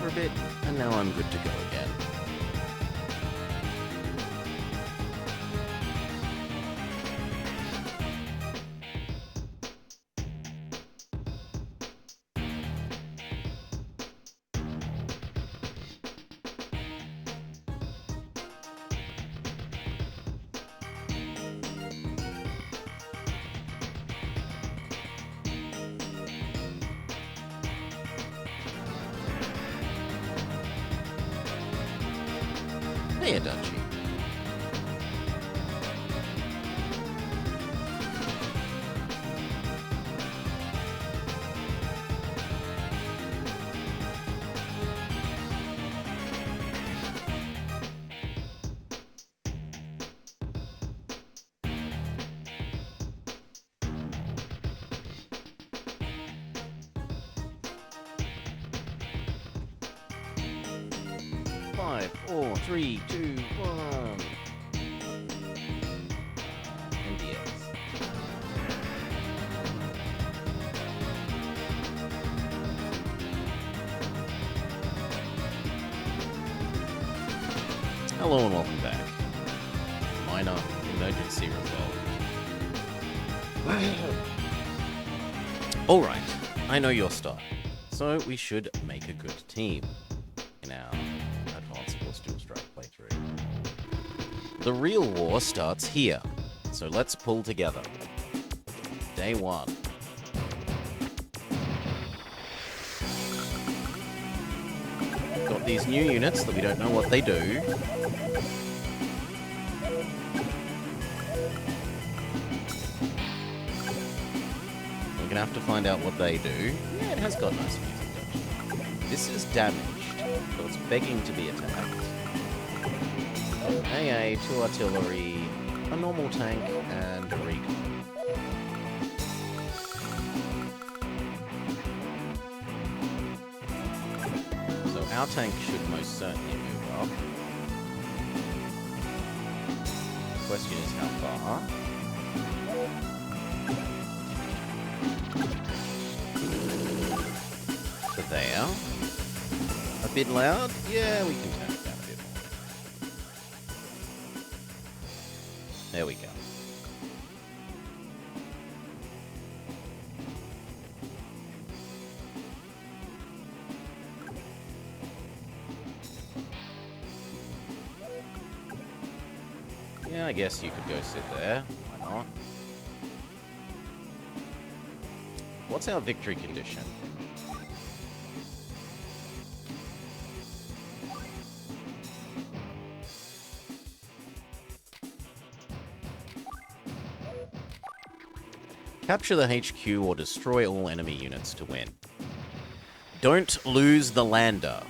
for a bit, and now I'm good to go again. Hey, Adachi. Five, four, three, two, one. MDS. Hello and welcome back. Minor emergency resolved. Alright, I know your style, so we should make a good team in our Advanced Force Dual Strike playthrough. The real war starts here, so let's pull together. Day 1. Got these new units that we don't know what they do. We're gonna have to find out what they do. Yeah, it has got nice music, don't you? This is damaged, so it's begging to be attacked. AA, 2 artillery, a normal tank, and a recon. So our tank should most certainly move up. The question is how far. To there. A bit loud? Yeah, we can turn it down a bit more. There we go. Yeah, I guess you could go sit there. Why not? What's our victory condition? Capture the HQ or destroy all enemy units to win. Don't lose the lander.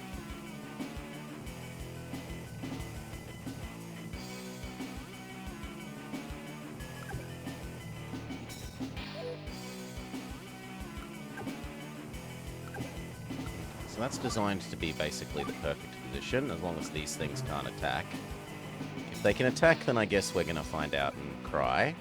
So that's designed to be basically the perfect position, as long as these things can't attack. If they can attack, then I guess we're going to find out and cry.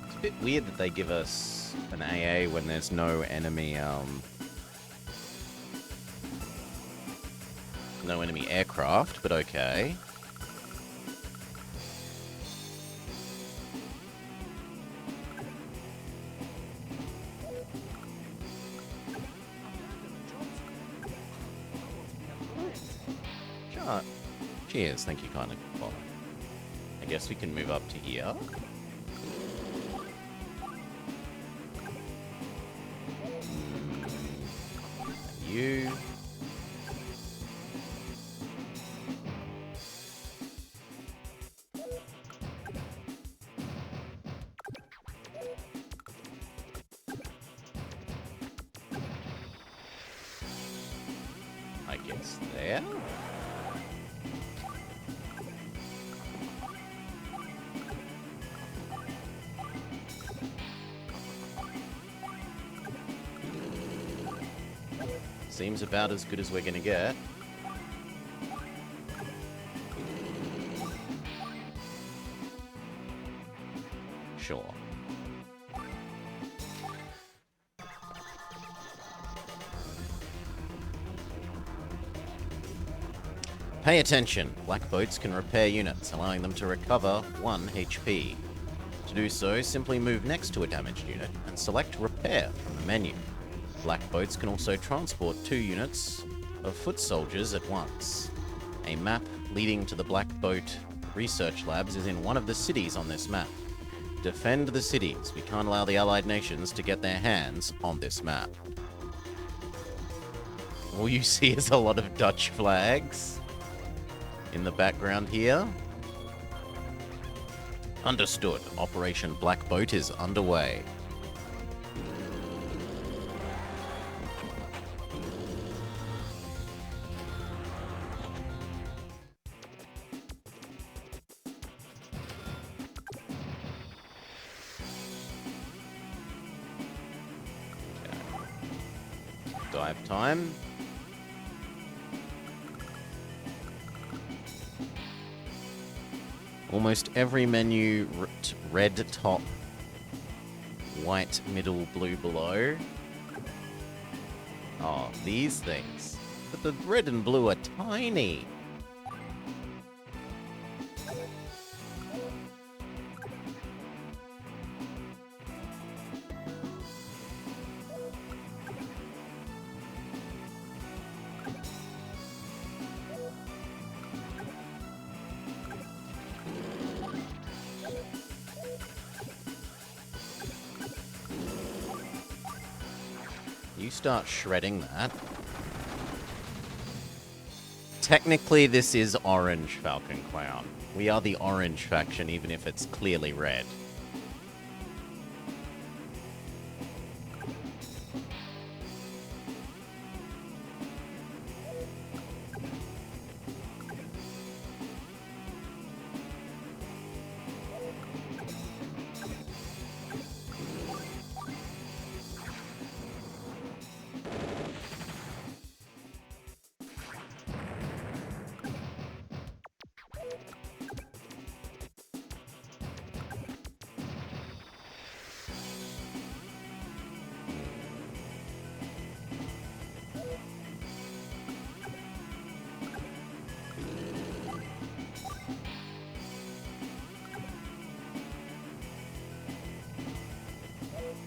It's a bit weird that they give us an AA when there's no enemy, no enemy aircraft, but okay. Sure. Cheers, thank you kindly for following. I guess we can move up to here. And you. I guess there. Seems about as good as we're gonna get. Sure. Pay attention. Black boats can repair units, allowing them to recover 1 HP. To do so, simply move next to a damaged unit and select Repair from the menu. Black boats can also transport 2 units of foot soldiers at once. A map leading to the Black Boat research labs is in one of the cities on this map. Defend the cities. We can't allow the Allied nations to get their hands on this map. All you see is a lot of Dutch flags in the background here. Understood. Operation Black Boat is underway. Dive time. Almost every menu, red top, white middle, blue below. Oh, these things. But the red and blue are tiny. You start shredding that. Technically, this is orange, Falcon Clown. We are the orange faction, even if it's clearly red.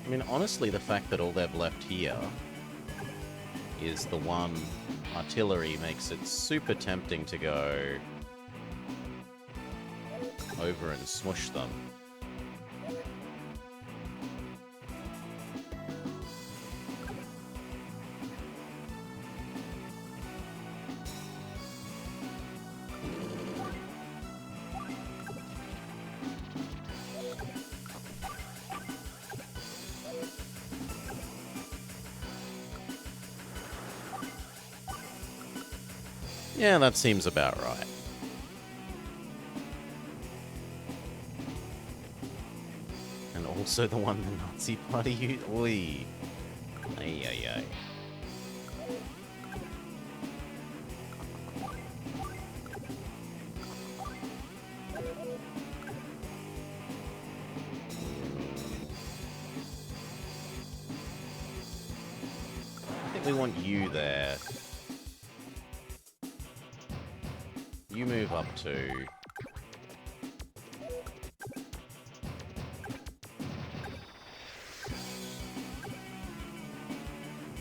I mean, honestly, the fact that all they've left here is the one artillery makes it super tempting to go over and smush them. Yeah, that seems about right. And also the one the Nazi party used. Oi. Ay, ay, ay. I think we want you there. You move up to...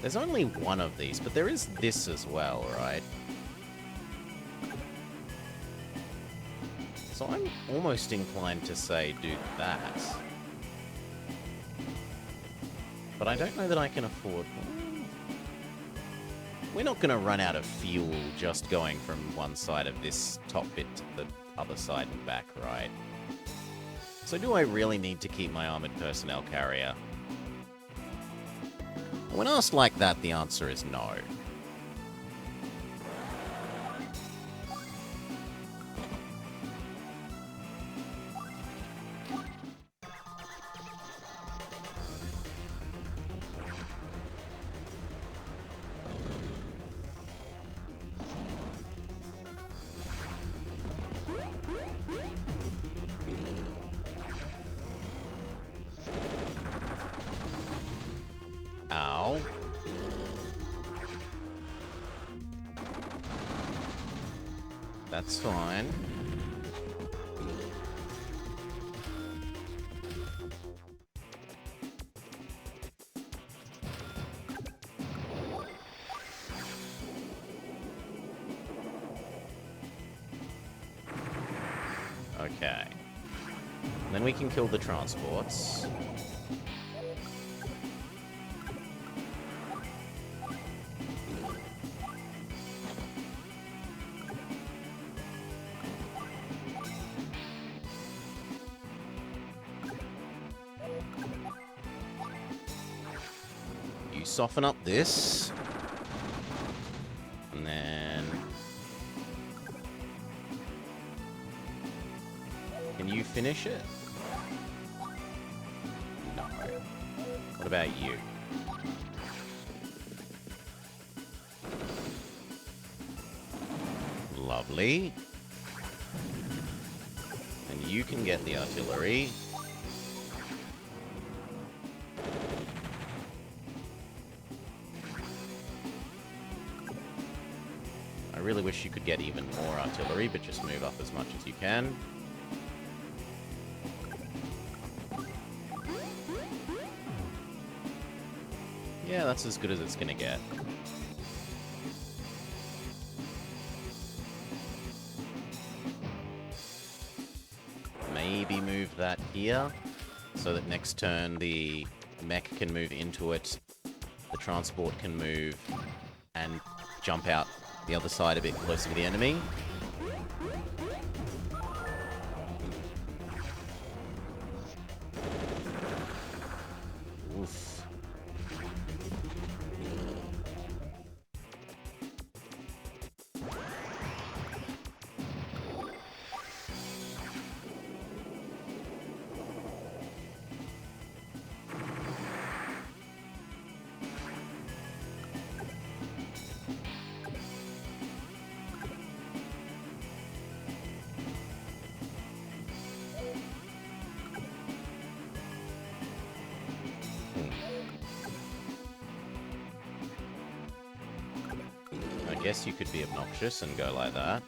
There's only one of these, but there is this as well, right? So I'm almost inclined to say do that. But I don't know that I can afford... We're not going to run out of fuel just going from one side of this top bit to the other side and back, right? So do I really need to keep my armored personnel carrier? When asked like that, the answer is no. That's fine. Okay. Then we can kill the transports. You soften up this. And then... Can you finish it? No. What about you? Lovely. And you can get the artillery. I really wish you could get even more artillery, but just move up as much as you can. Yeah, that's as good as it's gonna get. Maybe move that here, so that next turn the mech can move into it, the transport can move, and jump out the other side a bit closer to the enemy. Oof. I guess you could be obnoxious and go like that.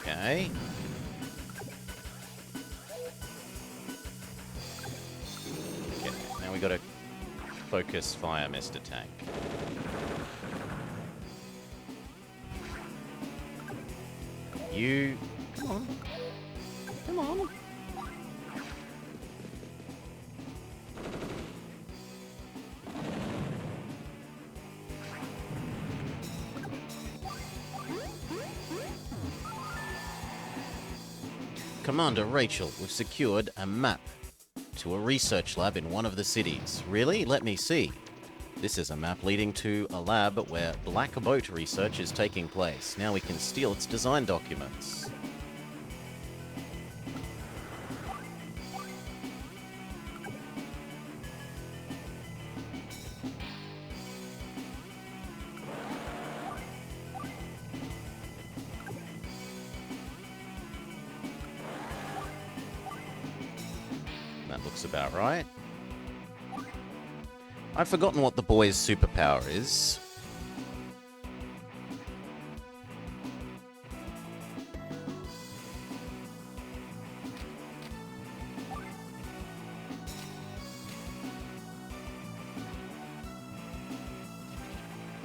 Okay. Okay, now we gotta focus fire, Mr. Tank. You... Come on. Come on. Commander Rachel, we've secured a map to a research lab in one of the cities. Really? Let me see. This is a map leading to a lab where Black Boat research is taking place. Now we can steal its design documents. That looks about right. I've forgotten what the boy's superpower is.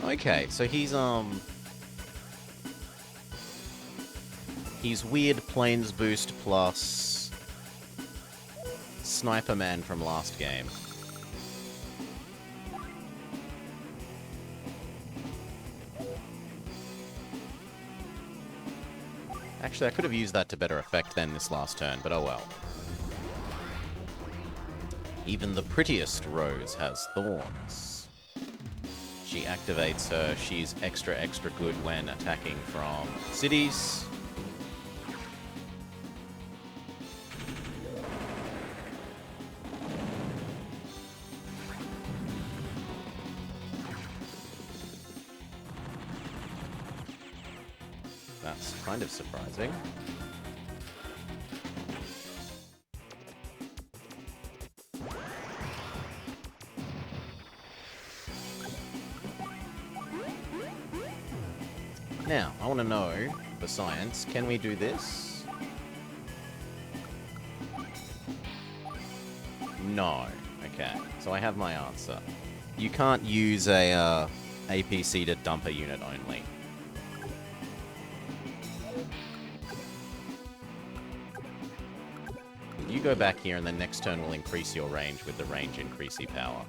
Okay, so he's Weird Planes Boost plus Sniper Man from last game. Actually, I could have used that to better effect than this last turn, but oh well. Even the prettiest rose has thorns. She activates her. She's extra good when attacking from cities. That's kind of surprising. Now, I want to know, for science, can we do this? No. Okay, so I have my answer. You can't use a APC to dump a unit only. You go back here, and then next turn we'll increase your range with the range increasey power.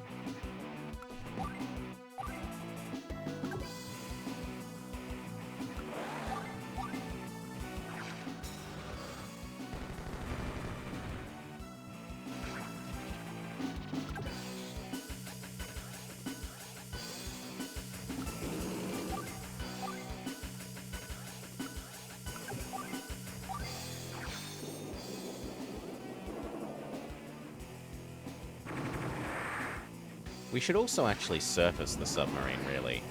We should also actually surface the submarine, really.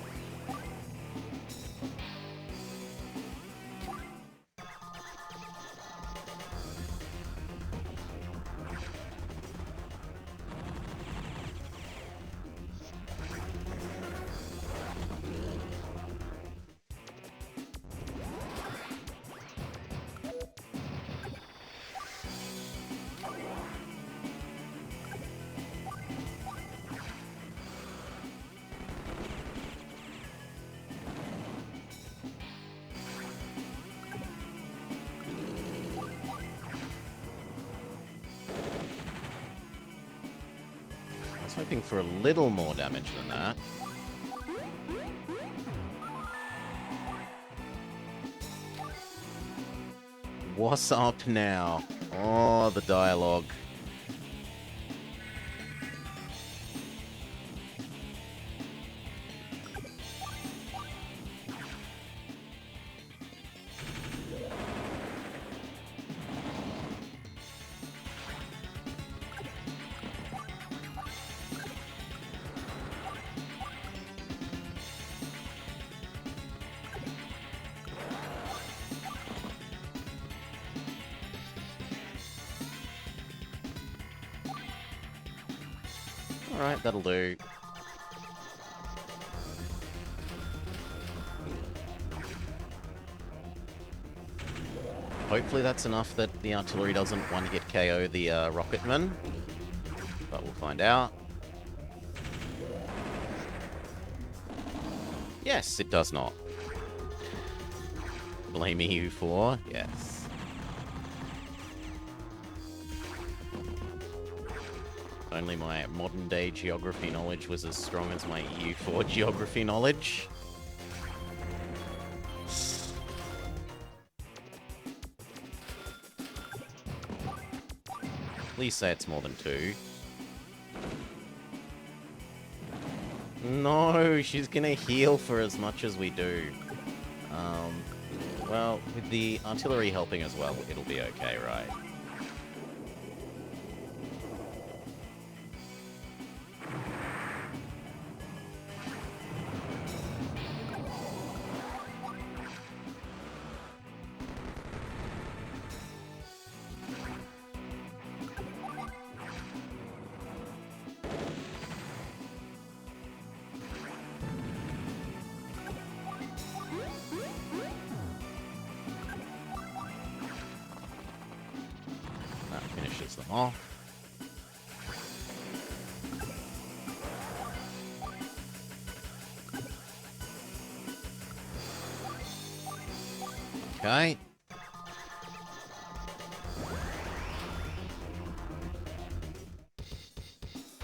Hoping for a little more damage than that. What's up now? Oh, the dialogue. Alright, that'll do. Hopefully that's enough that the artillery doesn't one-hit KO the rocketman. But we'll find out. Yes, it does not. Blame EU4? Yes. Only my modern-day geography knowledge was as strong as my EU4 geography knowledge. Please say it's more than 2. No, she's gonna heal for as much as we do. Well, with the artillery helping as well, it'll be okay, right? Them off. Okay.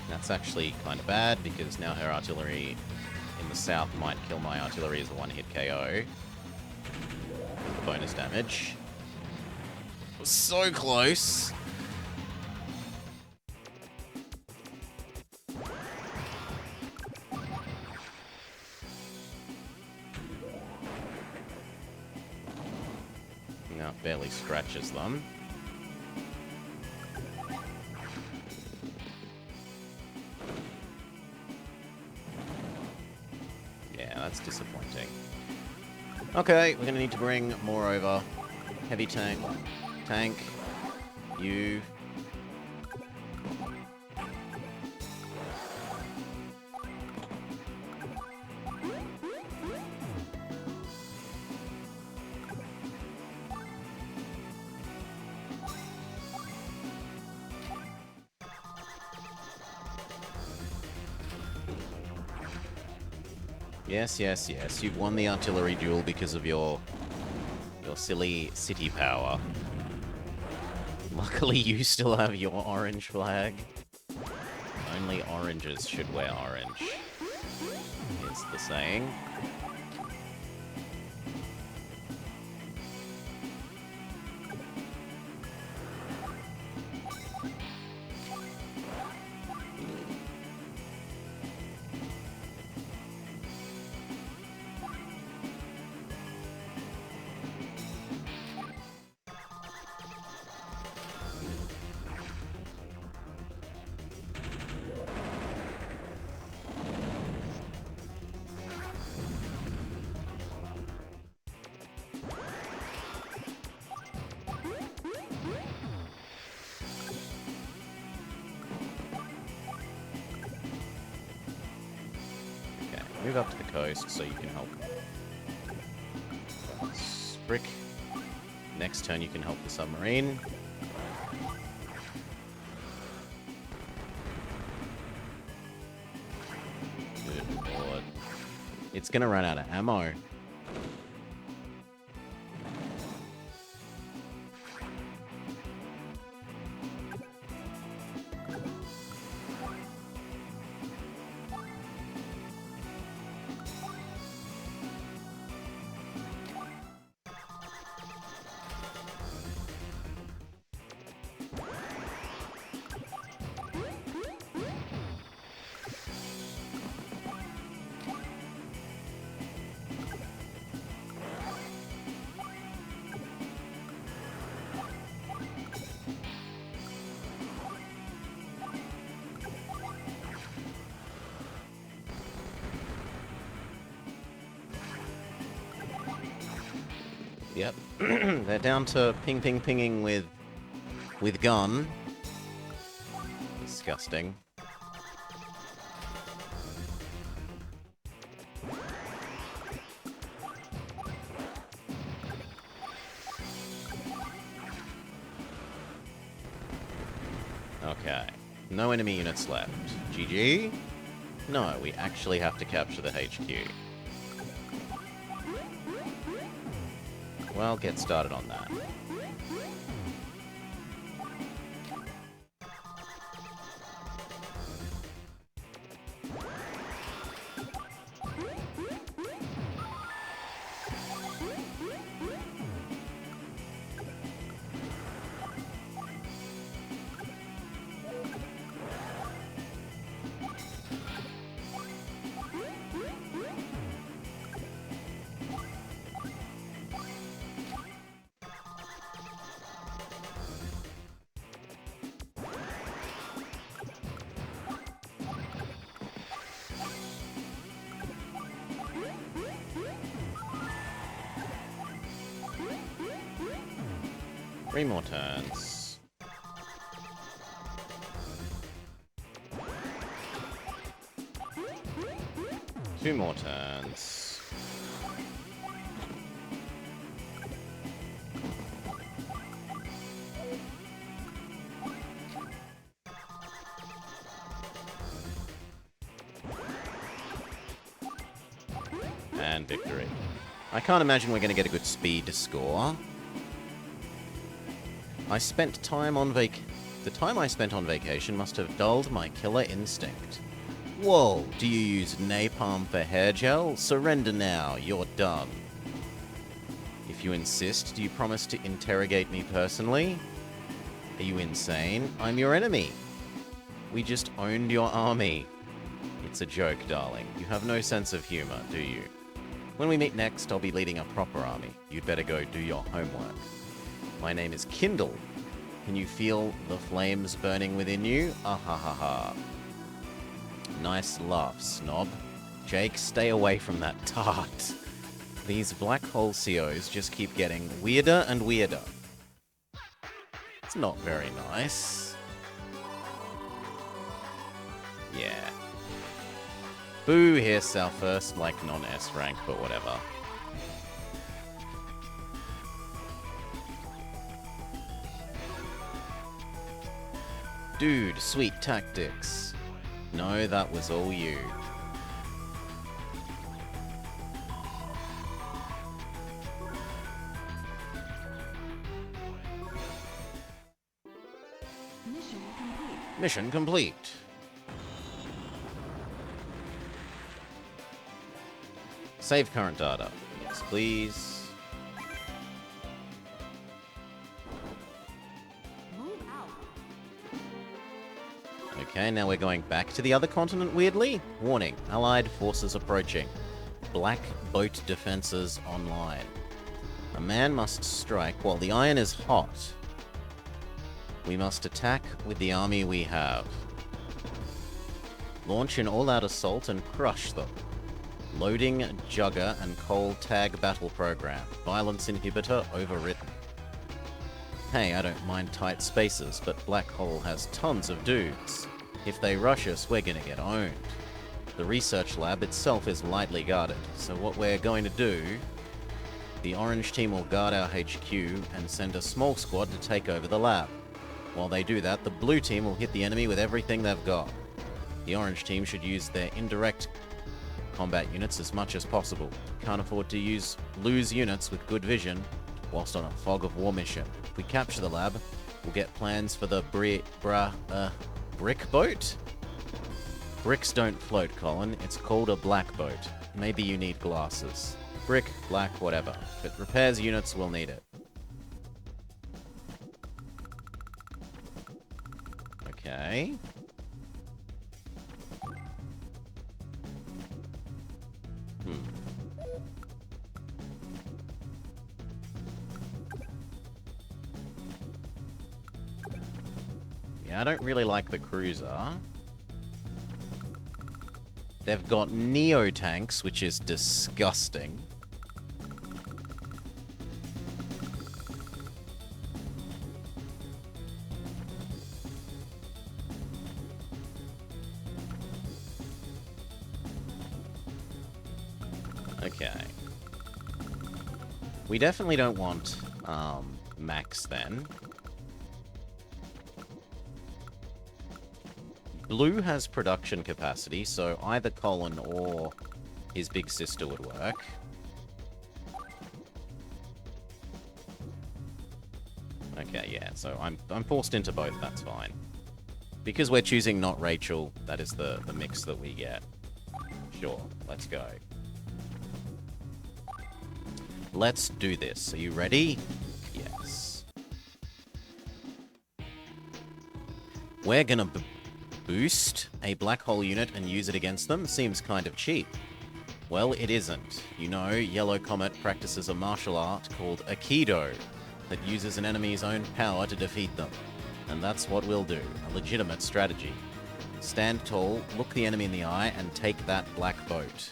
That's actually kind of bad because now her artillery in the south might kill my artillery as a one-hit KO. With the bonus damage. It was so close. Barely scratches them. Yeah, that's disappointing. Okay, we're gonna need to bring more over. Heavy tank. Tank. You. Yes, yes, yes. You've won the artillery duel because of your silly city power. Luckily, you still have your orange flag. Only oranges should wear orange, is the saying. Move up to the coast so you can help. Brick. Next turn you can help the submarine. Good lord. It's gonna run out of ammo. Yep. They're down to pinging with gun. Disgusting. Okay. No enemy units left. GG? No, we actually have to capture the HQ. Well, get started on that. Three more turns. Two more turns. And victory. I can't imagine we're going to get a good speed score. I spent time on The time I spent on vacation must have dulled my killer instinct. Whoa, do you use napalm for hair gel? Surrender now, you're done. If you insist, do you promise to interrogate me personally? Are you insane? I'm your enemy. We just owned your army. It's a joke, darling. You have no sense of humor, do you? When we meet next, I'll be leading a proper army. You'd better go do your homework. My name is Kindle. Can you feel the flames burning within you? Ah ha ha ha. Nice laugh, snob. Jake, stay away from that tart. These black hole COs just keep getting weirder and weirder. It's not very nice. Yeah. Boo, here's our first, like, non-S rank, but whatever. Dude, sweet tactics. No, that was all you. Mission complete. Save current data. Yes, please. Okay, now we're going back to the other continent, weirdly. Warning, Allied forces approaching. Black boat defenses online. A man must strike while the iron is hot. We must attack with the army we have. Launch an all-out assault and crush them. Loading, Jugger, and Coal Tag Battle Program. Violence Inhibitor overwritten. Hey, I don't mind tight spaces, but Black Hole has tons of dudes. If they rush us, we're gonna get owned. The research lab itself is lightly guarded, so what we're going to do... The orange team will guard our HQ and send a small squad to take over the lab. While they do that, the blue team will hit the enemy with everything they've got. The orange team should use their indirect combat units as much as possible. Can't afford to lose units with good vision whilst on a fog of war mission. If we capture the lab, we'll get plans for the brick boat? Bricks don't float, Colin. It's called a black boat. Maybe you need glasses. Brick, black, whatever. If it repairs units, we'll need it. Okay. Yeah, I don't really like the cruiser. They've got Neo tanks, which is disgusting. Okay. We definitely don't want Max then. Blue has production capacity, so either Colin or his big sister would work. Okay, yeah, so I'm forced into both, that's fine. Because we're choosing not Rachel, that is the mix that we get. Sure, let's go. Let's do this. Are you ready? Yes. We're gonna boost a black hole unit and use it against them? Seems kind of cheap. Well, it isn't. You know, Yellow Comet practices a martial art called Aikido that uses an enemy's own power to defeat them. And that's what we'll do. A legitimate strategy. Stand tall, look the enemy in the eye, and take that black boat.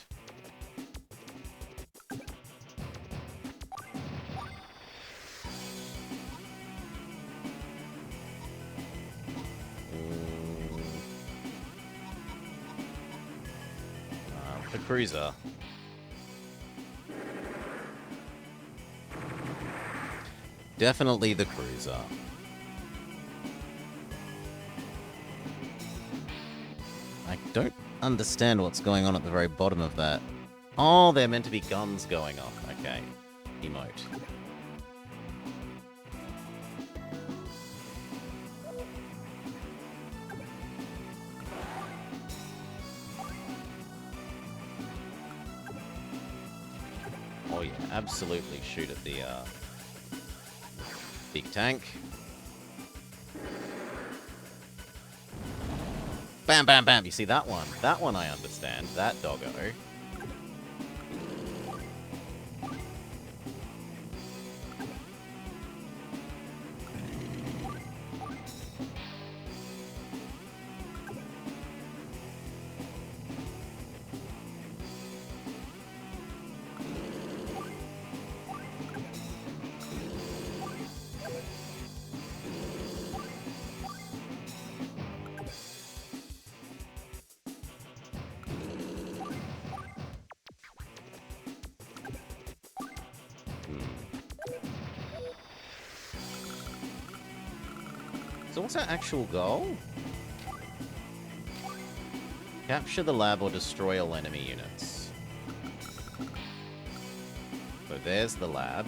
The cruiser. Definitely the cruiser. I don't understand what's going on at the very bottom of that. Oh, they're meant to be guns going off. Okay. Emote. Oh yeah, absolutely shoot at the big tank. Bam, bam, bam. You see that one? That one I understand. That doggo. So what's our actual goal? Capture the lab or destroy all enemy units. So there's the lab.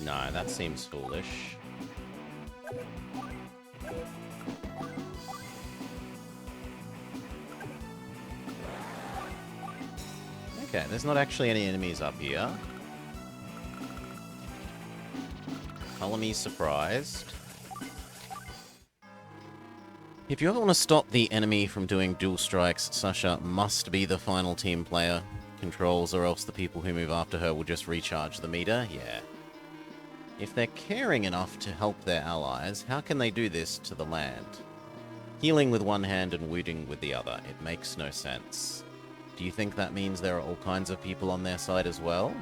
No, that seems foolish. Okay, there's not actually any enemies up here. Ptolemy's surprised. If you ever want to stop the enemy from doing dual strikes, Sasha must be the final team player. Controls, or else the people who move after her will just recharge the meter. Yeah. If they're caring enough to help their allies, how can they do this to the land? Healing with one hand and wounding with the other. It makes no sense. Do you think that means there are all kinds of people on their side as well?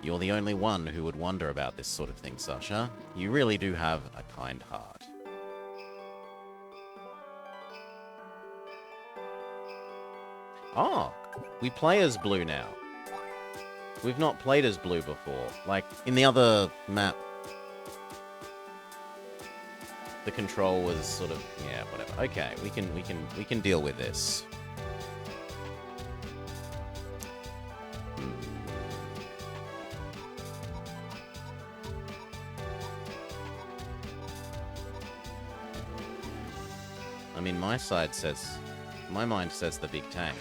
You're the only one who would wonder about this sort of thing, Sasha. You really do have a kind heart. Oh, we play as Blue now. We've not played as Blue before. Like, in the other map, the control was sort of, yeah, whatever. Okay, we can deal with this. I mean, my mind says the big tank.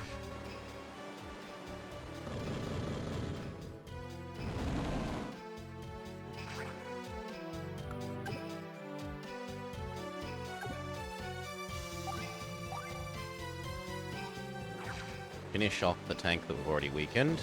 Finish off the tank that we've already weakened.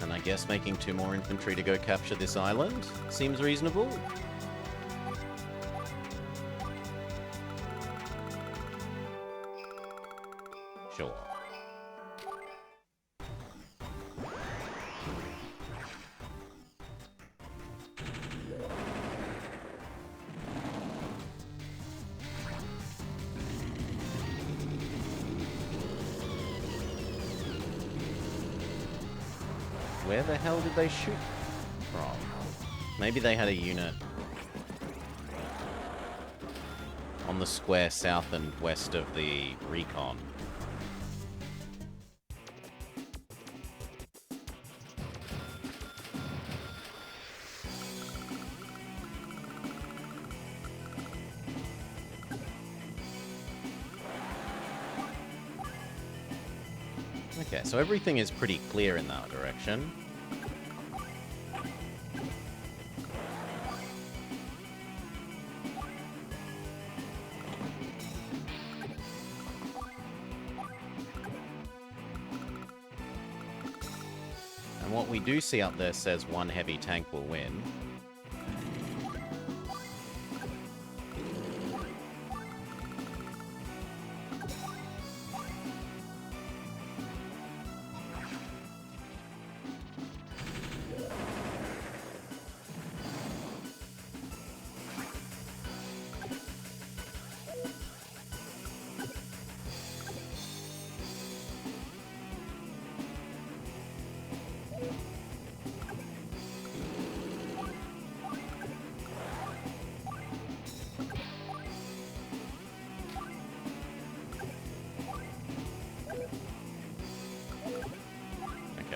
And I guess making 2 more infantry to go capture this island seems reasonable. Sure. Where the hell did they shoot from? Maybe they had a unit on the square south and west of the recon. Okay, so everything is pretty clear in that direction. And what we do see up there says 1 heavy tank will win.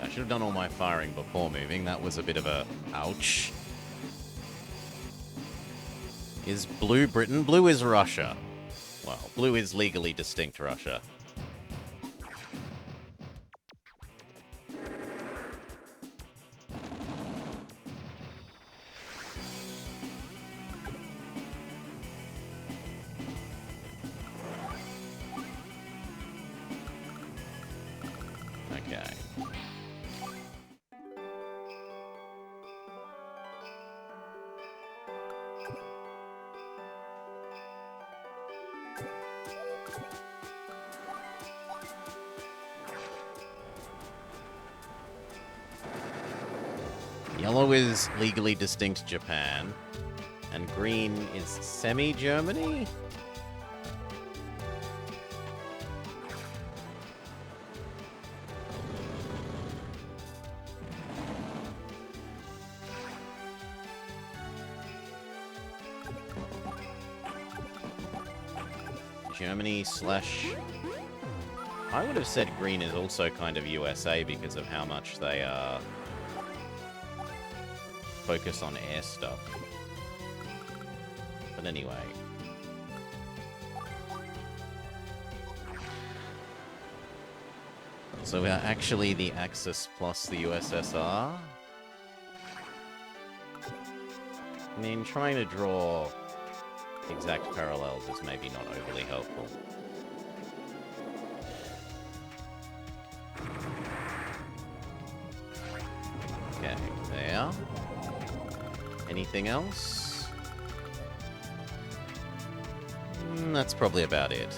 I should have done all my firing before moving. That was a bit of a ouch. Is Blue Britain? Blue is Russia. Well, Blue is legally distinct Russia. Yellow is legally distinct Japan. And green is semi-Germany? Germany slash... I would have said green is also kind of USA because of how much they focus on air stuff. But anyway. So we're actually the Axis plus the USSR? I mean, trying to draw exact parallels is maybe not overly helpful. Okay, there. Anything else? That's probably about it.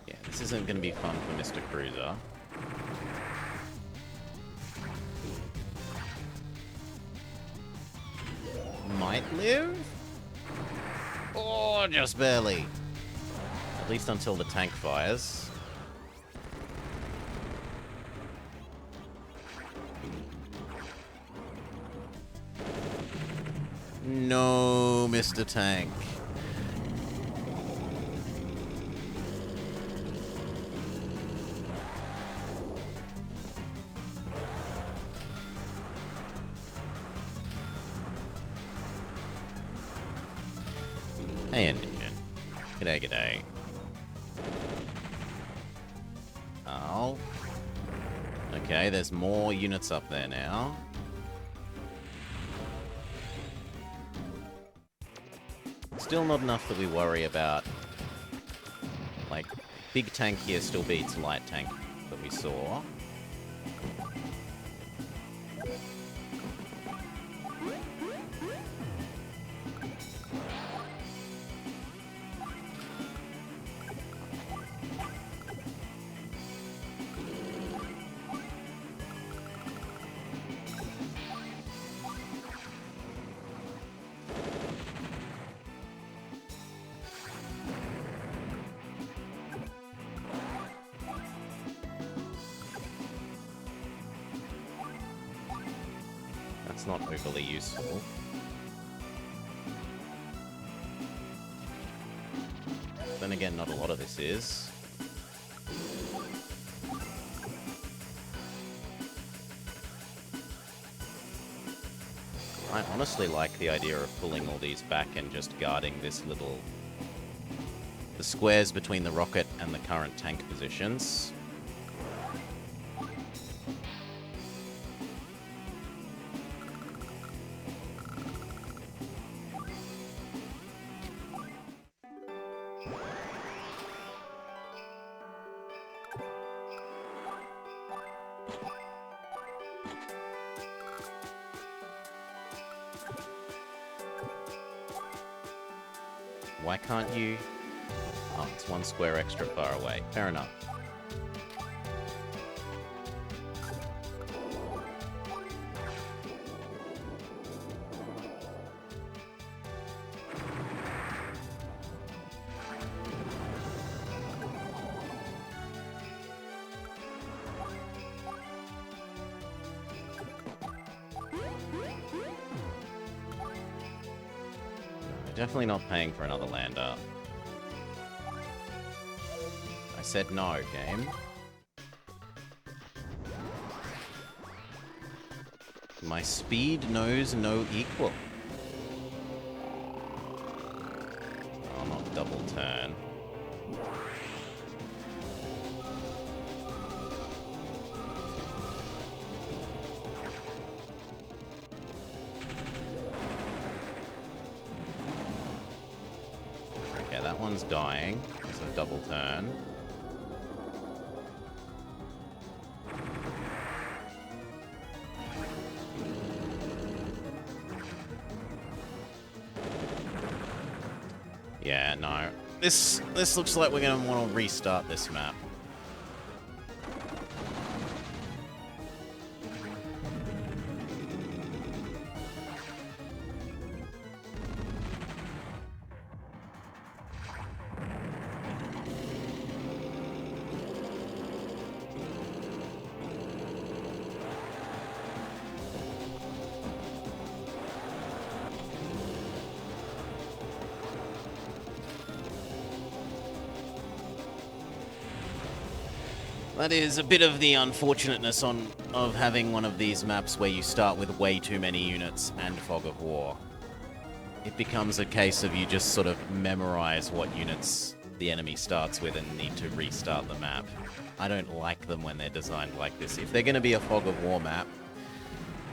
Yeah, this isn't going to be fun for Mr. Cruiser. Might live? Oh, just barely. At least until the tank fires. No, Mr. Tank. Hey, Indian. G'day, g'day. Oh. Okay, there's more units up there now. Still not enough that we worry about. Like, big tank here still beats light tank that we saw. That's not overly useful. Then again, not a lot of this is. I honestly like the idea of pulling all these back and just guarding this little... the squares between the rocket and the current tank positions. Why can't you? Oh, it's one square extra far away. Fair enough. Definitely not paying for another lander. I said no, game. My speed knows no equal. Oh, not double turn. That one's dying. It's a double turn. Yeah, no. This looks like we're going to want to restart this map. That is a bit of the unfortunateness of having one of these maps where you start with way too many units and Fog of War. It becomes a case of you just sort of memorize what units the enemy starts with and need to restart the map. I don't like them when they're designed like this. If they're going to be a Fog of War map,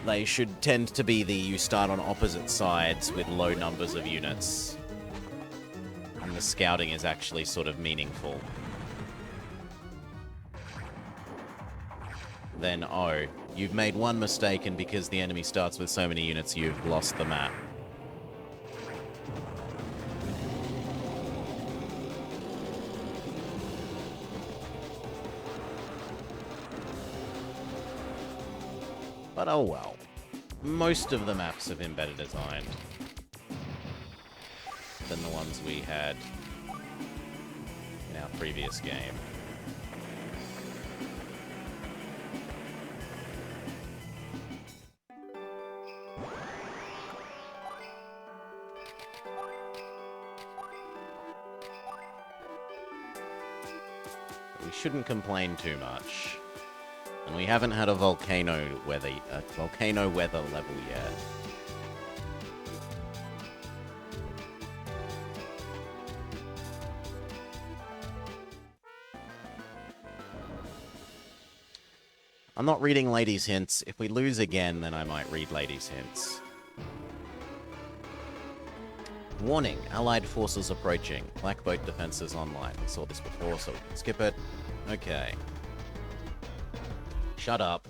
they should tend to be you start on opposite sides with low numbers of units. And the scouting is actually sort of meaningful. Then, oh, you've made one mistake, and because the enemy starts with so many units, you've lost the map. But oh well. Most of the maps have been better designed than the ones we had in our previous game. Shouldn't complain too much. And we haven't had a volcano weather level yet. I'm not reading Ladies' Hints. If we lose again, then I might read Ladies' Hints. Warning, Allied forces approaching. Black boat defenses online. We saw this before, so we can skip it. Okay. Shut up.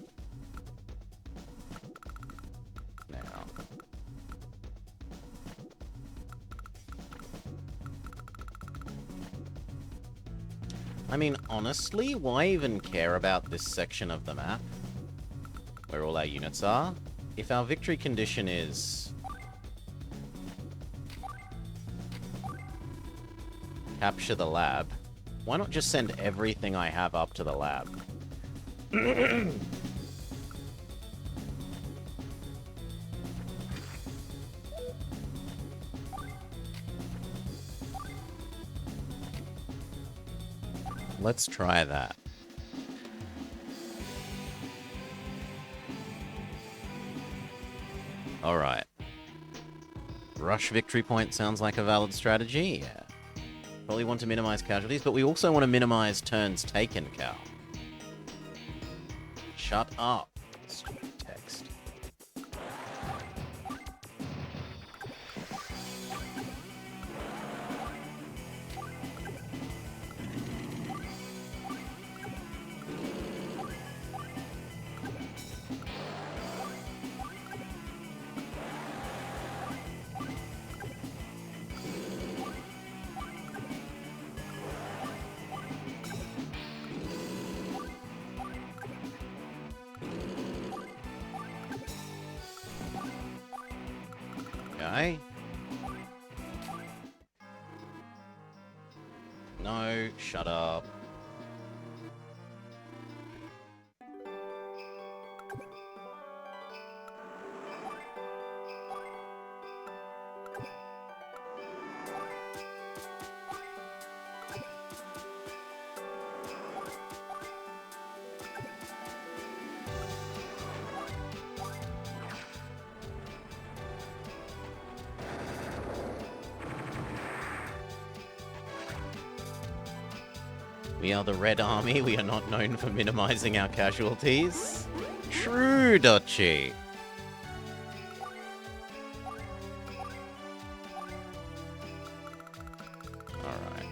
Now. I mean, honestly, why even care about this section of the map? Where all our units are? If our victory condition is capture the lab, why not just send everything I have up to the lab? Let's try that. Alright. Rush victory point sounds like a valid strategy, yeah. Probably want to minimize casualties, but we also want to minimize turns taken, Cal. Shut up. Stupid text. Okay. No, shut up. We are the Red Army. We are not known for minimizing our casualties. True, Dutchy. Alright.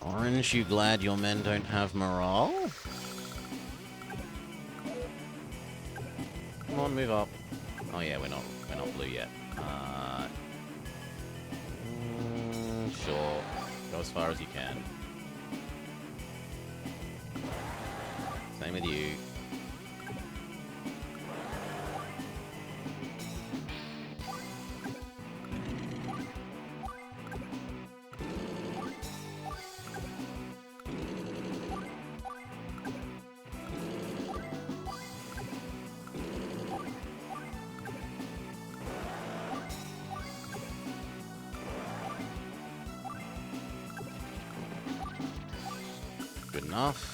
Orange, you glad your men don't have morale? Come on, move up. Oh yeah, we're not blue yet. Sure. Go as far as you can. Same with you. Good enough.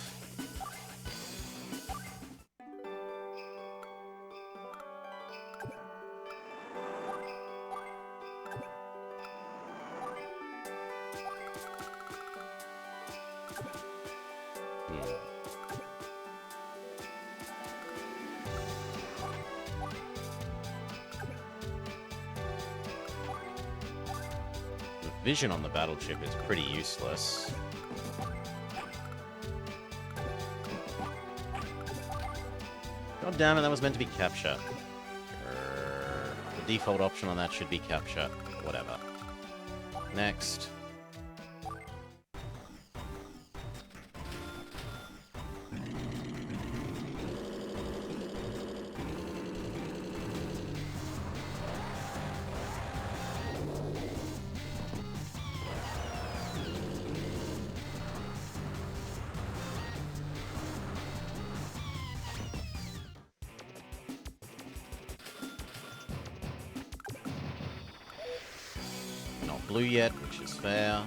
The vision on the battleship is pretty useless. God damn it, that was meant to be capture. The default option on that should be capture. Whatever. Next. Not blue yet, which is fair.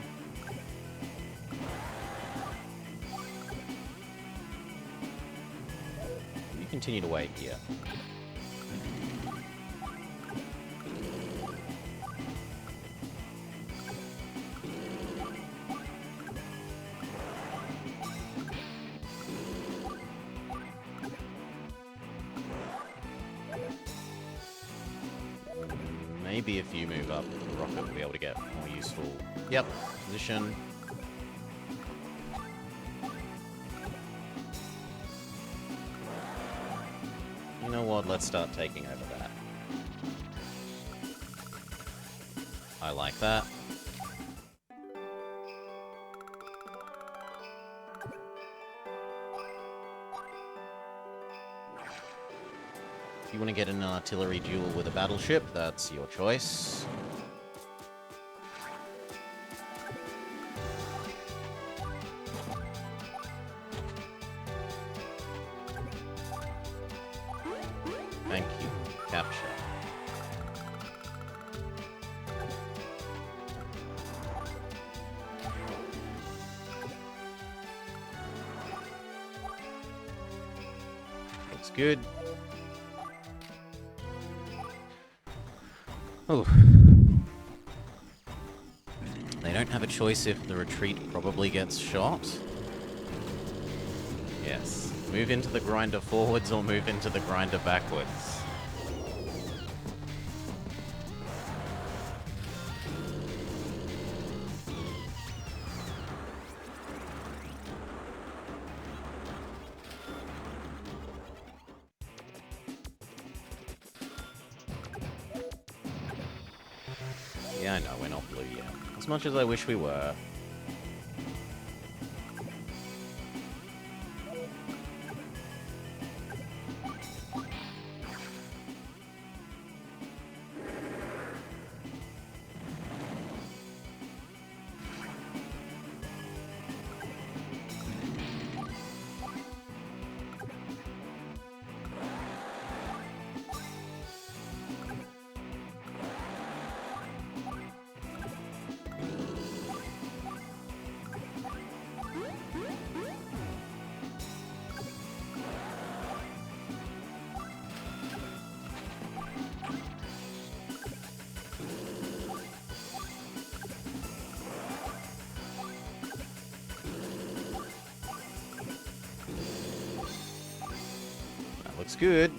You continue to wait here. Maybe if you move up, the rocket will be able to get more useful. Yep, position. You know what? Let's start taking over that. I like that. If you want to get in an artillery duel with a battleship, that's your choice. Thank you. Capture. Looks good. Oh. They don't have a choice if the retreat probably gets shot. Yes. Move into the grinder forwards or move into the grinder backwards. Yeah, I know, we're not blue yet. As much as I wish we were. Looks good.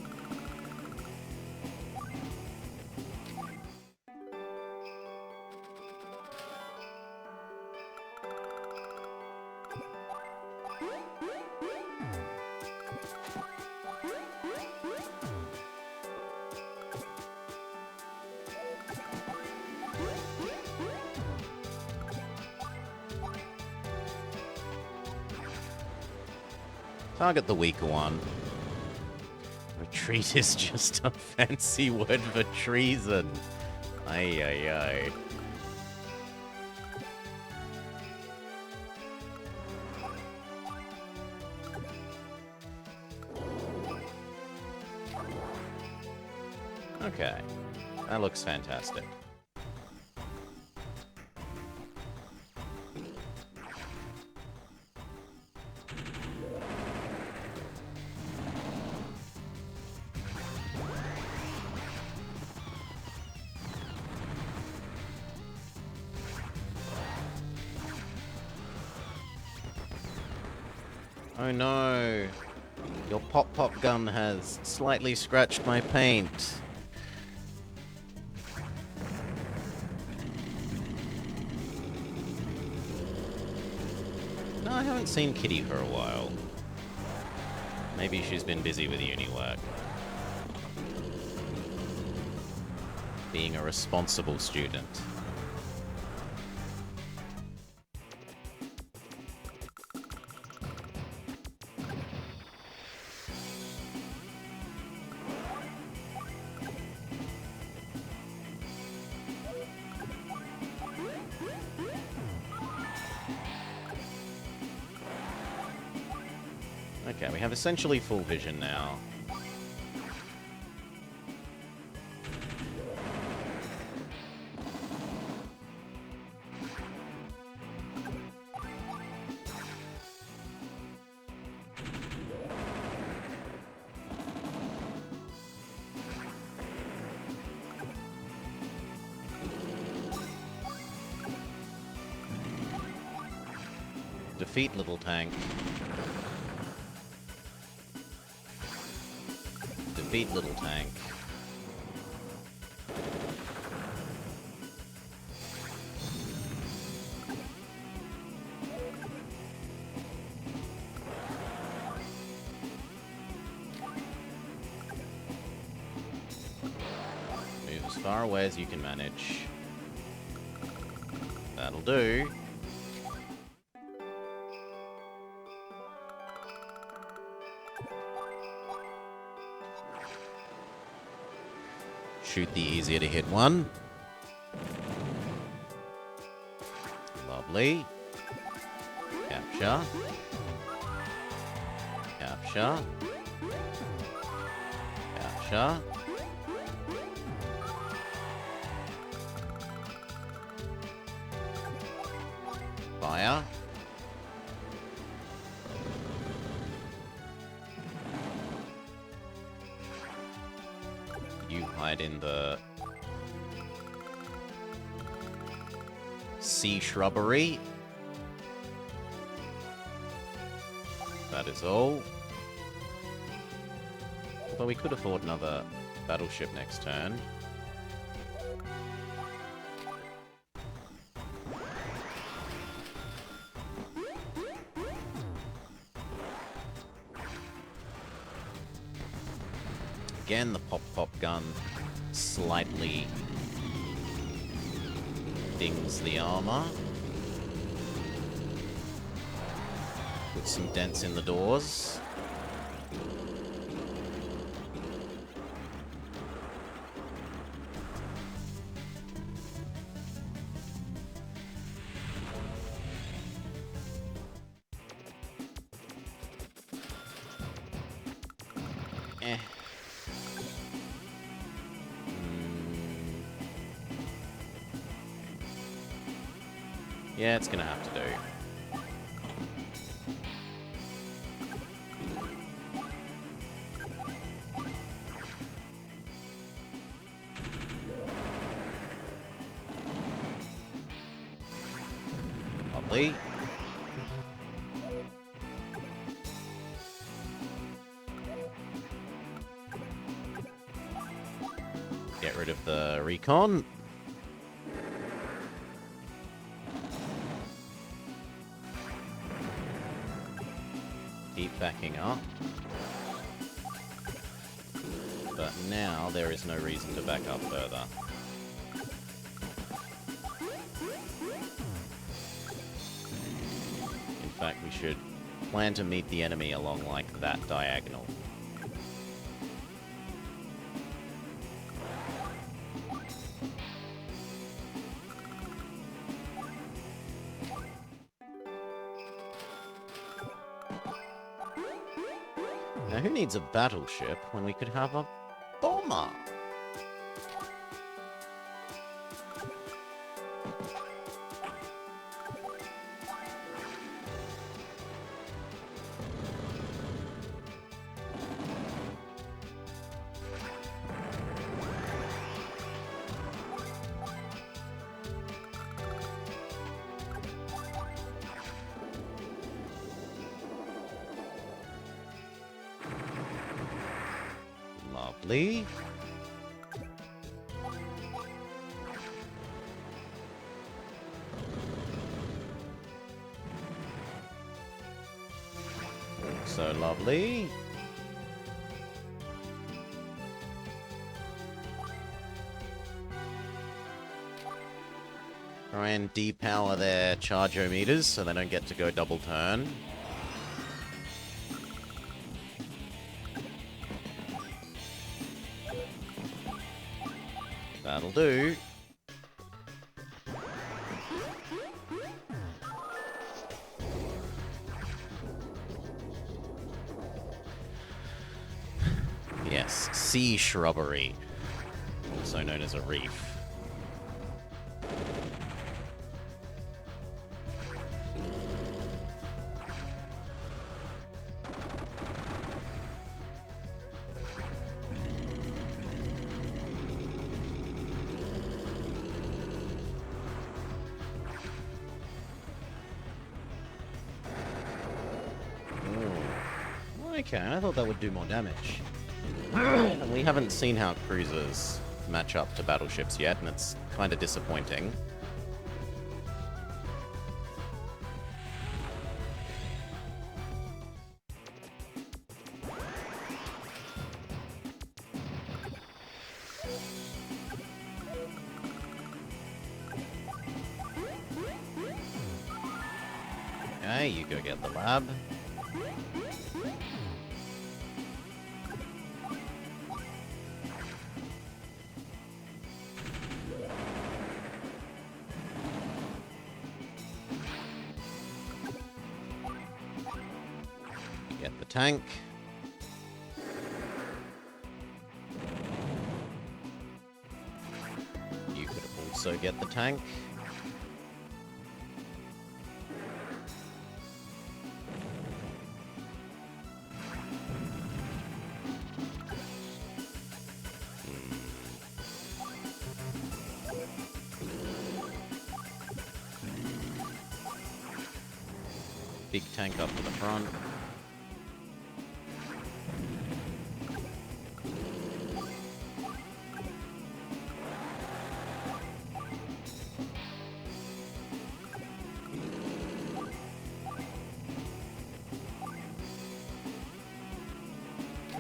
Target the weaker one. Retreat is just a fancy word for treason. Ay, ay, ay. Okay. That looks fantastic. Oh no! Your pop-pop gun has slightly scratched my paint. No, I haven't seen Kitty for a while. Maybe she's been busy with uni work. Being a responsible student. Okay, we have essentially full vision now. Defeat little tank. Defeat little tank. Move as far away as you can manage. That'll do. Shoot the easier to hit one. Lovely. Capture. Capture. Capture. Fire. You hide in the sea shrubbery. That is all. Although we could afford another battleship next turn. Again, the pop-pop gun slightly dings the armor. Put some dents in the doors. Yeah, it's gonna have to do. Lovely. Get rid of the recon. Keep backing up. But now there is no reason to back up further. In fact, we should plan to meet the enemy along, like, that diagonal. Now, who needs a battleship when we could have a bomber? Lovely. So lovely. Try and depower their charge-o-meters so they don't get to go double turn. That'll do. Yes, sea shrubbery, also known as a reef. Okay, I thought that would do more damage. And we haven't seen how cruisers match up to battleships yet, and it's kind of disappointing. Okay, you go get the lab. Get the tank. You could also get the tank. Big tank up to the front.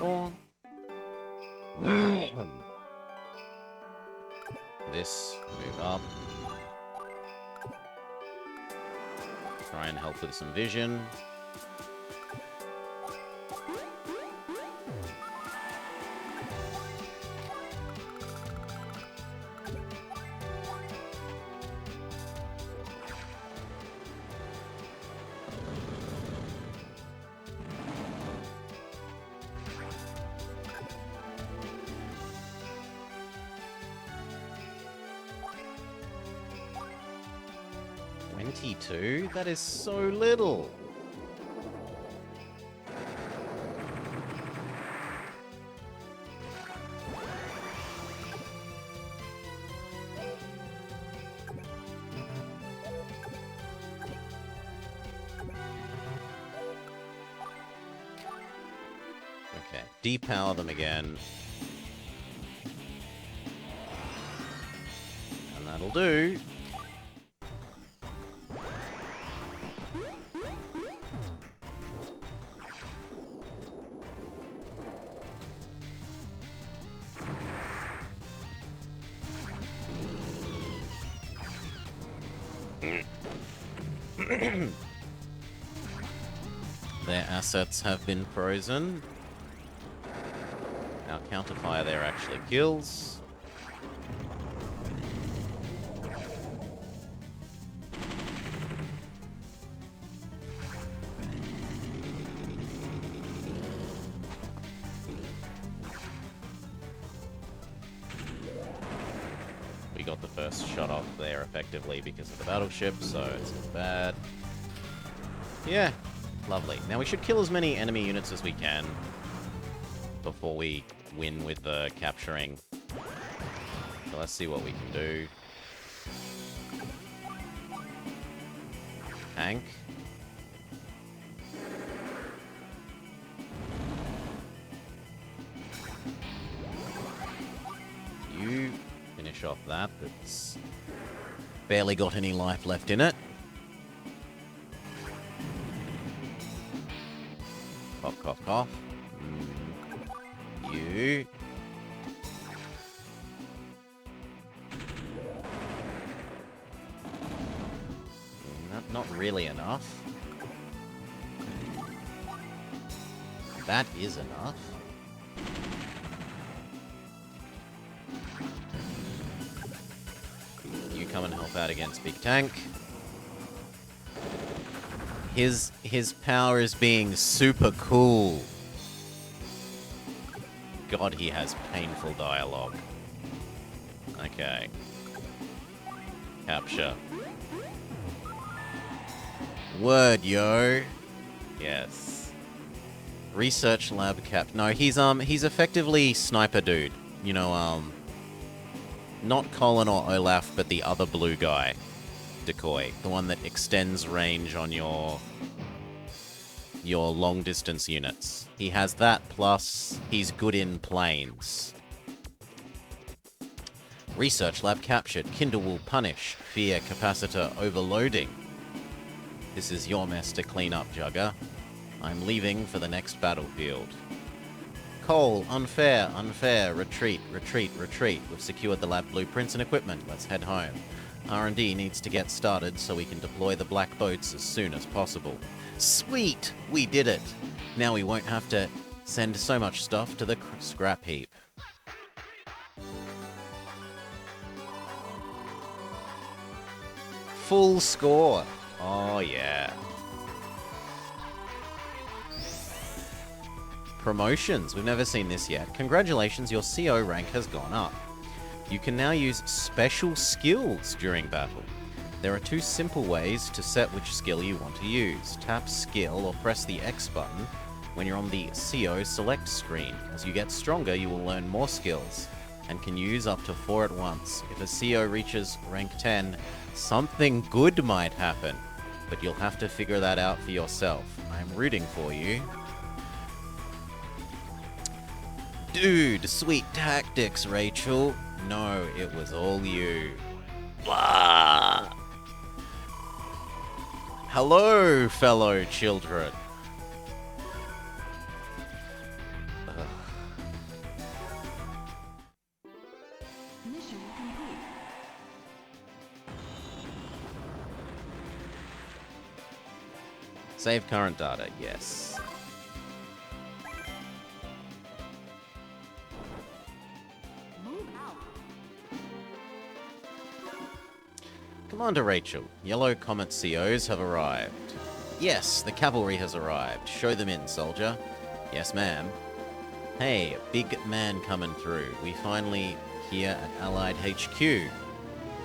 Or this, move up. Try and help with some vision. $22? That is so little. Okay, depower them again. And that'll do. Their assets have been frozen. Our counterfire there actually kills. We got the first shot off there effectively because of the battleship, so it's not bad. Yeah, lovely. Now we should kill as many enemy units as we can before we win with the capturing. So let's see what we can do. Tank. You finish off that. That's barely got any life left in it. Cough, cough, cough. You. Not really enough. That is enough. You come and help out against Big Tank. His power is being super cool. God, he has painful dialogue. Okay. Capture. Word, yo. Yes. Research lab cap. No, he's effectively sniper dude. You know, not Colin or Olaf, but the other blue guy. Decoy. The one that extends range on your long distance units. He has that, plus he's good in planes. Research lab captured. Kindle will punish. Fear capacitor overloading. This is your mess to clean up, Jugger. I'm leaving for the next battlefield. Cole, unfair, unfair. Retreat, retreat, retreat. We've secured the lab blueprints and equipment. Let's head home. R&D needs to get started so we can deploy the black boats as soon as possible. Sweet! We did it! Now we won't have to send so much stuff to the scrap heap. Full score! Oh yeah. Promotions. We've never seen this yet. Congratulations, your CO rank has gone up. You can now use special skills during battle. There are two simple ways to set which skill you want to use. Tap skill or press the X button when you're on the CO select screen. As you get stronger, you will learn more skills and can use up to 4 at once. If a CO reaches rank 10, something good might happen, but you'll have to figure that out for yourself. I'm rooting for you. Dude, sweet tactics, Rachel. No, it was all you. Blah. Hello, fellow children. Ugh. Mission complete. Save current data, yes. Commander Rachel, Yellow Comet COs have arrived. Yes, the cavalry has arrived. Show them in, soldier. Yes, ma'am. Hey, big man coming through. We finally here at Allied HQ.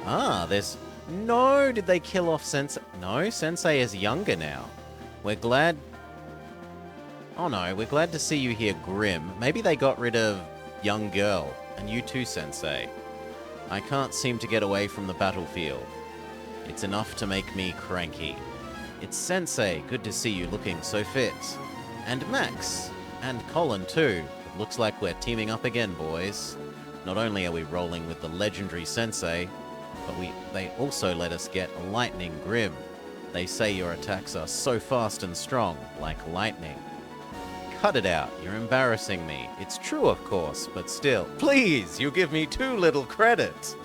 Ah, there's... No, did they kill off Sensei? No, Sensei is younger now. We're glad... Oh no, we're glad to see you here, Grim. Maybe they got rid of young girl. And you too, Sensei. I can't seem to get away from the battlefield. It's enough to make me cranky. It's Sensei. Good to see you looking so fit. And Max. And Colin too. It looks like we're teaming up again, boys. Not only are we rolling with the legendary Sensei, but they also let us get Lightning Grim. They say your attacks are so fast and strong, like lightning. Cut it out. You're embarrassing me. It's true, of course, but still. Please, you give me too little credit.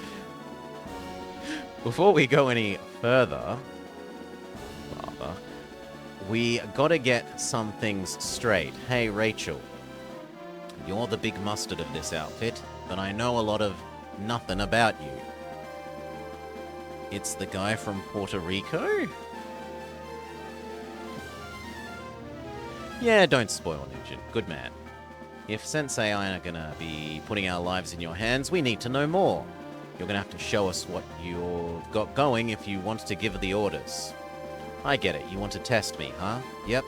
Before we go any further, we gotta get some things straight. Hey, Rachel. You're the big mustard of this outfit, but I know a lot of nothing about you. It's the guy from Puerto Rico? Yeah, don't spoil Ninja. Good man. If Sensei and I are gonna be putting our lives in your hands, we need to know more. You're gonna have to show us what you've got going if you want to give the orders. I get it. You want to test me, huh? Yep.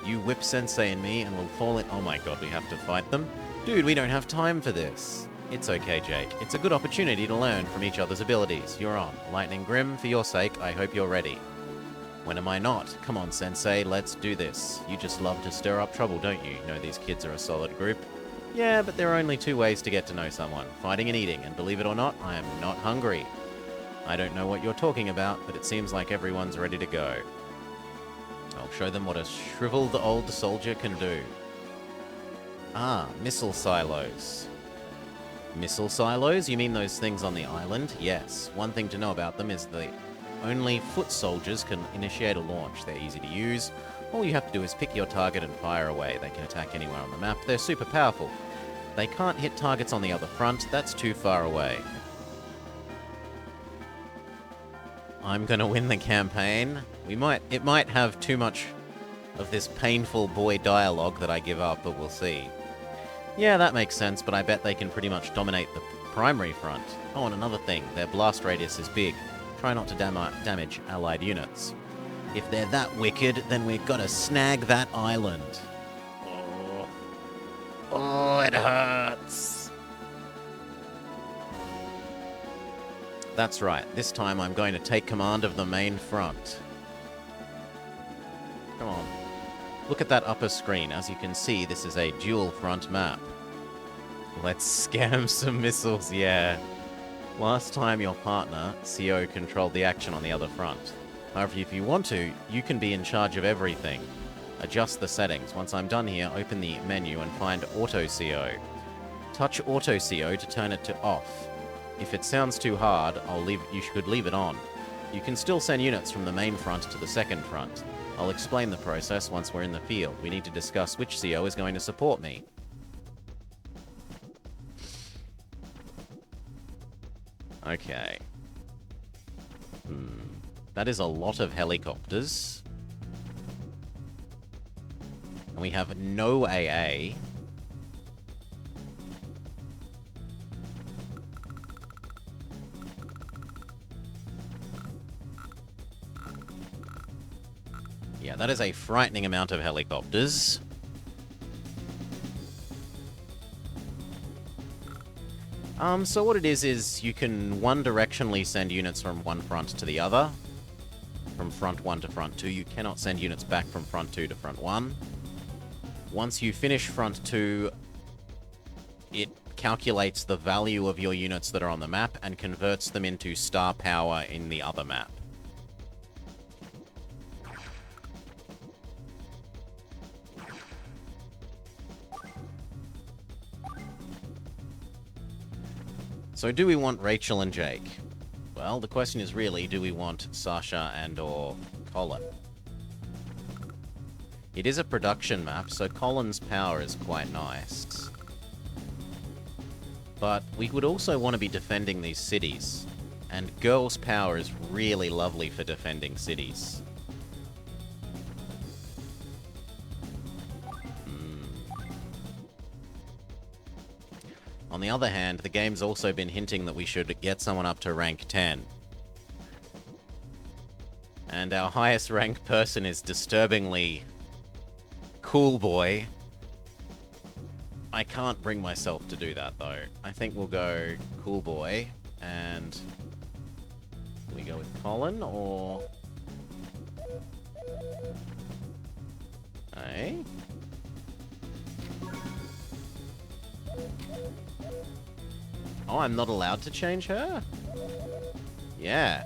You whip Sensei and me and we'll fall in... Oh my god, we have to fight them? Dude, we don't have time for this. It's okay, Jake. It's a good opportunity to learn from each other's abilities. You're on. Lightning Grim, for your sake, I hope you're ready. When am I not? Come on, Sensei, let's do this. You just love to stir up trouble, don't you? You know these kids are a solid group. Yeah, but there are only two ways to get to know someone. Fighting and eating, and believe it or not, I am not hungry. I don't know what you're talking about, but it seems like everyone's ready to go. I'll show them what a shriveled old soldier can do. Ah, missile silos. Missile silos? You mean those things on the island? Yes. One thing to know about them is the only foot soldiers can initiate a launch. They're easy to use. All you have to do is pick your target and fire away. They can attack anywhere on the map. They're super powerful. They can't hit targets on the other front. That's too far away. I'm gonna win the campaign. It might have too much of this painful boy dialogue that I give up, but we'll see. Yeah, that makes sense, but I bet they can pretty much dominate the primary front. Oh, and another thing, their blast radius is big. Try not to damage allied units. If they're that wicked, then we've got to snag that island. Oh, it hurts. That's right, this time I'm going to take command of the main front. Come on. Look at that upper screen. As you can see, this is a dual front map. Let's scam some missiles, yeah. Last time your partner, CO, controlled the action on the other front. However, if you want to, you can be in charge of everything. Adjust the settings. Once I'm done here, open the menu and find Auto CO. Touch Auto CO to turn it to off. If it sounds too hard, you should leave it on. You can still send units from the main front to the second front. I'll explain the process once we're in the field. We need to discuss which CO is going to support me. Okay. That is a lot of helicopters. And we have no AA. Yeah, that is a frightening amount of helicopters. So what it is you can one-directionally send units from one front to the other. From front 1 to front 2. You cannot send units back from front 2 to front 1. Once you finish front 2, it calculates the value of your units that are on the map and converts them into star power in the other map. So do we want Rachel and Jake? Well, the question is really, do we want Sasha and/or Colin? It is a production map, so Colin's power is quite nice. But we would also want to be defending these cities. And Girl's power is really lovely for defending cities. On the other hand, the game's also been hinting that we should get someone up to rank 10. And our highest ranked person is disturbingly Cool Boy. I can't bring myself to do that, though. I think we'll go Cool Boy, and... we go with Colin, or... Hey? Oh, I'm not allowed to change her? Yeah.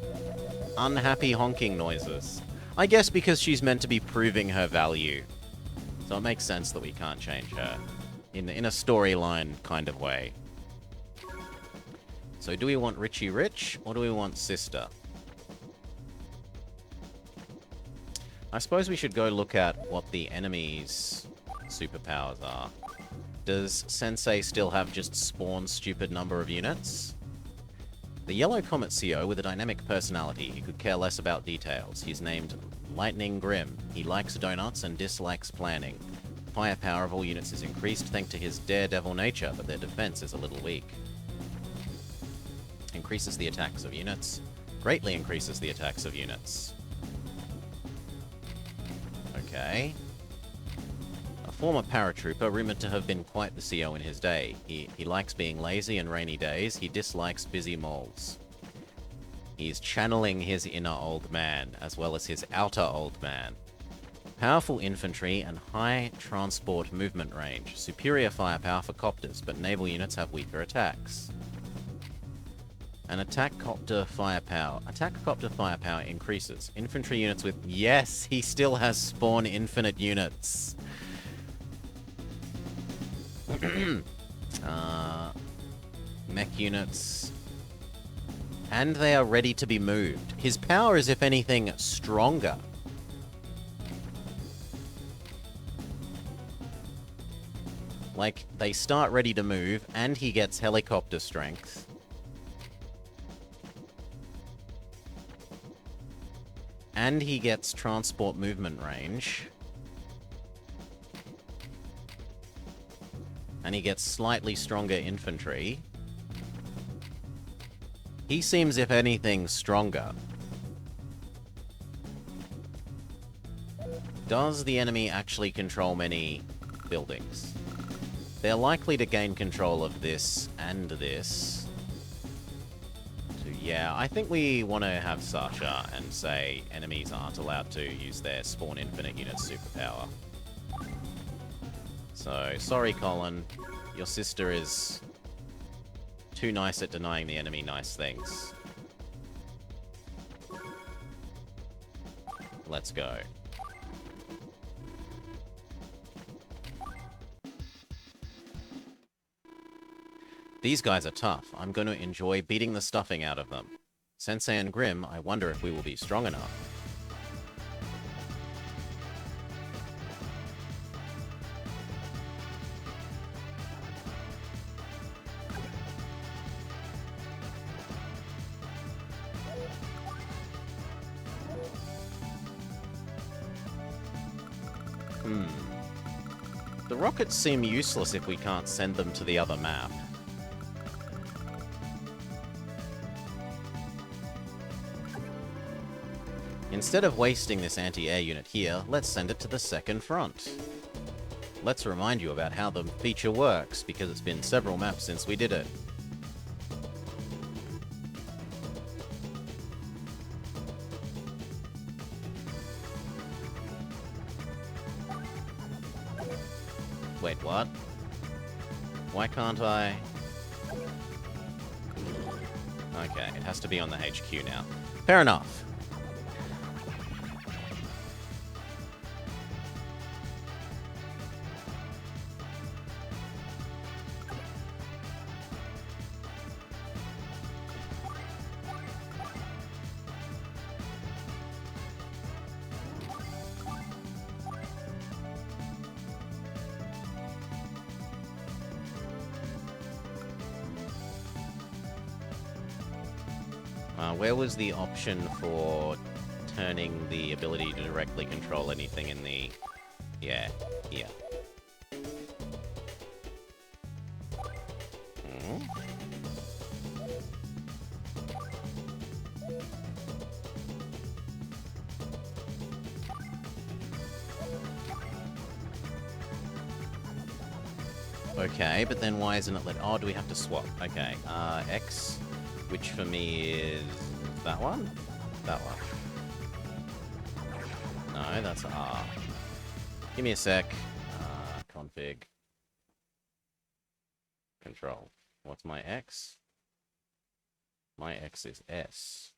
Unhappy honking noises. I guess because she's meant to be proving her value. So it makes sense that we can't change her. In a storyline kind of way. So do we want Richie Rich, or do we want Sister? I suppose we should go look at what the enemy's superpowers are. Does Sensei still have just spawn stupid number of units? The Yellow Comet CO with a dynamic personality. He could care less about details. He's named Lightning Grim. He likes donuts and dislikes planning. Firepower of all units is increased thanks to his daredevil nature, but their defense is a little weak. Increases the attacks of units. Greatly increases the attacks of units. Okay. A former paratrooper, rumored to have been quite the CO in his day. He likes being lazy and rainy days. He dislikes busy malls. He's channeling his inner old man, as well as his outer old man. Powerful infantry and high transport movement range. Superior firepower for copters, but naval units have weaker attacks. An attack copter firepower. Attack copter firepower increases. Infantry units with... Yes, he still has spawn infinite units. Mech units. And they are ready to be moved. His power is, if anything, stronger. Like, they start ready to move, and he gets helicopter strength. And he gets transport movement range. And he gets slightly stronger infantry. He seems, if anything, stronger. Does the enemy actually control many buildings? They're likely to gain control of this and this. So yeah, I think we want to have Sasha and say enemies aren't allowed to use their spawn infinite unit superpower. So, sorry Colin, your sister is too nice at denying the enemy nice things. Let's go. These guys are tough. I'm going to enjoy beating the stuffing out of them. Sensei and Grim, I wonder if we will be strong enough. The rockets seem useless if we can't send them to the other map. Instead of wasting this anti-air unit here, let's send it to the second front. Let's remind you about how the feature works, because it's been several maps since we did it. Wait, what? Why can't I? Okay, it has to be on the HQ now. Fair enough. Where was the option for turning the ability to directly control anything in the... Yeah, here. Okay, but then why isn't it let... Oh, do we have to swap? Okay, X, which for me is that one? That one. No, that's R. Give me a sec. Config. Control. What's my X? My X is S.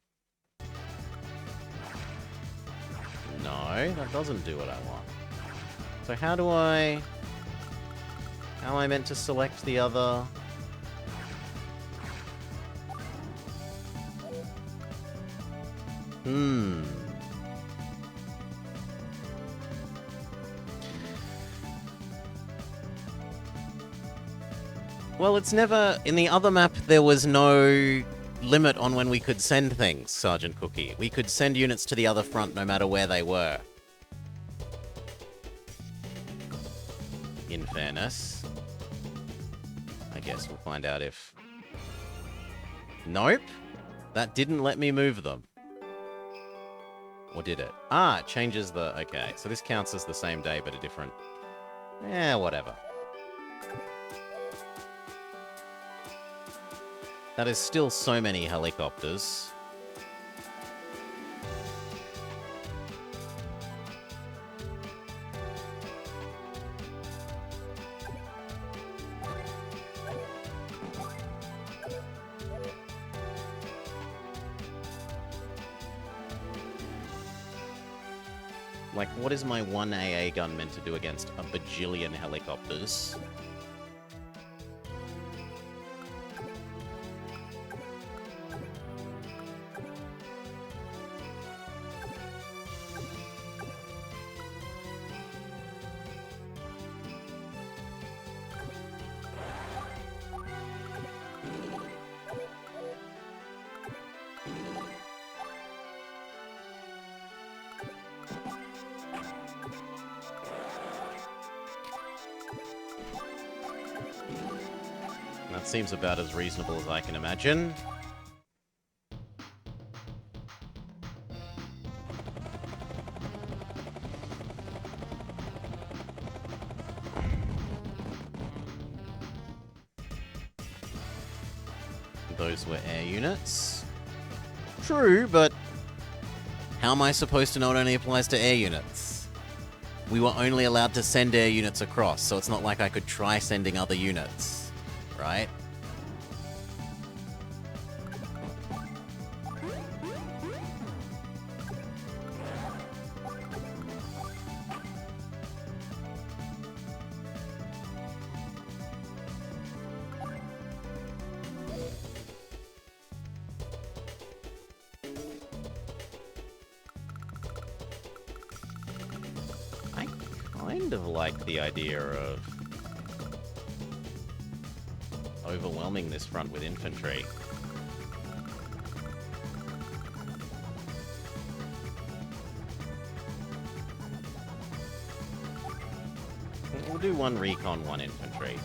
No, that doesn't do what I want. So how do I... How am I meant to select the other... Well, it's never... In the other map, there was no limit on when we could send things, Sergeant Cookie. We could send units to the other front no matter where they were. In fairness. I guess we'll find out if... Nope. That didn't let me move them. Or did it? Ah, it changes the... Okay, so this counts as the same day, but a different... whatever. That is still so many helicopters. Like, what is my 1 AA gun meant to do against a bajillion helicopters? That seems about as reasonable as I can imagine. Those were air units. True, but how am I supposed to know it only applies to air units? We were only allowed to send air units across, so it's not like I could try sending other units, right? Kind of like the idea of overwhelming this front with infantry. We'll do 1 recon, 1 infantry.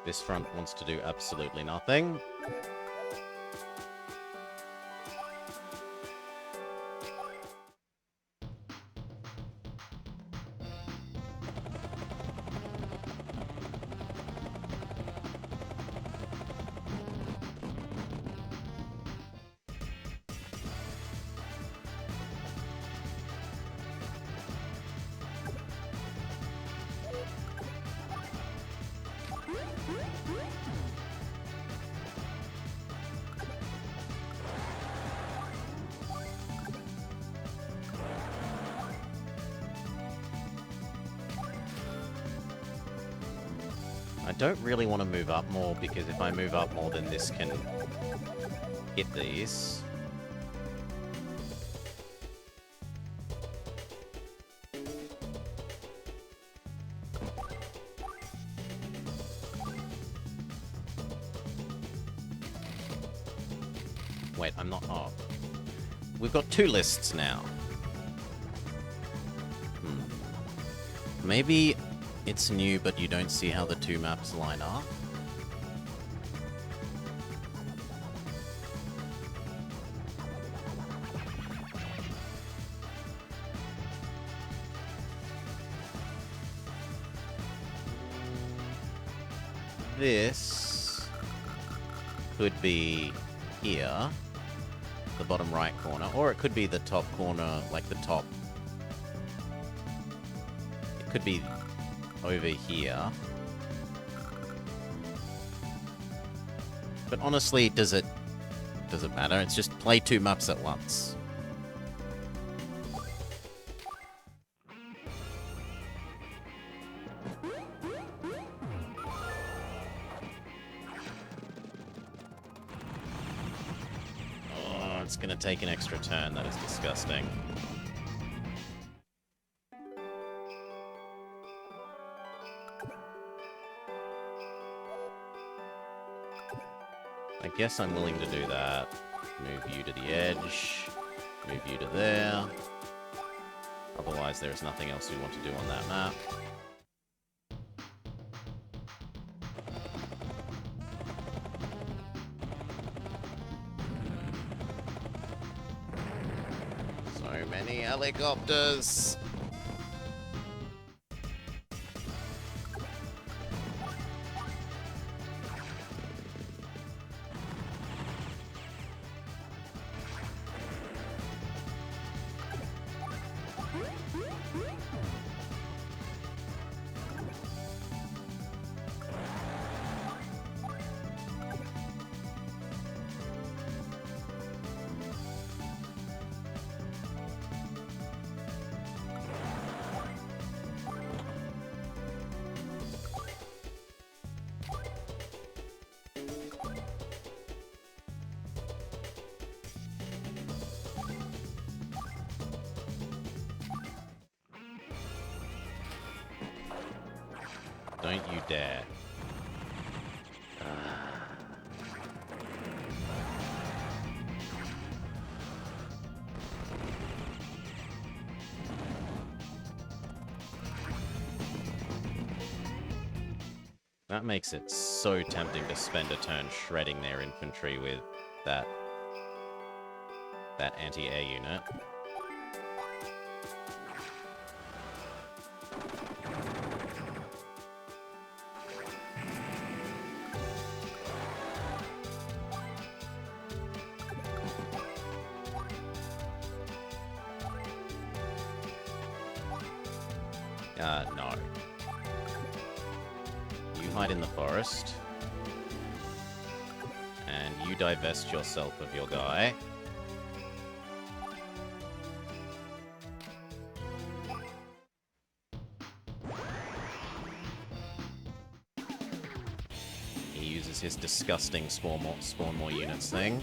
This front wants to do absolutely nothing. I don't really want to move up more, because if I move up more, then this can hit these. Wait, I'm not... Oh. We've got 2 lists now. Maybe it's new, but you don't see how the 2 maps line up. This could be here, the bottom right corner, or it could be the top corner, like the top. It could be over here. But honestly, does it matter? It's just play 2 maps at once. can't take an extra turn. That is disgusting. I guess I'm willing to do that. Move you to the edge. Move you to there. Otherwise, there's nothing else we want to do on that map. So many helicopters! Don't you dare. That makes it so tempting to spend a turn shredding their infantry with that anti-air unit. No. You hide in the forest. And you divest yourself of your guy. He uses his disgusting spawn more units thing.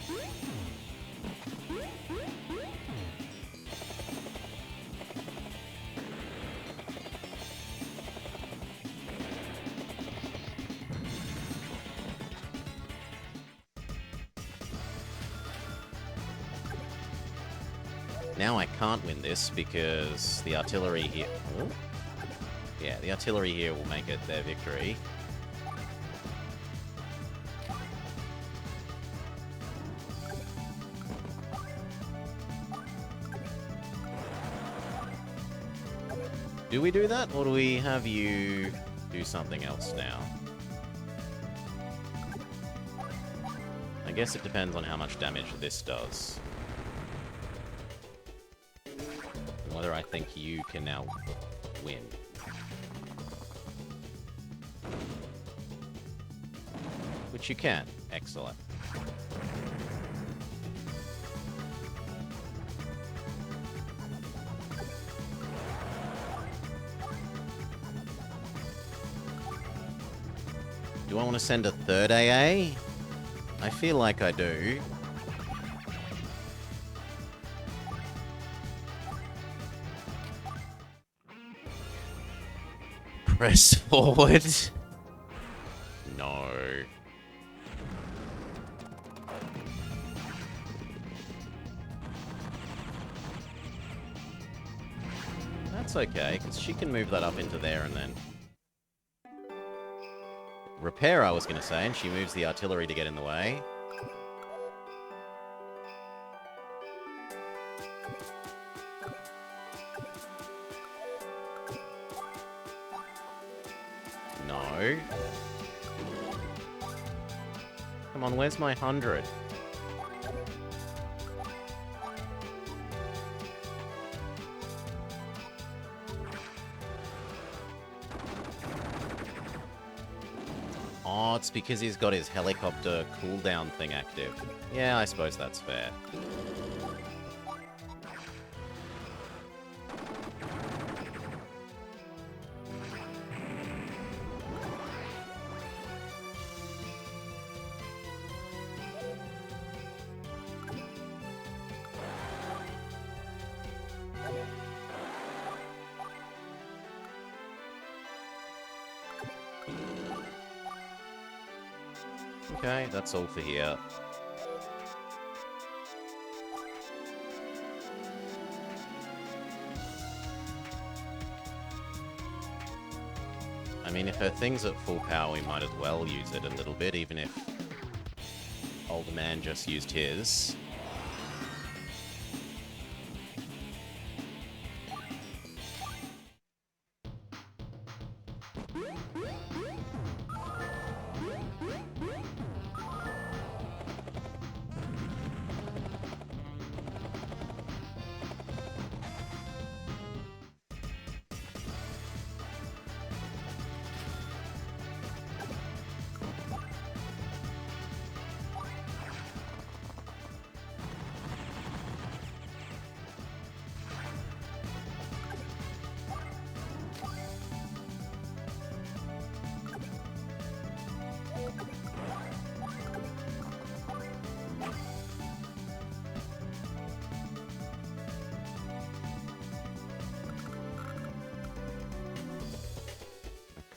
Now I can't win this because the artillery here... Oh? Yeah, the artillery here will make it their victory. Do we do that, or do we have you do something else now? I guess it depends on how much damage this does. Whether I think you can now win. Which you can. Excellent. Do I want to send a third AA? I feel like I do. Press forward. No. That's okay, because she can move that up into there and then... Repair, I was going to say, and she moves the artillery to get in the way. No. Come on, where's my 100? Oh, it's because he's got his helicopter cooldown thing active. Yeah, I suppose that's fair. Okay, that's all for here. I mean, if her thing's at full power, we might as well use it a little bit, even if Old Man just used his.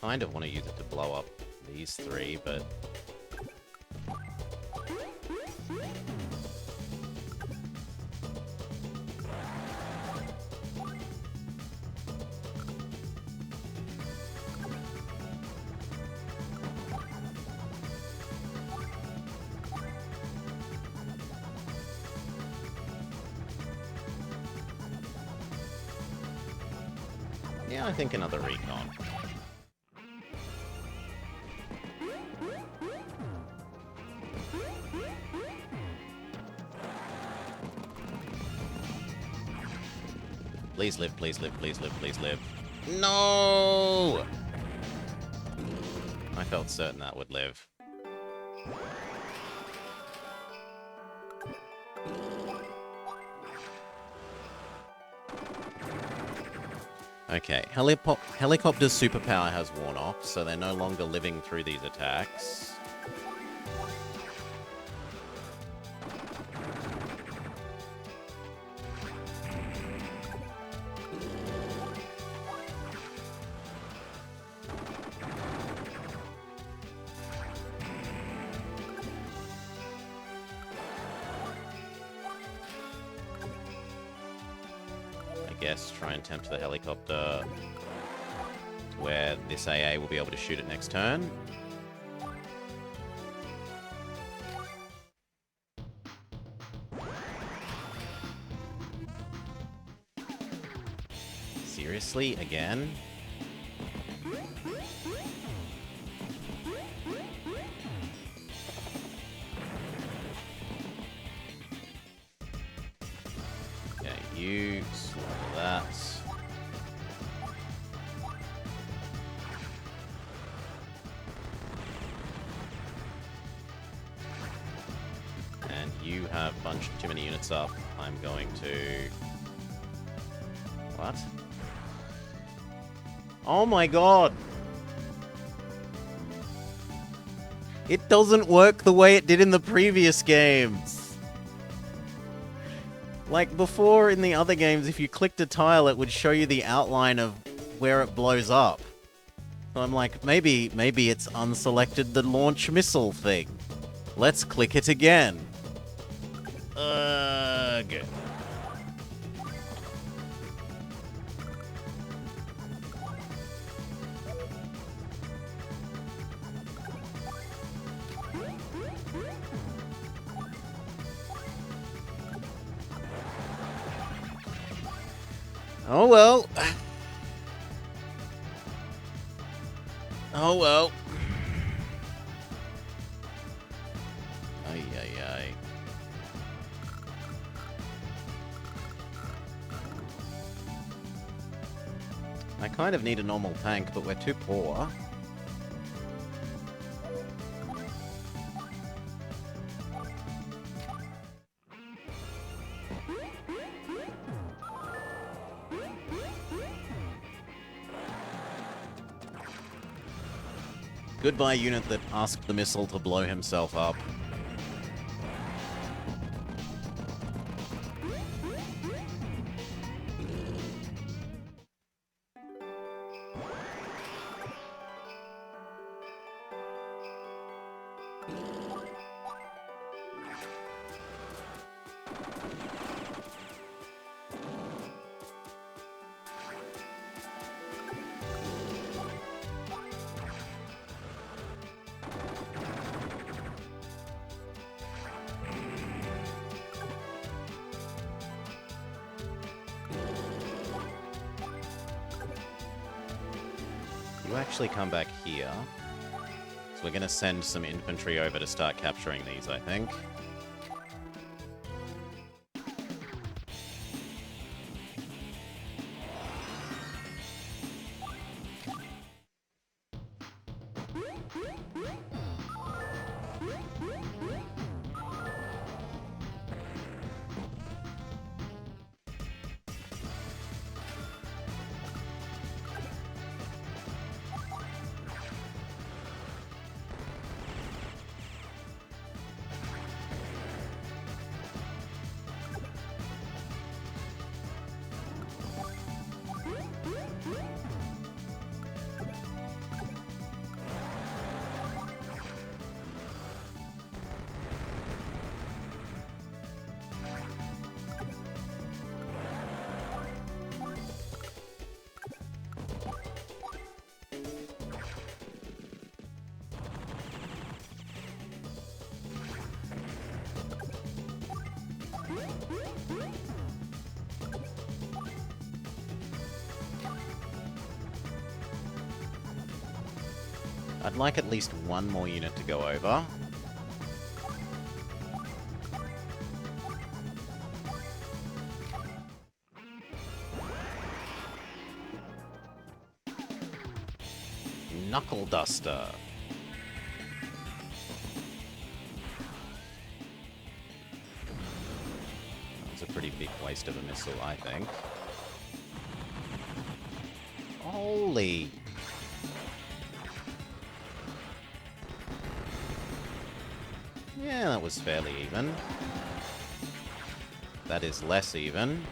Kind of want to use it to blow up these three, but... yeah, I think another recon. Please live, please live, please live, please live. No! I felt certain that would live. Okay, Helicopter's superpower has worn off, so they're no longer living through these attacks. Try and tempt the helicopter where this AA will be able to shoot it next turn. Seriously? Again? Okay, you slow that. And you have a bunch too many units up. I'm going to... What? Oh my god! It doesn't work the way it did in the previous games! Like, before in the other games, if you clicked a tile, it would show you the outline of where it blows up. So I'm like, maybe it's unselected the launch missile thing. Let's click it again. Ugh. Oh well. Oh well. Ay, ay, ay. I kind of need a normal tank, but we're too poor. Goodbye, unit that asked the missile to blow himself up. You actually come back here. So we're going to send some infantry over to start capturing these, I think. I'd like at least one more unit to go over. Knuckle Duster. That's a pretty big waste of a missile, I think. Holy... Yeah, that was fairly even. That is less even.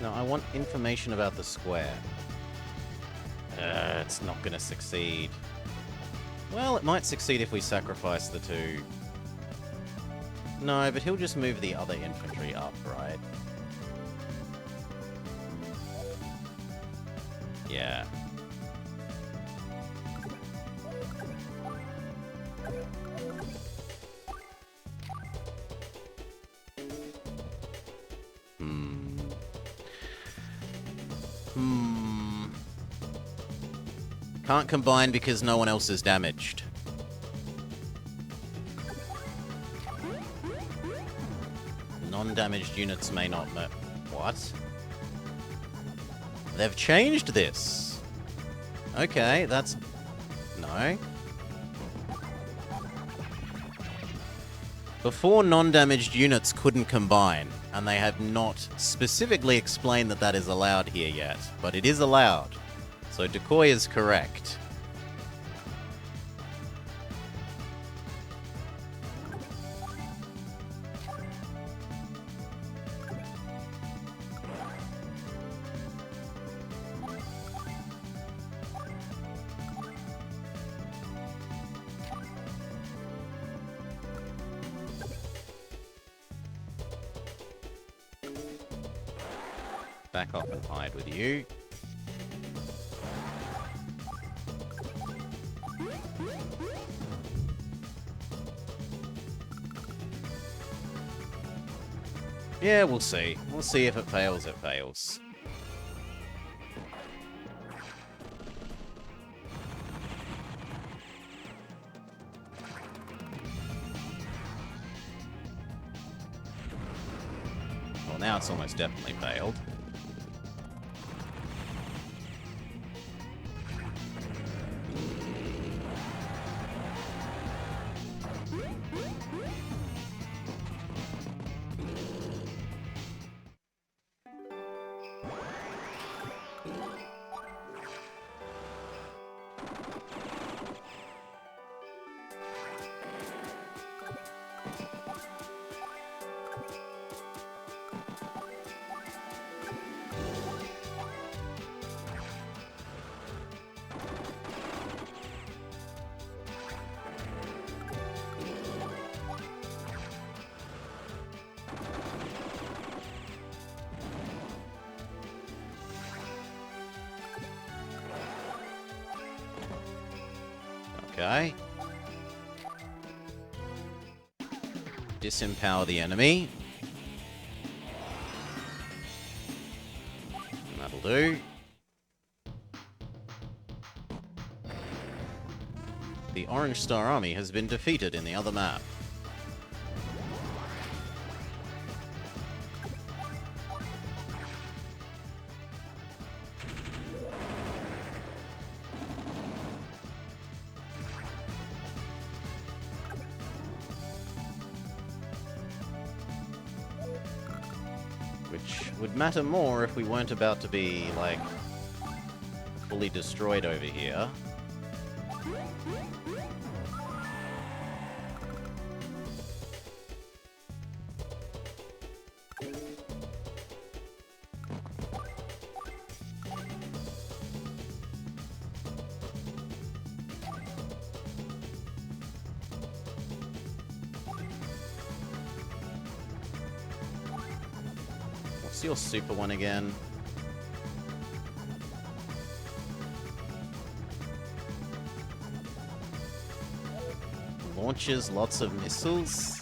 No, I want information about the square. It's not gonna succeed. Well, it might succeed if we sacrifice the two. No, but he'll just move the other infantry up, right? Yeah. Can't combine because no one else is damaged. Non-damaged units may not... What? They've changed this. Okay, that's... No. Before, non-damaged units couldn't combine, and they have not specifically explained that that is allowed here yet, but it is allowed. So Decoy is correct. Back off and hide with you. Yeah, we'll see. We'll see if it fails, it fails. Well, now it's almost definitely failed. Okay. Disempower the enemy. That'll do. The Orange Star Army has been defeated in the other map. Which would matter more if we weren't about to be, like, fully destroyed over here. What's your super one again? Launches lots of missiles.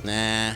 Nah.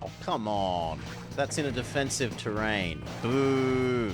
Oh, come on. That's in a defensive terrain. Boo.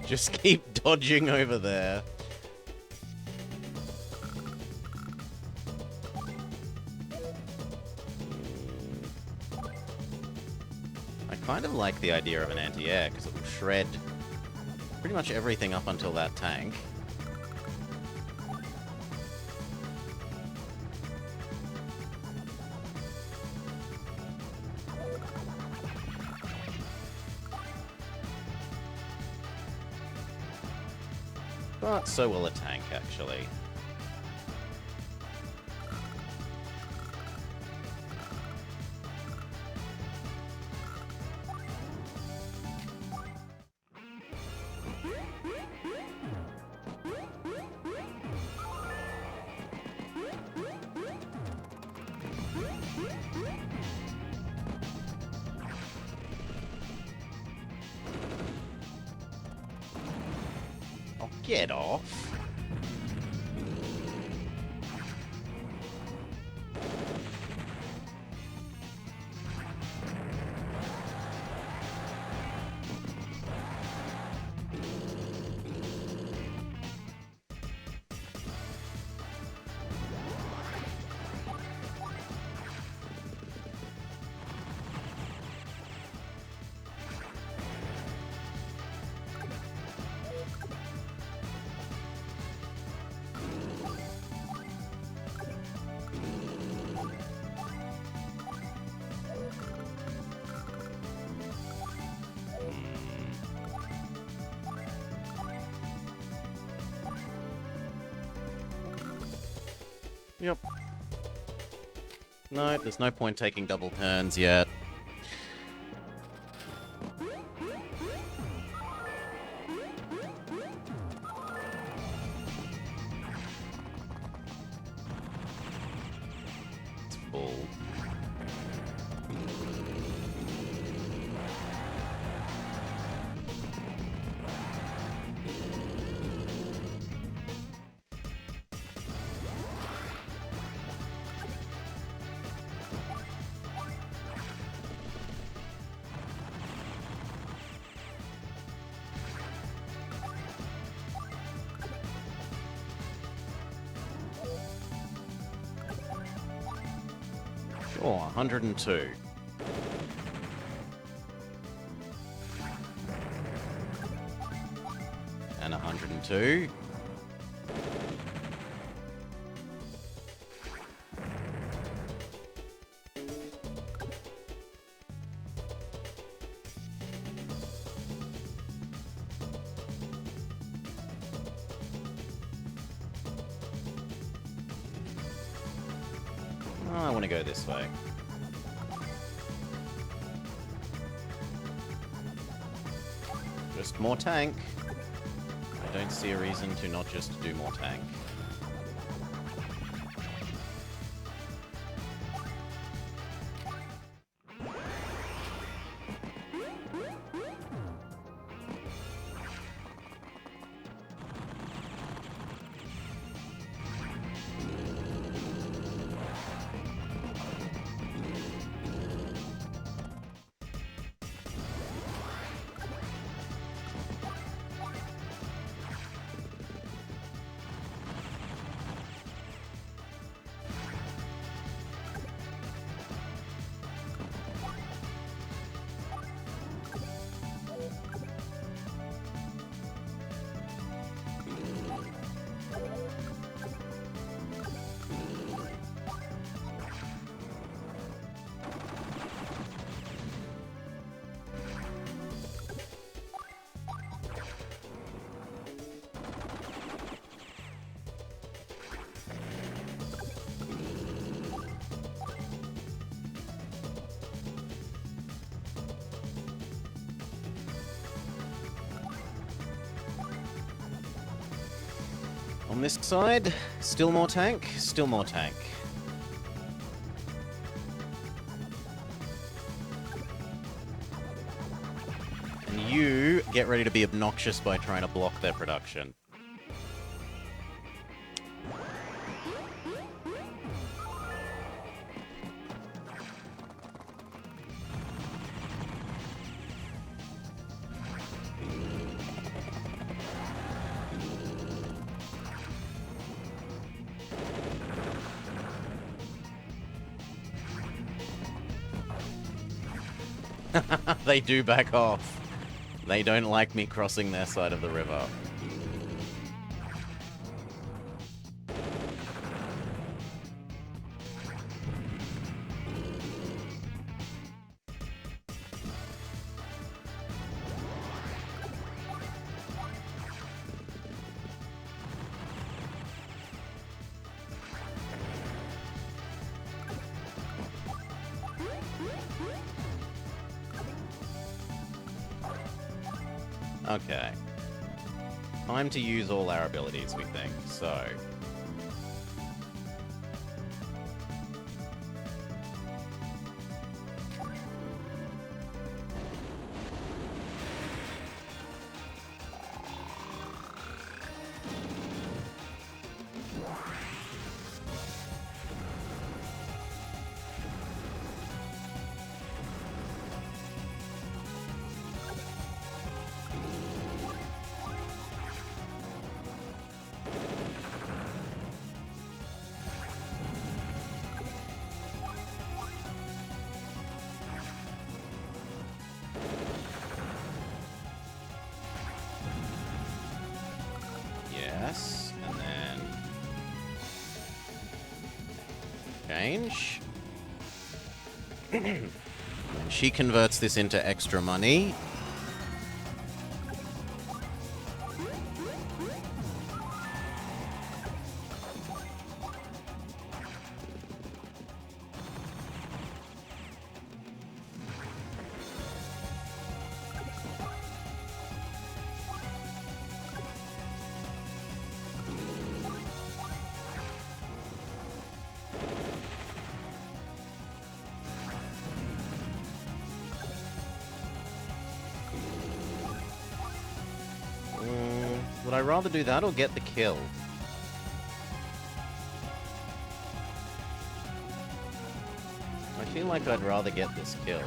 Just keep dodging over there. I kind of like the idea of an anti-air, because it will shred pretty much everything up until that tank. But so will a tank, actually. Oh, get off. Yep. No, there's no point taking double turns yet. It's full. Oh, 102. And 102. Oh, I want to go this way. Just more tank. I don't see a reason to not just do more tank. On this side, still more tank, still more tank. And you get ready to be obnoxious by trying to block their production. They do back off. They don't like me crossing their side of the river. Okay. Time to use all our abilities, we think, so... Yes, and then... change. And she converts this into extra money. Would I rather do that or get the kill? I feel like I'd rather get this kill.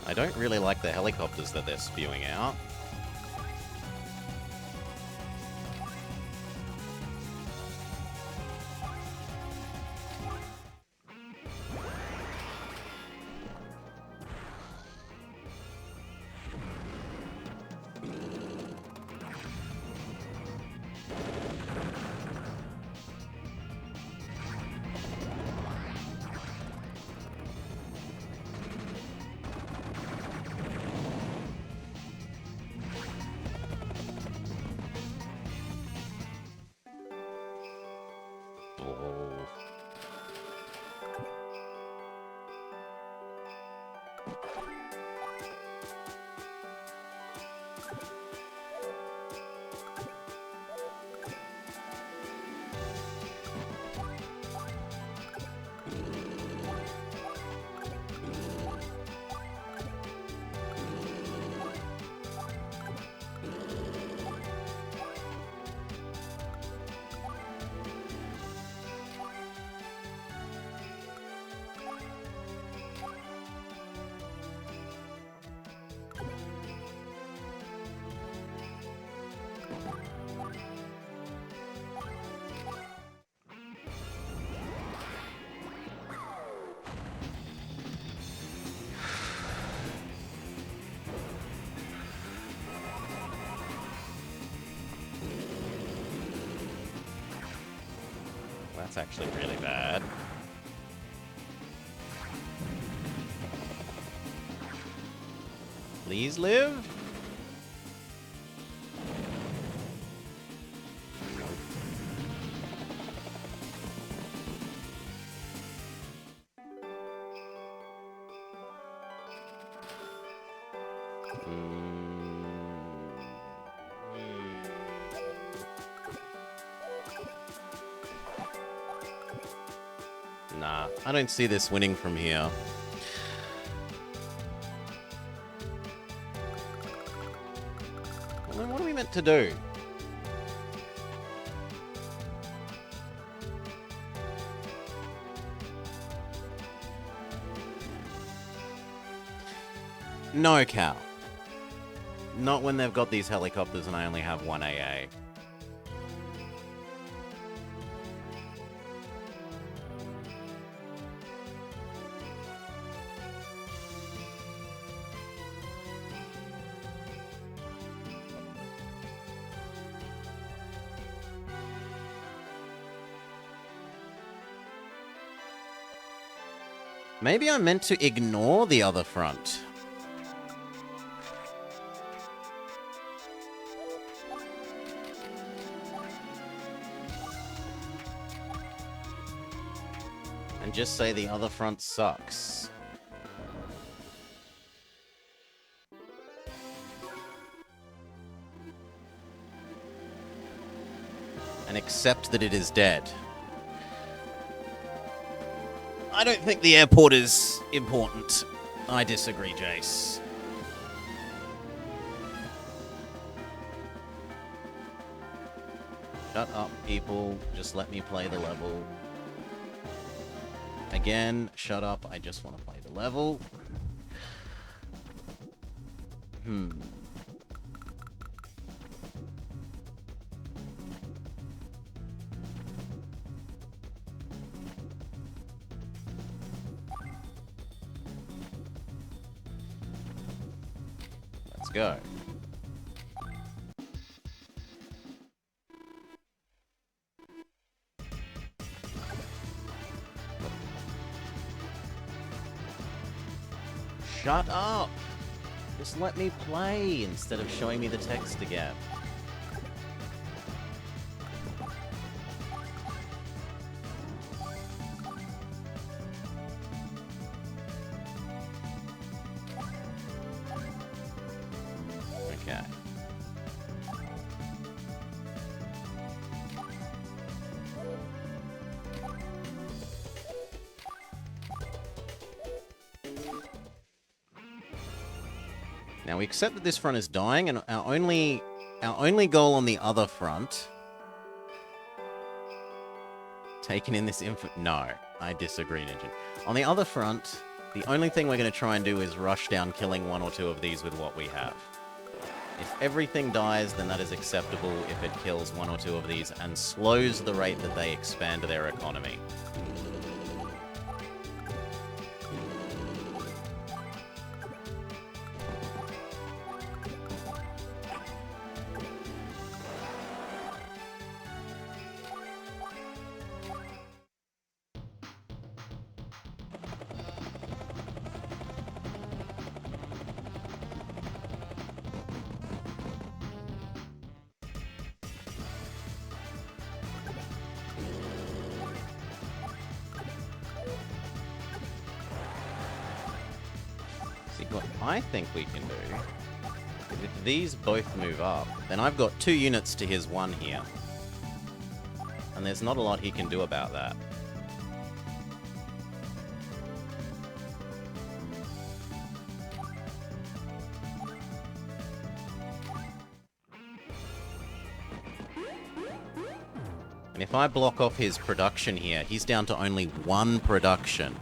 I don't really like the helicopters that they're spewing out. That's actually really bad. Please live? Nah, I don't see this winning from here. Well, then what are we meant to do? No, Cal. Not when they've got these helicopters and I only have one AA. Maybe I'm meant to ignore the other front. And just say the other front sucks. And accept that it is dead. I don't think the airport is important. I disagree, Jace. Shut up, people. Just let me play the level. Again, shut up. I just want to play the level. Let's go. Shut up! Just let me play instead of showing me the text again. Okay. Now we accept that this front is dying, and our only goal on the other front, taking in this info. No, I disagree, Ninja. On the other front, The only thing we're going to try and do is rush down killing one or two of these with what we have. If everything dies, then that is acceptable if it kills one or two of these and slows the rate that they expand their economy. See, what I think we can do is if these both move up, then I've got 2 units to his 1 here. And there's not a lot he can do about that. And if I block off his production here, he's down to only 1 production.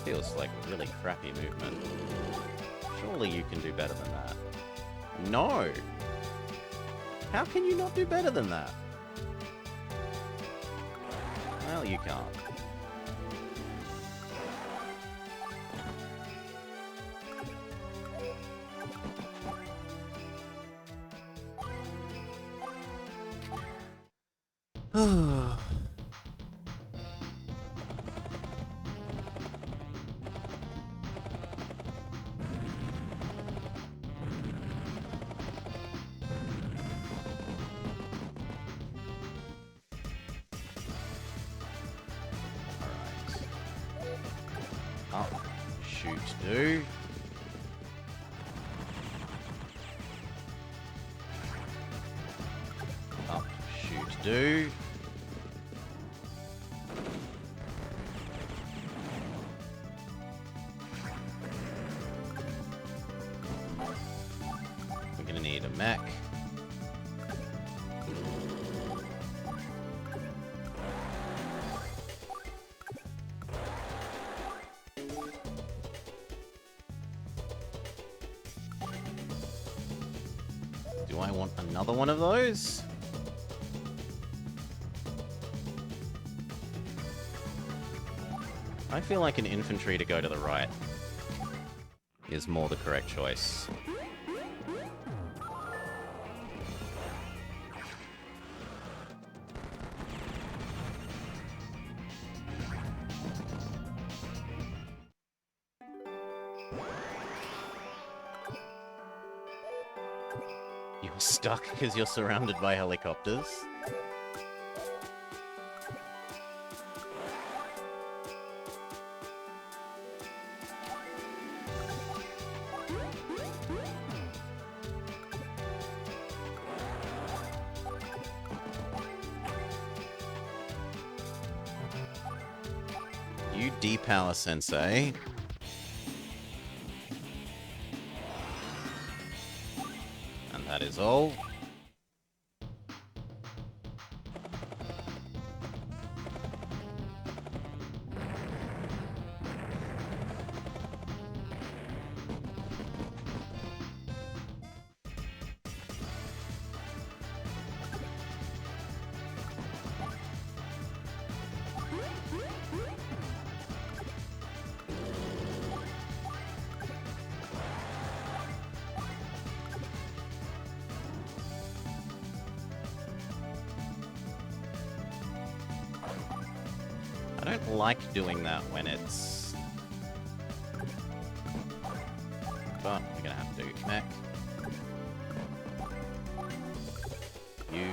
Feels like really crappy movement. Surely you can do better than that. No! How can you not do better than that? Well, you can't. Up, shoot, do. Up, shoot, do. We're gonna need a mech. Do I want another one of those? I feel like an infantry to go to the right is more the correct choice. You're stuck because you're surrounded by helicopters? You depower, Sensei. And that is all. I don't like doing that when it's... But we're gonna have to do mech. You...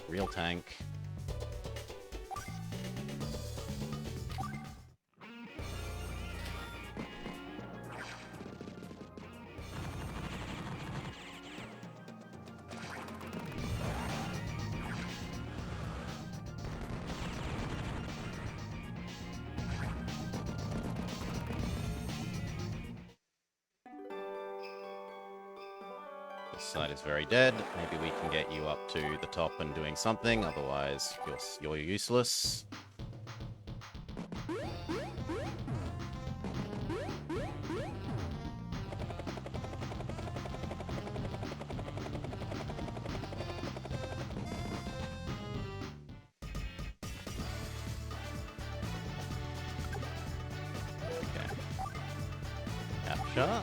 Real tank. This side is very dead. Maybe we can get you up to the top and doing something. Otherwise, you're useless. Capture.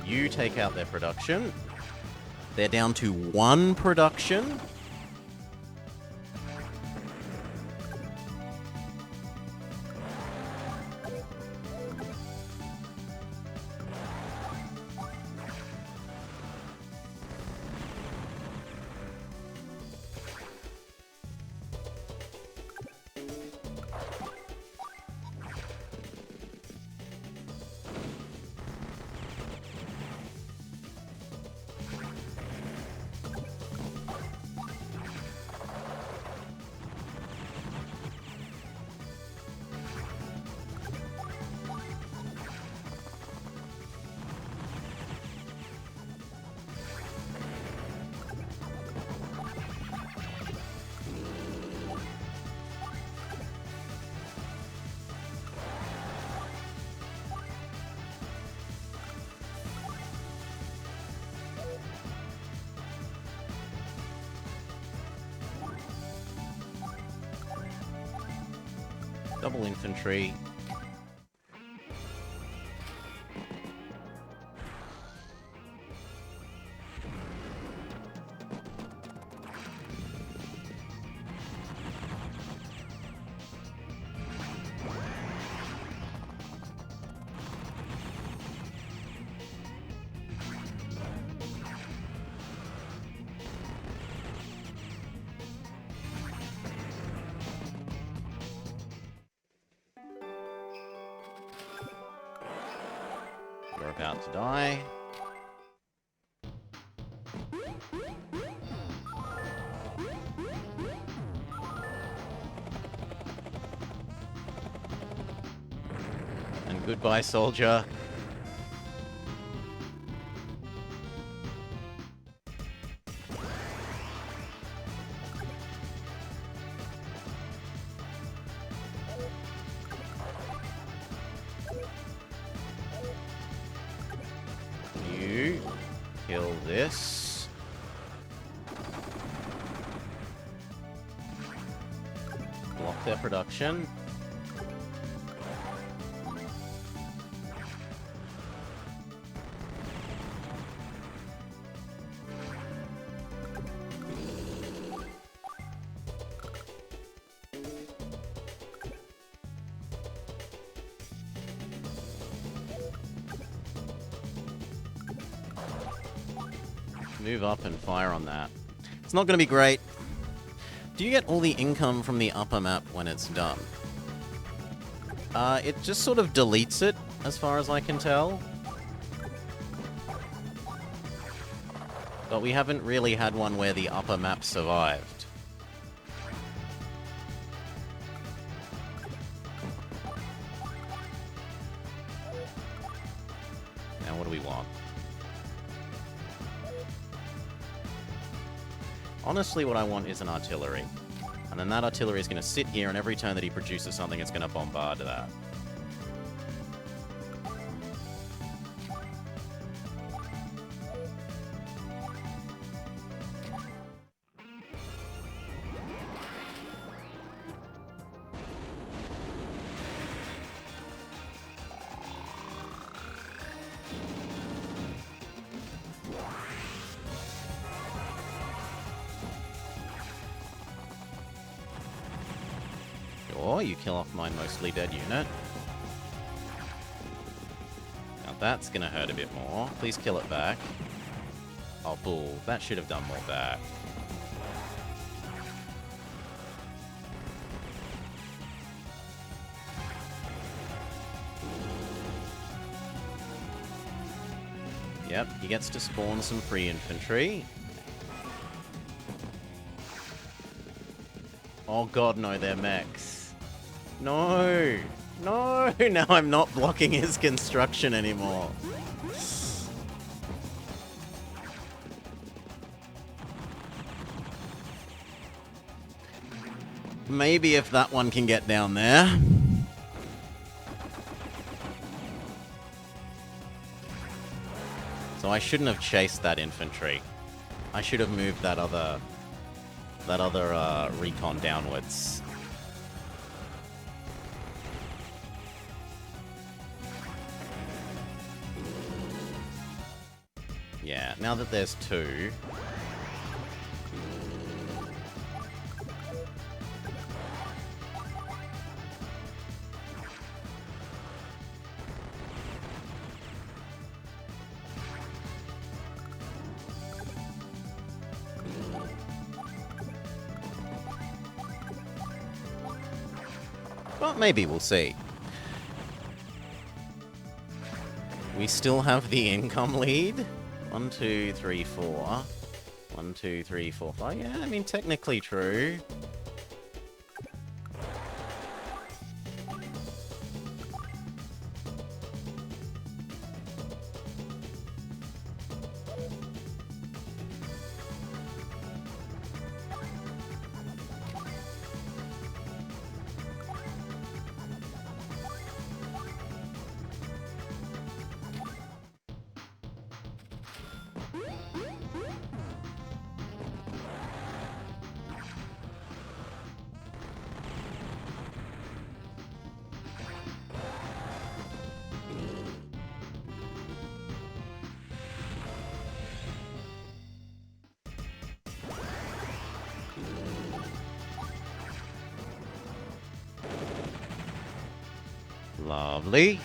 You take out their production. They're down to 1 production. Double infantry. You're about to die. And goodbye, soldier. You kill this. Block their production. Move up and fire on that. It's not going to be great. Do you get all the income from the upper map when it's done? It just sort of deletes it, as far as I can tell. But we haven't really had one where the upper map survived. Now what do we want? Honestly, what I want is an artillery. And then that artillery is going to sit here, and every turn that he produces something, it's going to bombard that. Or you kill off my mostly dead unit. Now that's gonna hurt a bit more. Please kill it back. Oh, bull. That should have done more back. Yep, he gets to spawn some free infantry. Oh god, no, they're mechs. No! No, now I'm not blocking his construction anymore. Maybe if that one can get down there. So I shouldn't have chased that infantry. I should have moved that other recon downwards. Yeah, now that there's two. Well, maybe we'll see. We still have the income lead. 1, 2, 3, 4. 1, 2, 3, 4, 5. Yeah, I mean, technically true. Lovely.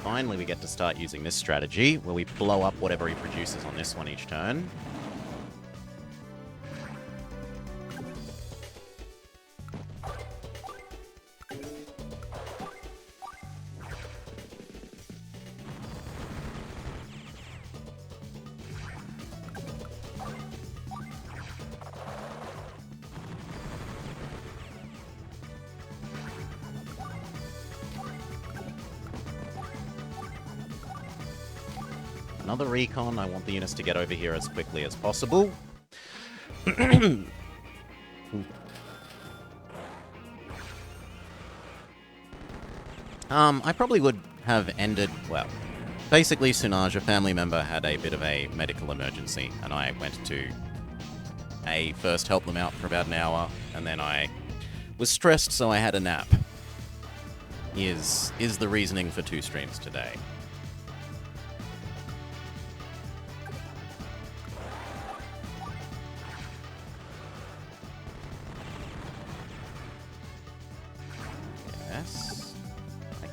Finally, we get to start using this strategy, where we blow up whatever he produces on this one each turn. Another recon. I want the units to get over here as quickly as possible. I probably would have ended, well, basically Sunaj, a family member, had a bit of a medical emergency, and I went to first help them out for about an hour, and then I was stressed, so I had a nap. Is the reasoning for 2 streams today.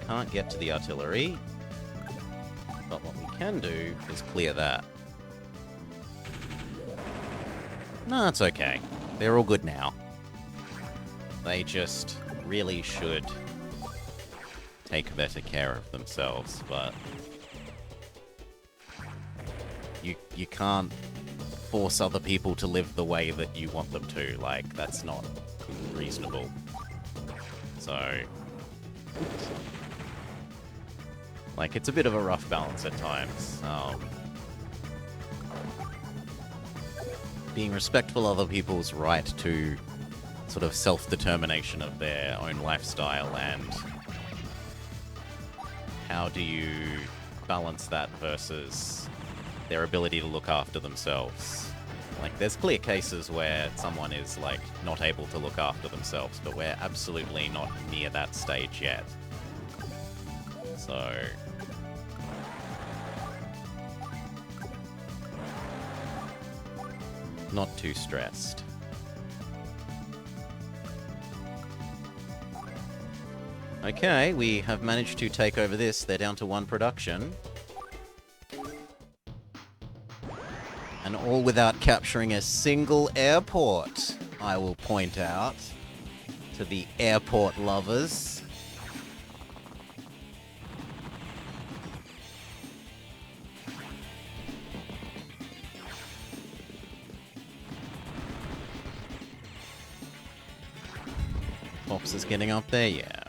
Can't get to the artillery, but what we can do is clear that. No, it's okay. They're all good now. They just really should take better care of themselves, but you can't force other people to live the way that you want them to. Like, that's not reasonable. So like, it's a bit of a rough balance at times. Being respectful of other people's right to sort of self-determination of their own lifestyle, and how do you balance that versus their ability to look after themselves? Like, there's clear cases where someone is, like, not able to look after themselves, but we're absolutely not near that stage yet. So not too stressed. Okay, we have managed to take over this. They're down to 1 production. And all without capturing a single airport, I will point out to the airport lovers. Fox is getting up there, yeah.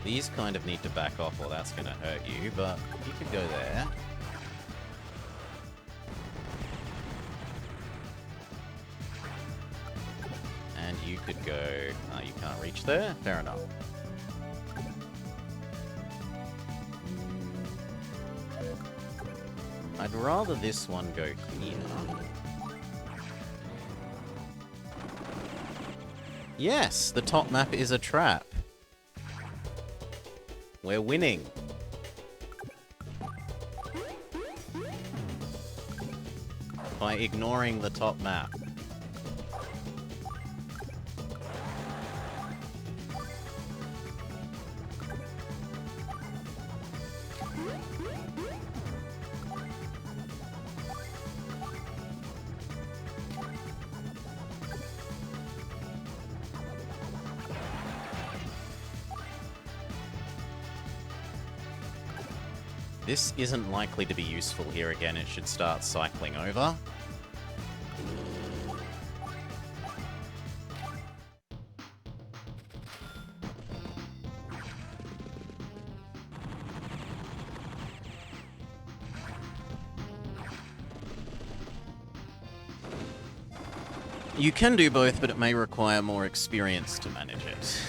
These kind of need to back off or that's gonna hurt you, but you could go there. And you could go... you can't reach there? Fair enough. I'd rather this one go here. Yes, the top map is a trap. We're winning. By ignoring the top map. This isn't likely to be useful here again. It should start cycling over. You can do both, but it may require more experience to manage it.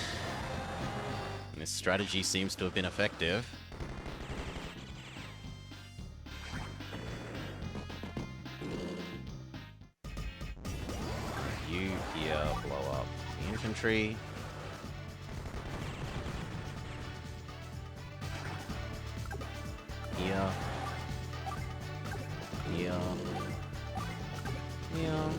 And this strategy seems to have been effective. You here blow up the infantry. Here. Here. Here.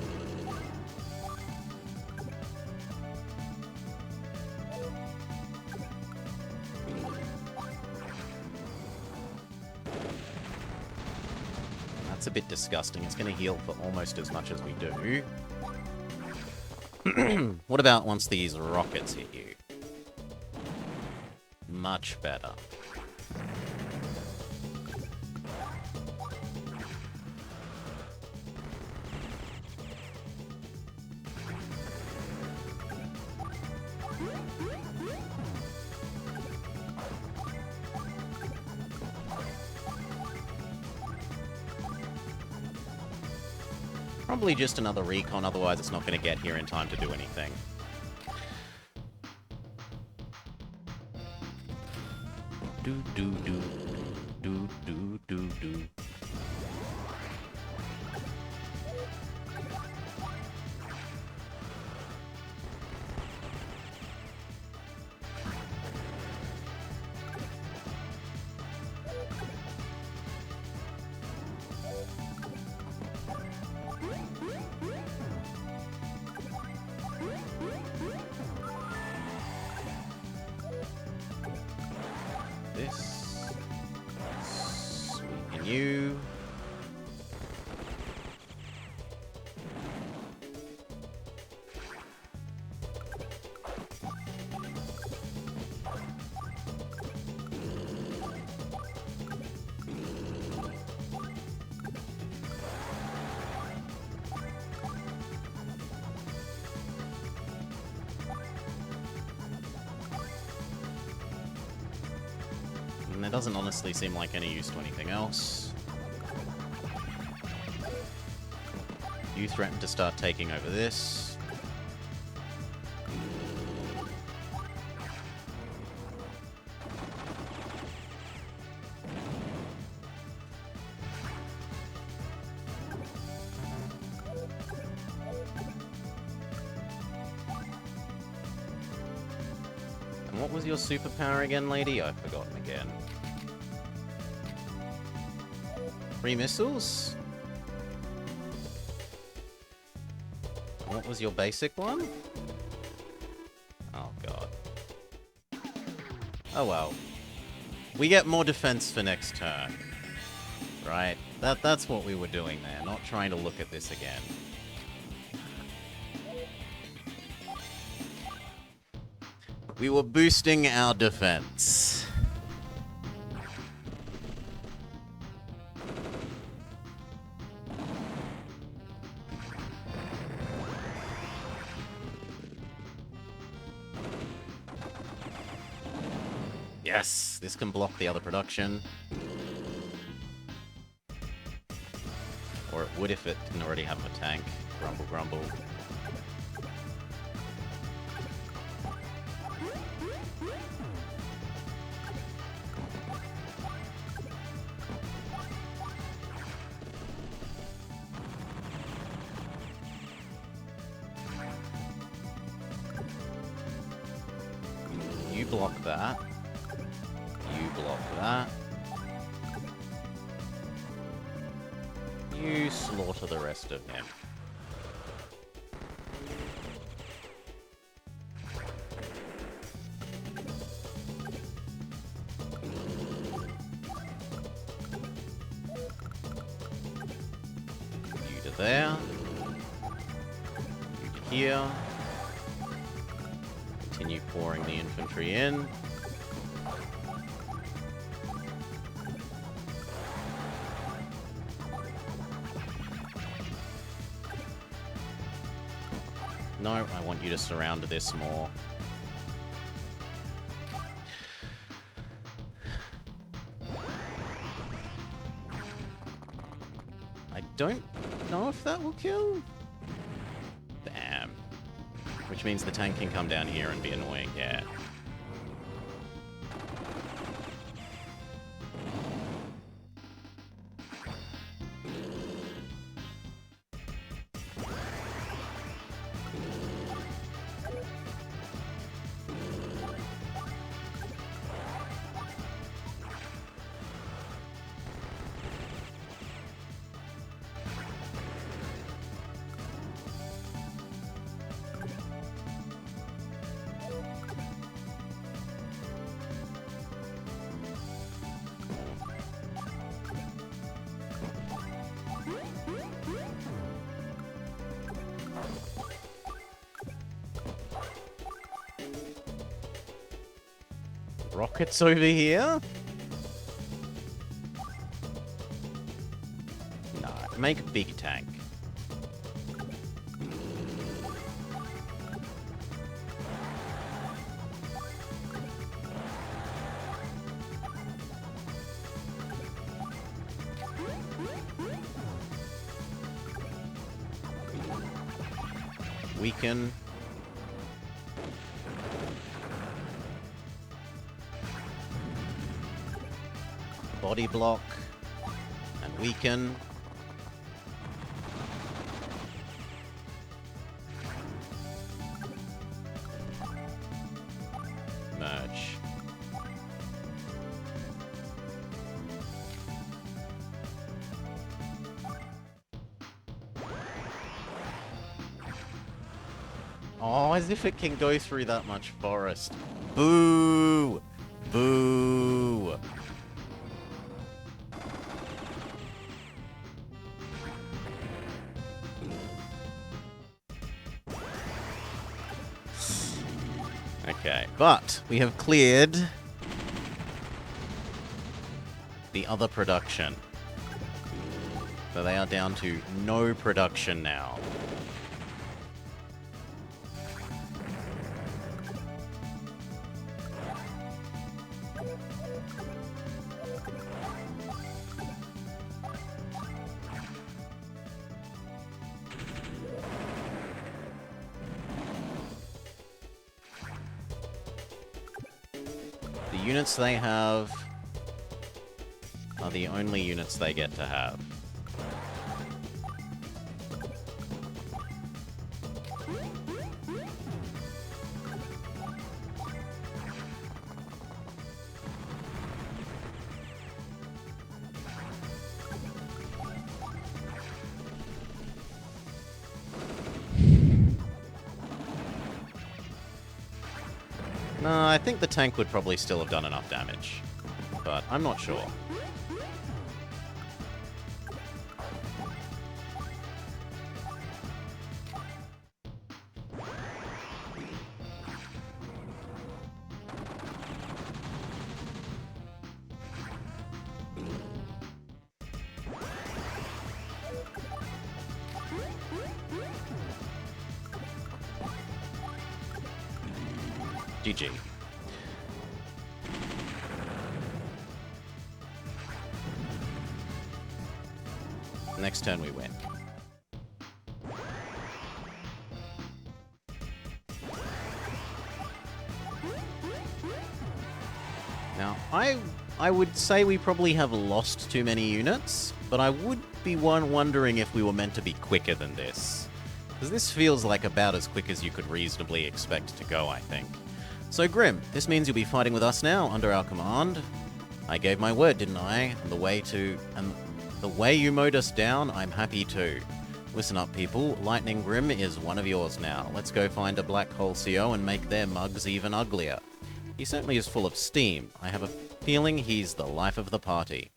That's a bit disgusting. It's going to heal for almost as much as we do. What about once these rockets hit you? Much better. Probably just another recon, otherwise it's not going to get here in time to do anything. Do do do do do do do. You. And there doesn't honestly seem like any use to anything else. You threaten to start taking over this. And what was your superpower again, lady? I've forgotten again. 3 missiles? What was your basic one? Oh god. Oh well. We get more defense for next turn. Right? That's what we were doing there, not trying to look at this again. We were boosting our defense. Yes! This can block the other production. Or it would if it didn't already have a tank. Grumble, grumble. You block that. You block that. You slaughter the rest of him. You to there. You to here. Continue pouring the infantry in. No, I want you to surround this more. I don't know if that will kill. Damn. Which means the tank can come down here and be annoying, yeah. Rockets over here? No, make a big tank. Weaken. Body block. And weaken. Merge. Oh, as if it can go through that much forest. Boo! Boo! Okay, but we have cleared the other production. So they are down to no production now. The units they have are the only units they get to have. No, I think the tank would probably still have done enough damage, but I'm not sure. GG. Next turn we win. Now, I would say we probably have lost too many units, but I would be wondering if we were meant to be quicker than this. Because this feels like about as quick as you could reasonably expect to go, I think. So Grim, this means you'll be fighting with us now, under our command. I gave my word, didn't I? And the way you mowed us down, I'm happy to. Listen up, people. Lightning Grim is one of yours now. Let's go find a Black Hole CO and make their mugs even uglier. He certainly is full of steam. I have a feeling he's the life of the party.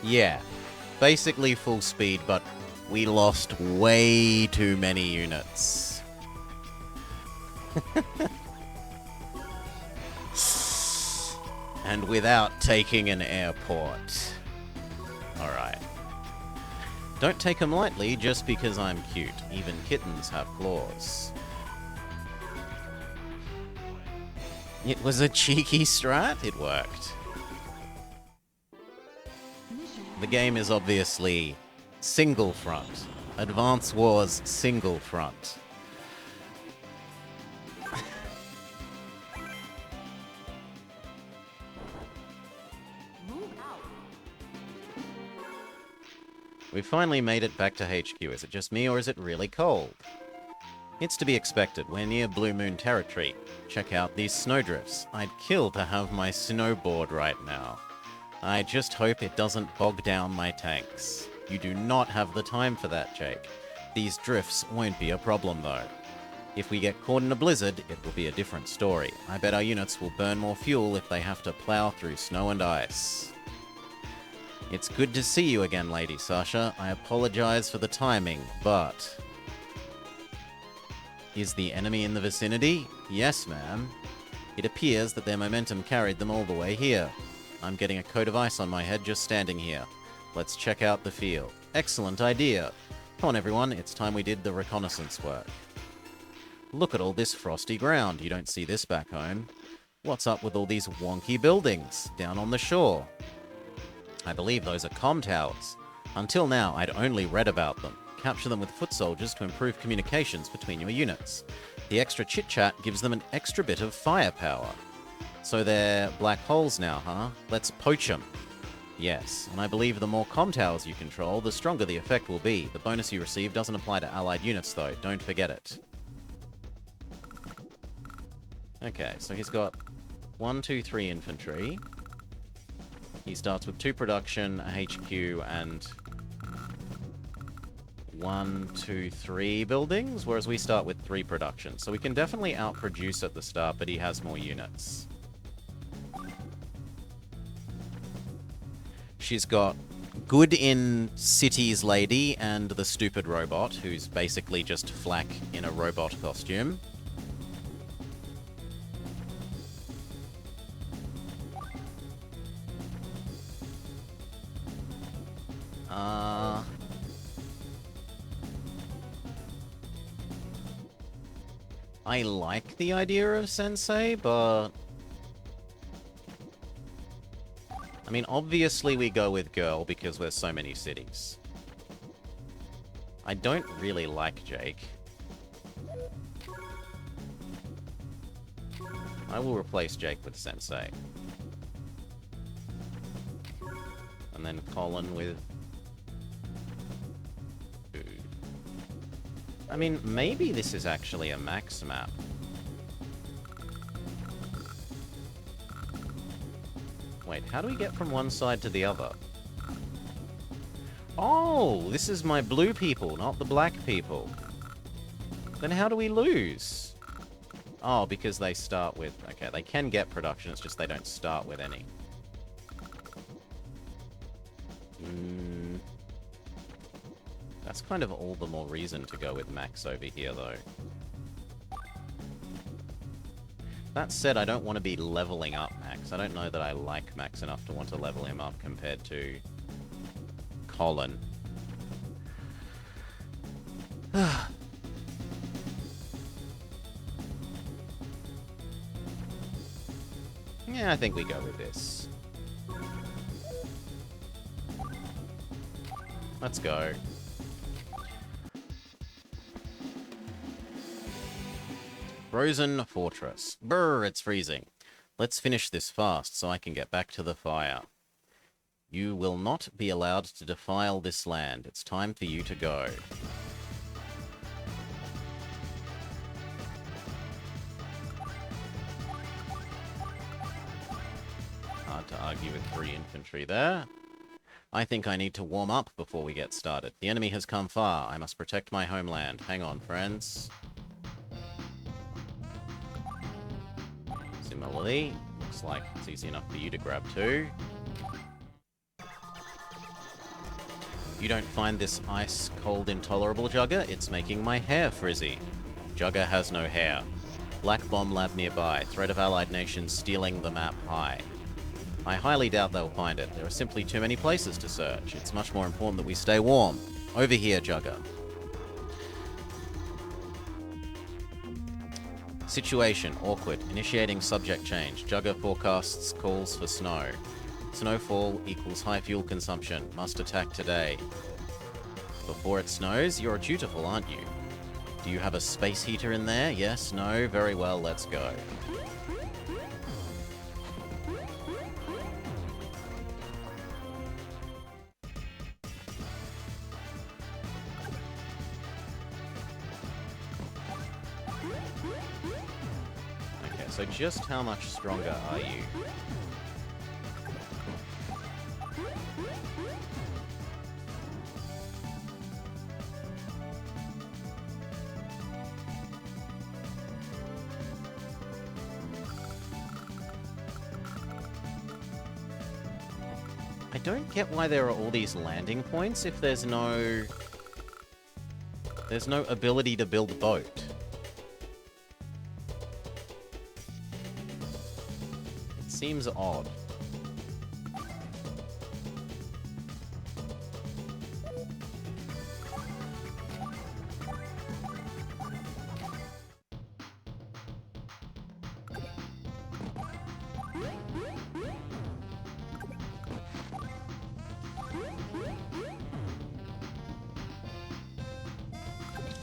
Yeah, basically full speed, but we lost way too many units. And without taking an airport. Alright. Don't take them lightly just because I'm cute. Even kittens have claws. It was a cheeky strat. It worked. The game is obviously single front. Advance Wars single front. We finally made it back to HQ. Is it just me, or is it really cold? It's to be expected. We're near Blue Moon territory. Check out these snowdrifts. I'd kill to have my snowboard right now. I just hope it doesn't bog down my tanks. You do not have the time for that, Jake. These drifts won't be a problem, though. If we get caught in a blizzard, it will be a different story. I bet our units will burn more fuel if they have to plow through snow and ice. It's good to see you again, Lady Sasha. I apologize for the timing, but... Is the enemy in the vicinity? Yes, ma'am. It appears that their momentum carried them all the way here. I'm getting a coat of ice on my head just standing here. Let's check out the field. Excellent idea. Come on, everyone. It's time we did the reconnaissance work. Look at all this frosty ground. You don't see this back home. What's up with all these wonky buildings down on the shore? I believe those are comm towers. Until now, I'd only read about them. Capture them with foot soldiers to improve communications between your units. The extra chit-chat gives them an extra bit of firepower. So they're black holes now, huh? Let's poach them. Yes, and I believe the more comm towers you control, the stronger the effect will be. The bonus you receive doesn't apply to allied units, though. Don't forget it. Okay, so he's got 1, 2, 3 infantry. He starts with 2 production, a HQ, and 1, 2, 3 buildings, whereas we start with 3 production. So we can definitely outproduce at the start, but he has more units. She's got good in cities lady and the stupid robot, who's basically just Flak in a robot costume. I like the idea of Sensei, but... I mean, obviously we go with girl because there's so many cities. I don't really like Jake. I will replace Jake with Sensei. And then Colin with... I mean, maybe this is actually a max map. Wait, how do we get from one side to the other? Oh, this is my blue people, not the black people. Then how do we lose? Oh, because they start with... Okay, they can get production, it's just they don't start with any. That's kind of all the more reason to go with Max over here, though. That said, I don't want to be leveling up Max. I don't know that I like Max enough to want to level him up compared to Colin. Yeah, I think we go with this. Let's go. Frozen Fortress. Brr, it's freezing. Let's finish this fast so I can get back to the fire. You will not be allowed to defile this land. It's time for you to go. Hard to argue with 3 infantry there. I think I need to warm up before we get started. The enemy has come far. I must protect my homeland. Hang on, friends. Similarly, looks like it's easy enough for you to grab too. You don't find this ice cold intolerable, Jugger? It's making my hair frizzy. Jugger has no hair. Black bomb lab nearby. Threat of allied nations stealing the map high. I highly doubt they'll find it. There are simply too many places to search. It's much more important that we stay warm. Over here, Jugger. Situation, awkward. Initiating subject change. Jugger forecasts calls for snow. Snowfall equals high fuel consumption. Must attack today. Before it snows, you're dutiful, aren't you? Do you have a space heater in there? Yes? No? Very well, let's go. So just how much stronger are you? I don't get why there are all these landing points if there's no ability to build a boat. Seems odd.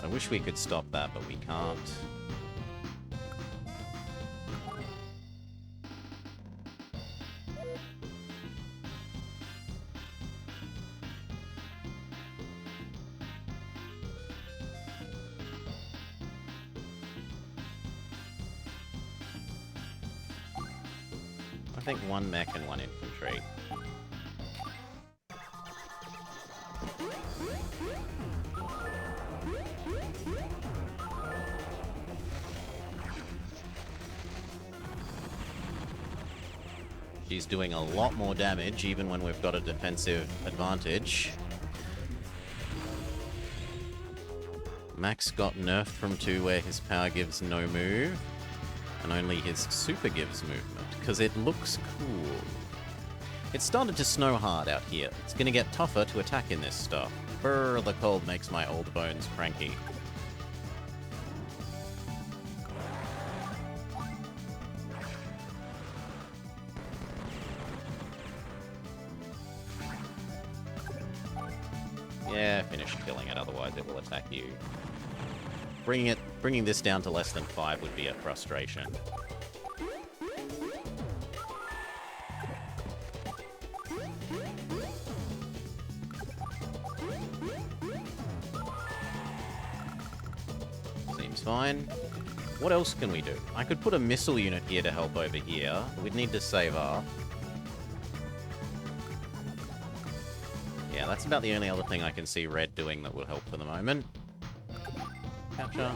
I wish we could stop that, but we can't. I think 1 mech and 1 infantry. She's doing a lot more damage, even when we've got a defensive advantage. Max got nerfed from 2 where his power gives no move, and only his super gives movement, because it looks cool. It started to snow hard out here. It's gonna get tougher to attack in this stuff. Brr, the cold makes my old bones cranky. Yeah, finish killing it, otherwise it will attack you. Bringing this down to less than 5 would be a frustration. Seems fine. What else can we do? I could put a missile unit here to help over here. We'd need to save up. Yeah, that's about the only other thing I can see Red doing that will help for the moment. Capture.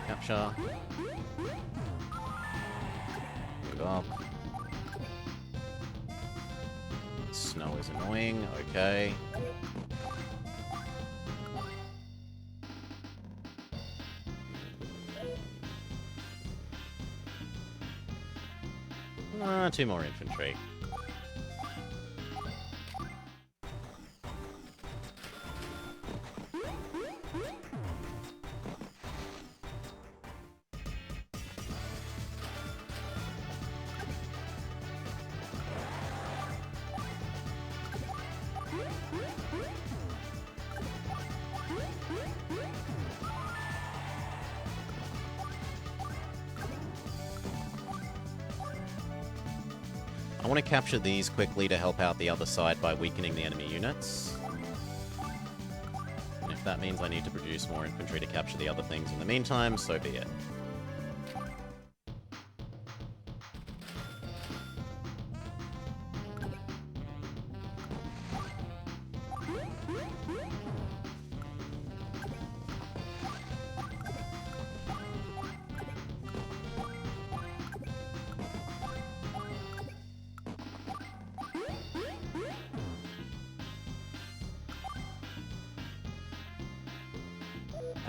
Capture. Move up. Snow is annoying. Okay. Two more infantry. I want to capture these quickly to help out the other side by weakening the enemy units. And if that means I need to produce more infantry to capture the other things in the meantime, so be it.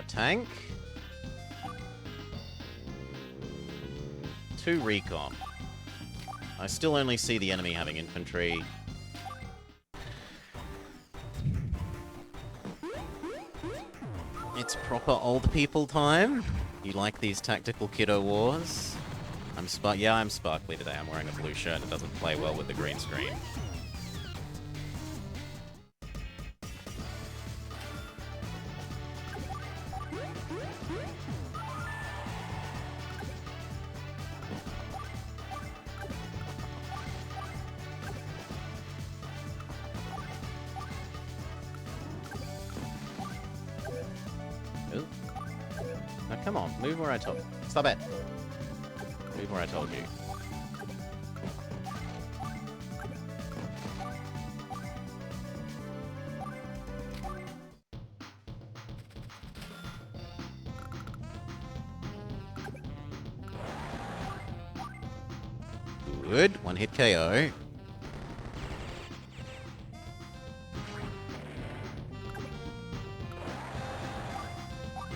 Tank. 2 recon. I still only see the enemy having infantry. It's proper old people time. You like these tactical kiddo wars? I'm sparkly today. I'm wearing a blue shirt. It doesn't play well with the green screen. Come on, move where I told you. Stop it. Move where I told you. Good. 1-hit KO.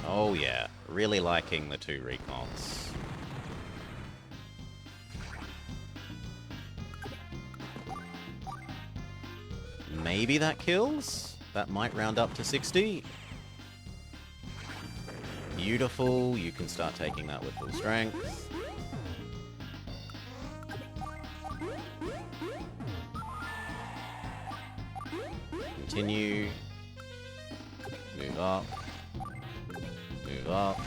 Oh yeah. Really liking the 2 recons. Maybe that kills? That might round up to 60. Beautiful. You can start taking that with full strength. Continue. Move up. Move up.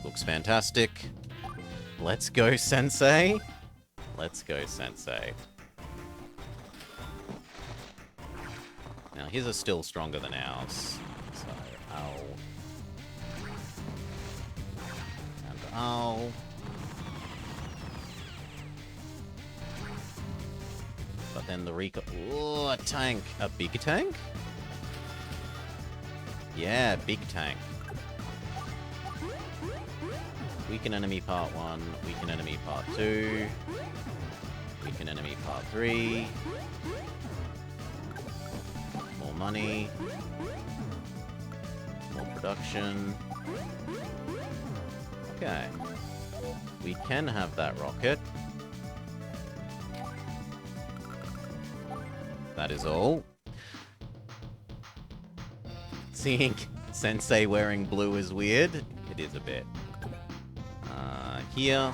Looks fantastic. Let's go, Sensei. Let's go, Sensei. Now, his are still stronger than ours. So, ow. And ow. But then the Rico... Ooh, a tank. A big tank? Yeah, big tank. Weaken enemy part 1, weaken enemy part 2, weaken enemy part 3. More money. More production. Okay. We can have that rocket. That is all. Seeing Sensei wearing blue is weird. It is a bit. Here.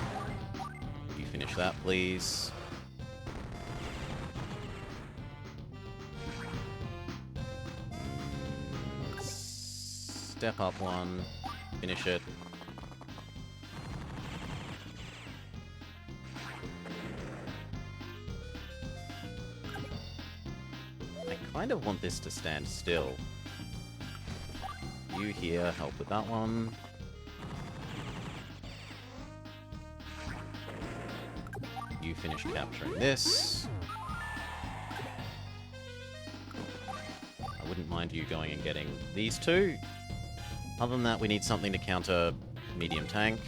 You finish that, please. Step up 1. Finish it. I kind of want this to stand still. You here, help with that one. You finish capturing this. I wouldn't mind you going and getting these 2. Other than that, we need something to counter medium tank.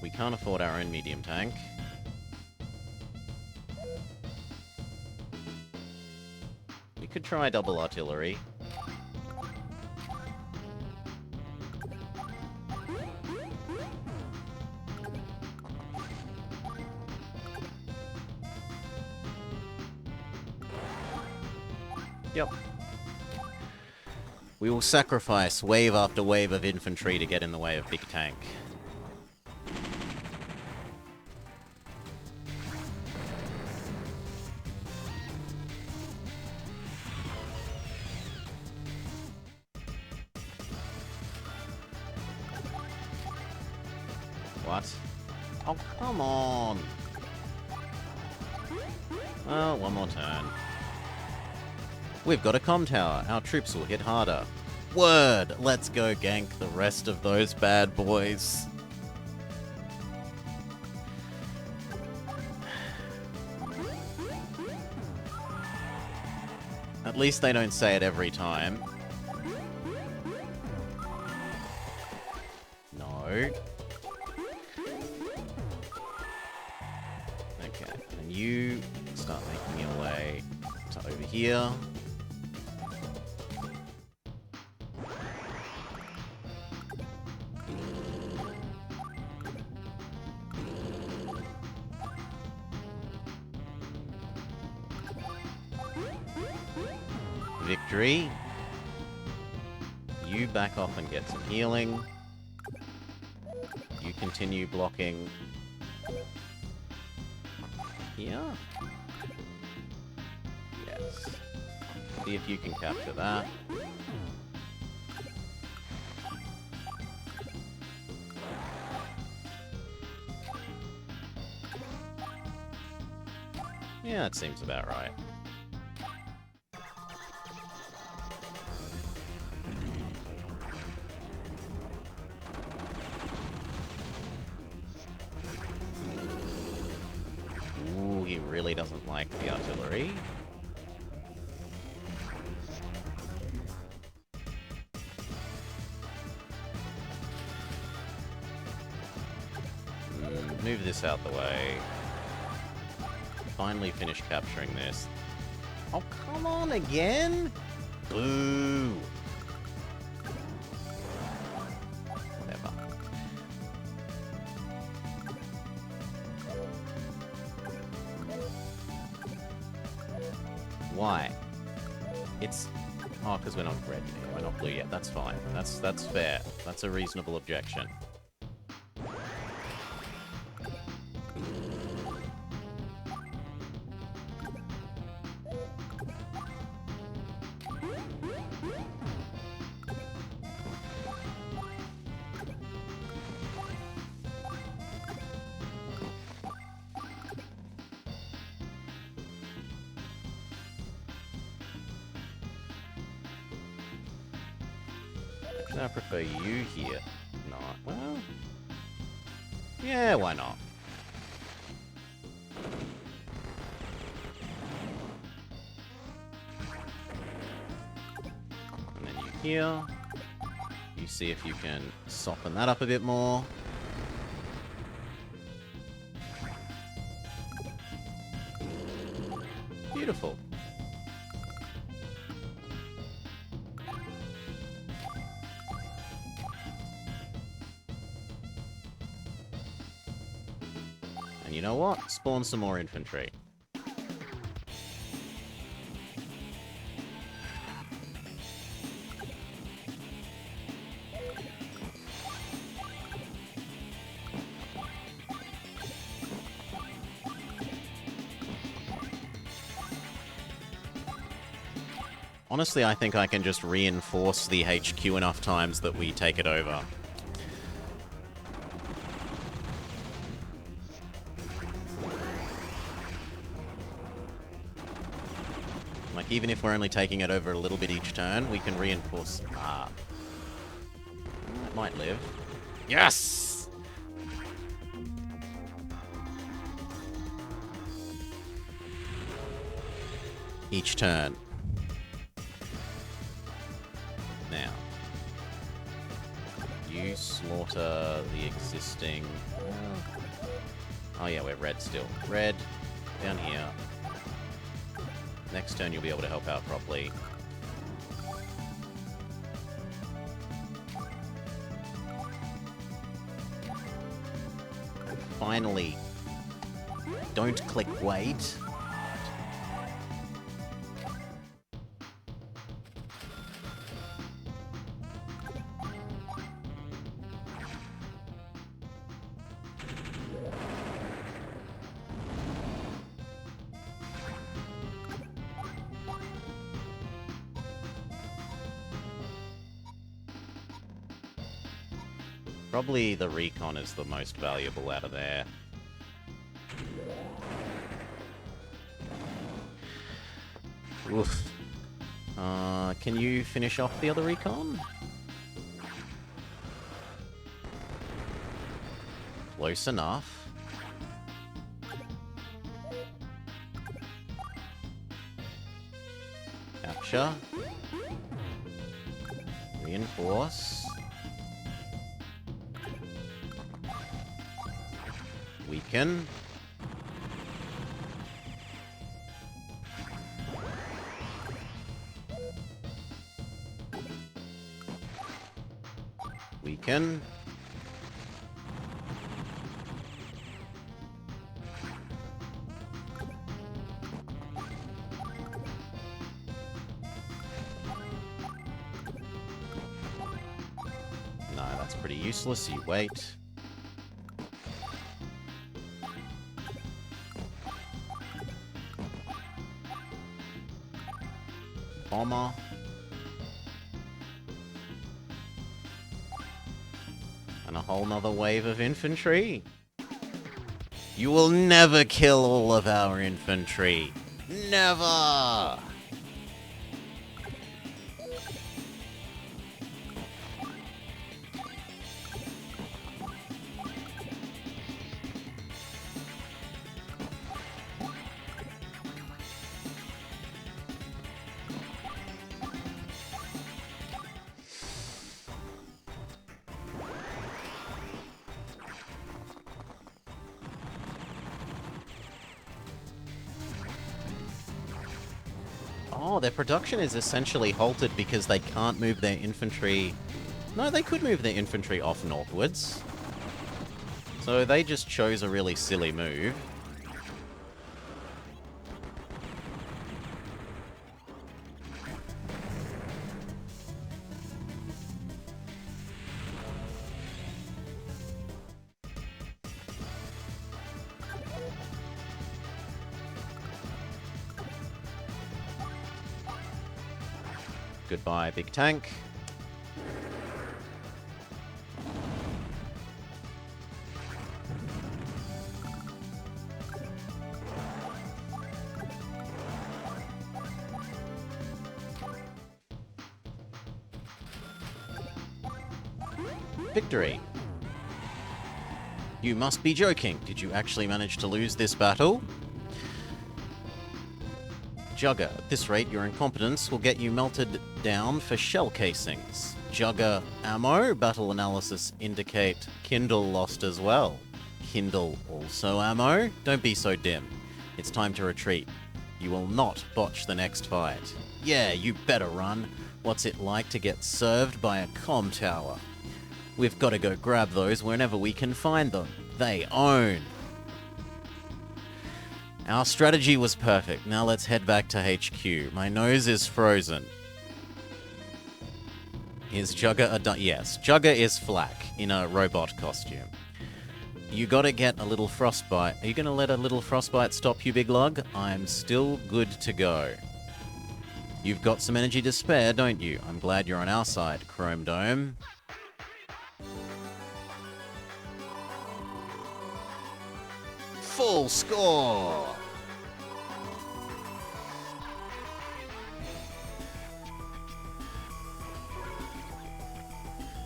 We can't afford our own medium tank. We could try double artillery. Yep. We will sacrifice wave after wave of infantry to get in the way of big tank. What? Oh, come on! Well, one more turn. We've got a comm tower. Our troops will hit harder. Word! Let's go gank the rest of those bad boys. At least they don't say it every time. No. Okay, and you start making your way to over here. Victory. You back off and get some healing. You continue blocking here. Yes. See if you can capture that. Yeah, that seems about right. Ooh, he really doesn't like the artillery. Move this out the way. Finally finish capturing this. Oh, come on again? Boo! Whatever. Why? It's... Oh, because we're not red yet. We're not blue yet. That's fine. That's fair. That's a reasonable objection. I prefer you here. Not well. Yeah, why not? And then you here. You see if you can soften that up a bit more. Beautiful. And you know what? Spawn some more infantry. Honestly, I think I can just reinforce the HQ enough times that we take it over. Like, even if we're only taking it over a little bit each turn, we can reinforce... Ah. It might live. Yes! Each turn. Now. You slaughter the existing... Oh yeah, we're red still. Red, down here. Next turn you'll be able to help out properly. Finally. Don't click wait. Probably the recon is the most valuable out of there. Oof. Can you finish off the other recon? Close enough. Capture. Reinforce. Weaken. Weaken. No, that's pretty useless. You wait. Bomber. And a whole nother wave of infantry. You will never kill all of our infantry. Never! Oh, their production is essentially halted because they can't move their infantry. No, they could move their infantry off northwards. So they just chose a really silly move. Goodbye, big tank. Victory. You must be joking. Did you actually manage to lose this battle? Jugger, at this rate, your incompetence will get you melted down for shell casings. Jugger ammo, battle analysis indicate Kindle lost as well. Kindle also ammo? Don't be so dim. It's time to retreat. You will not botch the next fight. Yeah, you better run. What's it like to get served by a comm tower? We've got to go grab those whenever we can find them. They own. Our strategy was perfect. Now let's head back to HQ. My nose is frozen. Is Jugger a yes, Jugger is Flack in a robot costume. You gotta get a little frostbite. Are you gonna let a little frostbite stop you, Big Lug? I'm still good to go. You've got some energy to spare, don't you? I'm glad you're on our side, Chrome Dome. Full score!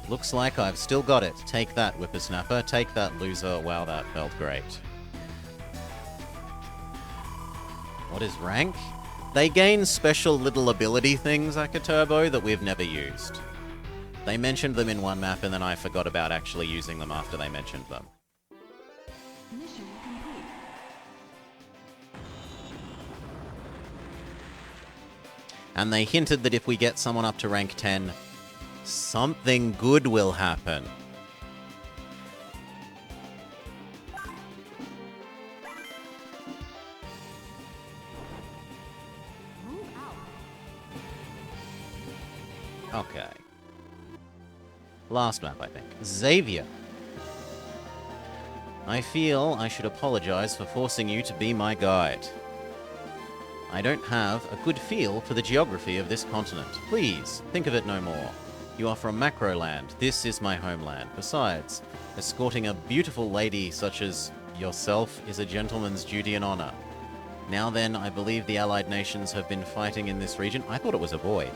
Looks like I've still got it. Take that, Whippersnapper. Take that, loser. Wow, that felt great. What is rank? They gain special little ability things, Akaturbo, that we've never used. They mentioned them in one map, and then I forgot about actually using them after they mentioned them. Mission complete. And they hinted that if we get someone up to rank 10, something good will happen. Move out. Okay. Last map, I think. Xavier. I feel I should apologize for forcing you to be my guide. I don't have a good feel for the geography of this continent. Please, think of it no more. You are from Macroland. This is my homeland. Besides, escorting a beautiful lady such as yourself is a gentleman's duty and honor. Now then, I believe the allied nations have been fighting in this region. I thought it was a boy.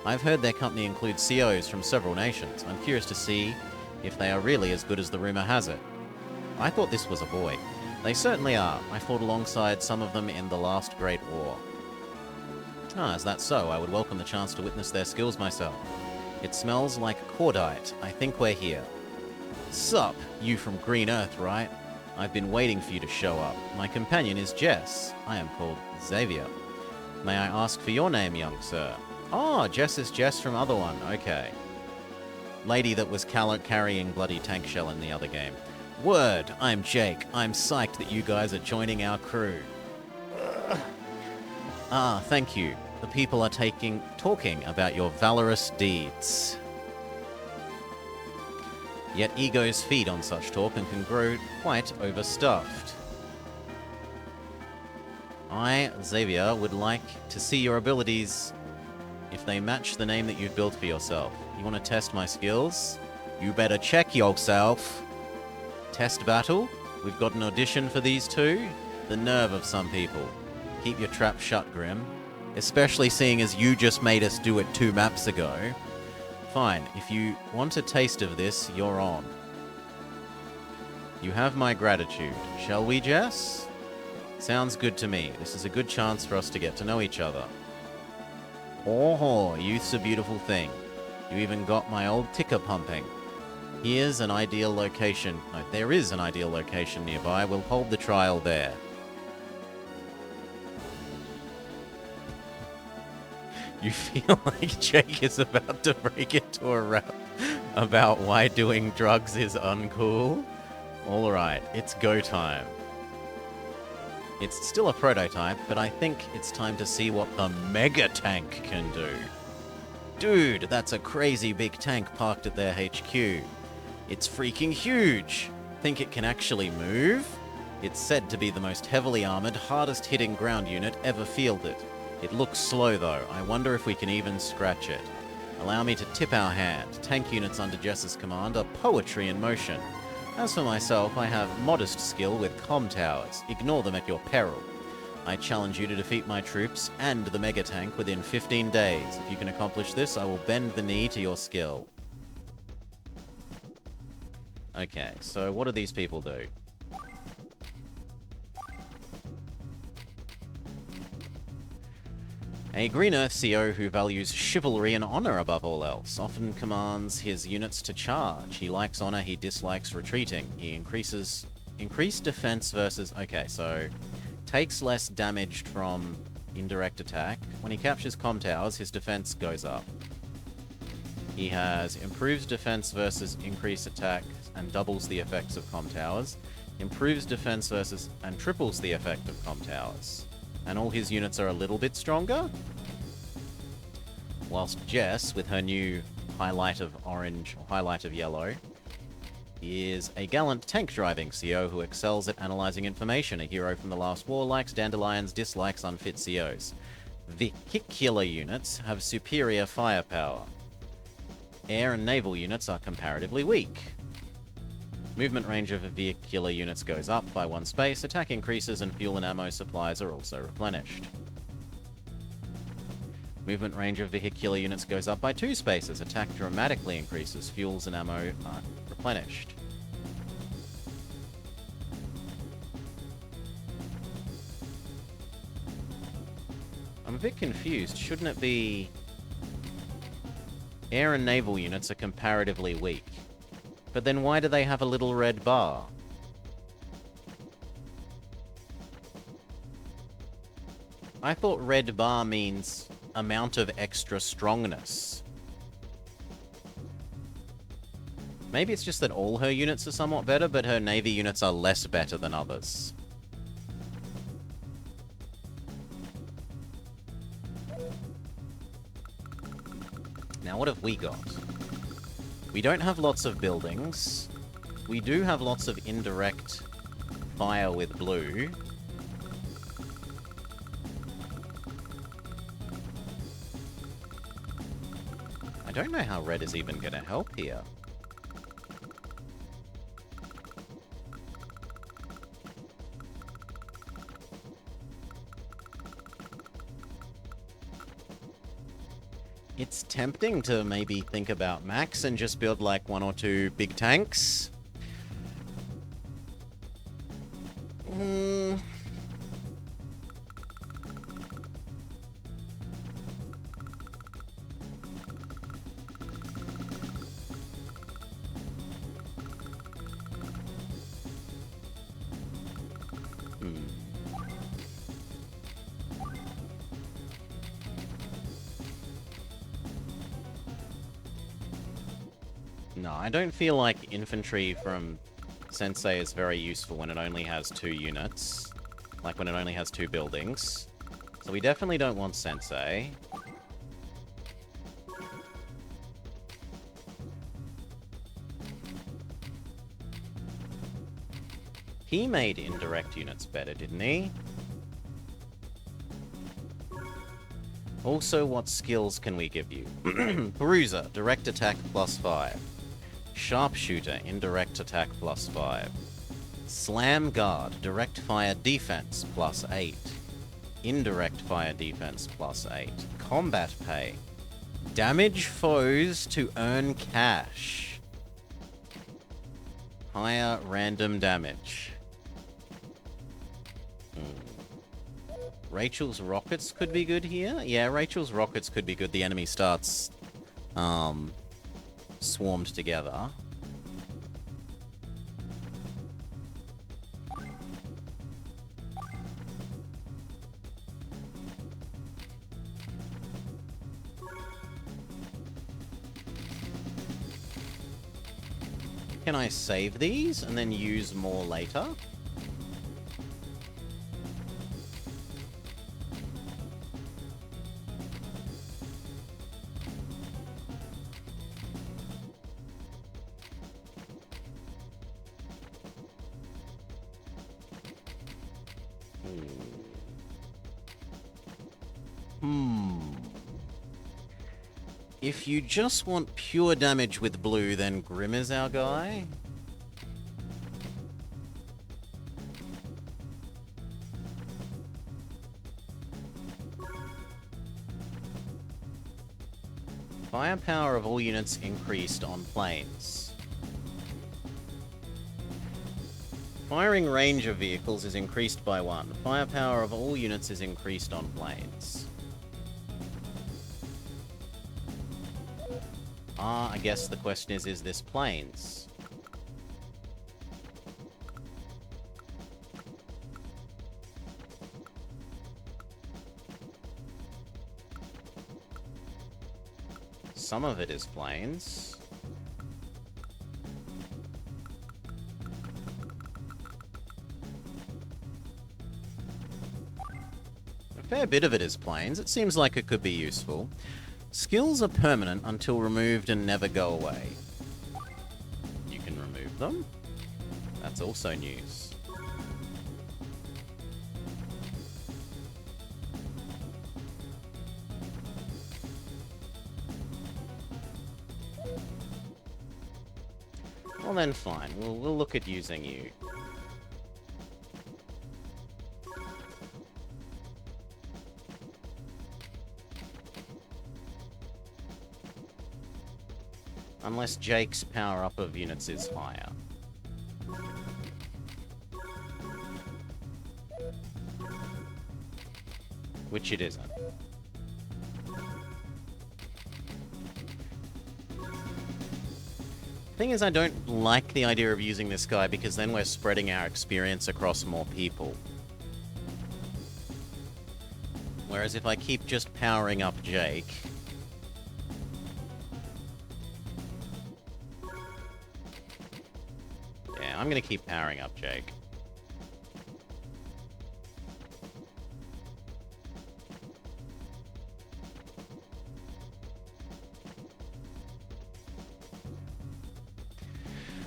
I've heard their company includes COs from several nations. I'm curious to see if they are really as good as the rumor has it. I thought this was a boy. They certainly are. I fought alongside some of them in the last Great War. Ah, is that so? I would welcome the chance to witness their skills myself. It smells like cordite. I think we're here. Sup, you from Green Earth, right? I've been waiting for you to show up. My companion is Jess. I am called Xavier. May I ask for your name, young sir? Oh, Jess is Jess from Other One. Okay. Lady that was carrying bloody tank shell in the other game. Word, I'm Jake. I'm psyched that you guys are joining our crew. Ah, thank you. The people are talking about your valorous deeds. Yet egos feed on such talk and can grow quite overstuffed. I, Xavier, would like to see your abilities if they match the name that you've built for yourself. You want to test my skills? You better check yourself. Test battle? We've got an audition for these two? The nerve of some people. Keep your trap shut, Grim. Especially seeing as you just made us do it 2 maps ago. Fine, if you want a taste of this, you're on. You have my gratitude. Shall we, Jess? Sounds good to me. This is a good chance for us to get to know each other. Oh, youth's a beautiful thing. You even got my old ticker pumping. Here's an ideal location. No, there is an ideal location nearby. We'll hold the trial there. You feel like Jake is about to break into a rap about why doing drugs is uncool? Alright, it's go time. It's still a prototype, but I think it's time to see what the Mega Tank can do. Dude, that's a crazy big tank parked at their HQ. It's freaking huge! Think it can actually move? It's said to be the most heavily armored, hardest hitting ground unit ever fielded. It looks slow though. I wonder if we can even scratch it. Allow me to tip our hand. Tank units under Jess's command are poetry in motion. As for myself, I have modest skill with comm towers. Ignore them at your peril. I challenge you to defeat my troops and the Mega Tank within 15 days. If you can accomplish this, I will bend the knee to your skill. Okay, so what do these people do? A Green Earth CO who values chivalry and honor above all else, often commands his units to charge. He likes honor, he dislikes retreating. He increased defense versus... Okay, so takes less damage from indirect attack. When he captures comm towers, his defense goes up. He has improves defense versus increased attack and doubles the effects of comm towers. Improves defense versus and triples the effect of comm towers. And all his units are a little bit stronger. Whilst Jess, with her new highlight of orange, or highlight of yellow, is a gallant tank-driving CO who excels at analyzing information. A hero from the last war, likes dandelions, dislikes unfit COs. Vehicular units have superior firepower. Air and naval units are comparatively weak. Movement range of vehicular units goes up by 1 space, attack increases, and fuel and ammo supplies are also replenished. Movement range of vehicular units goes up by 2 spaces, attack dramatically increases, fuels and ammo are replenished. I'm a bit confused. Shouldn't it be... Air and naval units are comparatively weak. But then why do they have a little red bar? I thought red bar means amount of extra strongness. Maybe it's just that all her units are somewhat better, but her navy units are less better than others. Now what have we got? We don't have lots of buildings. We do have lots of indirect fire with blue. I don't know how red is even going to help here. It's tempting to maybe think about Max and just build like 1 or 2 big tanks. No, I don't feel like infantry from Sensei is very useful when it only has 2 units. Like when it only has 2 buildings. So we definitely don't want Sensei. He made indirect units better, didn't he? Also, what skills can we give you? Bruiser, direct attack +5. Sharpshooter, indirect attack +5. Slam guard, direct fire defense +8. Indirect fire defense +8. Combat pay. Damage foes to earn cash. Higher random damage. Rachel's rockets could be good here. Yeah, Rachel's rockets could be good. The enemy starts swarmed together. Can I save these and then use more later? If you just want pure damage with blue, then Grim is our guy. Firepower of all units increased on planes. Firing range of vehicles is increased by 1. Firepower of all units is increased on planes. I guess the question is this planes? Some of it is planes. A fair bit of it is planes. It seems like it could be useful. Skills are permanent until removed and never go away. You can remove them. That's also news. Well then, fine. We'll look at using you. Unless Jake's power-up of units is higher. Which it isn't. Thing is, I don't like the idea of using this guy because then we're spreading our experience across more people. Whereas if I keep just powering up Jake... Yeah, I'm gonna keep powering up Jake.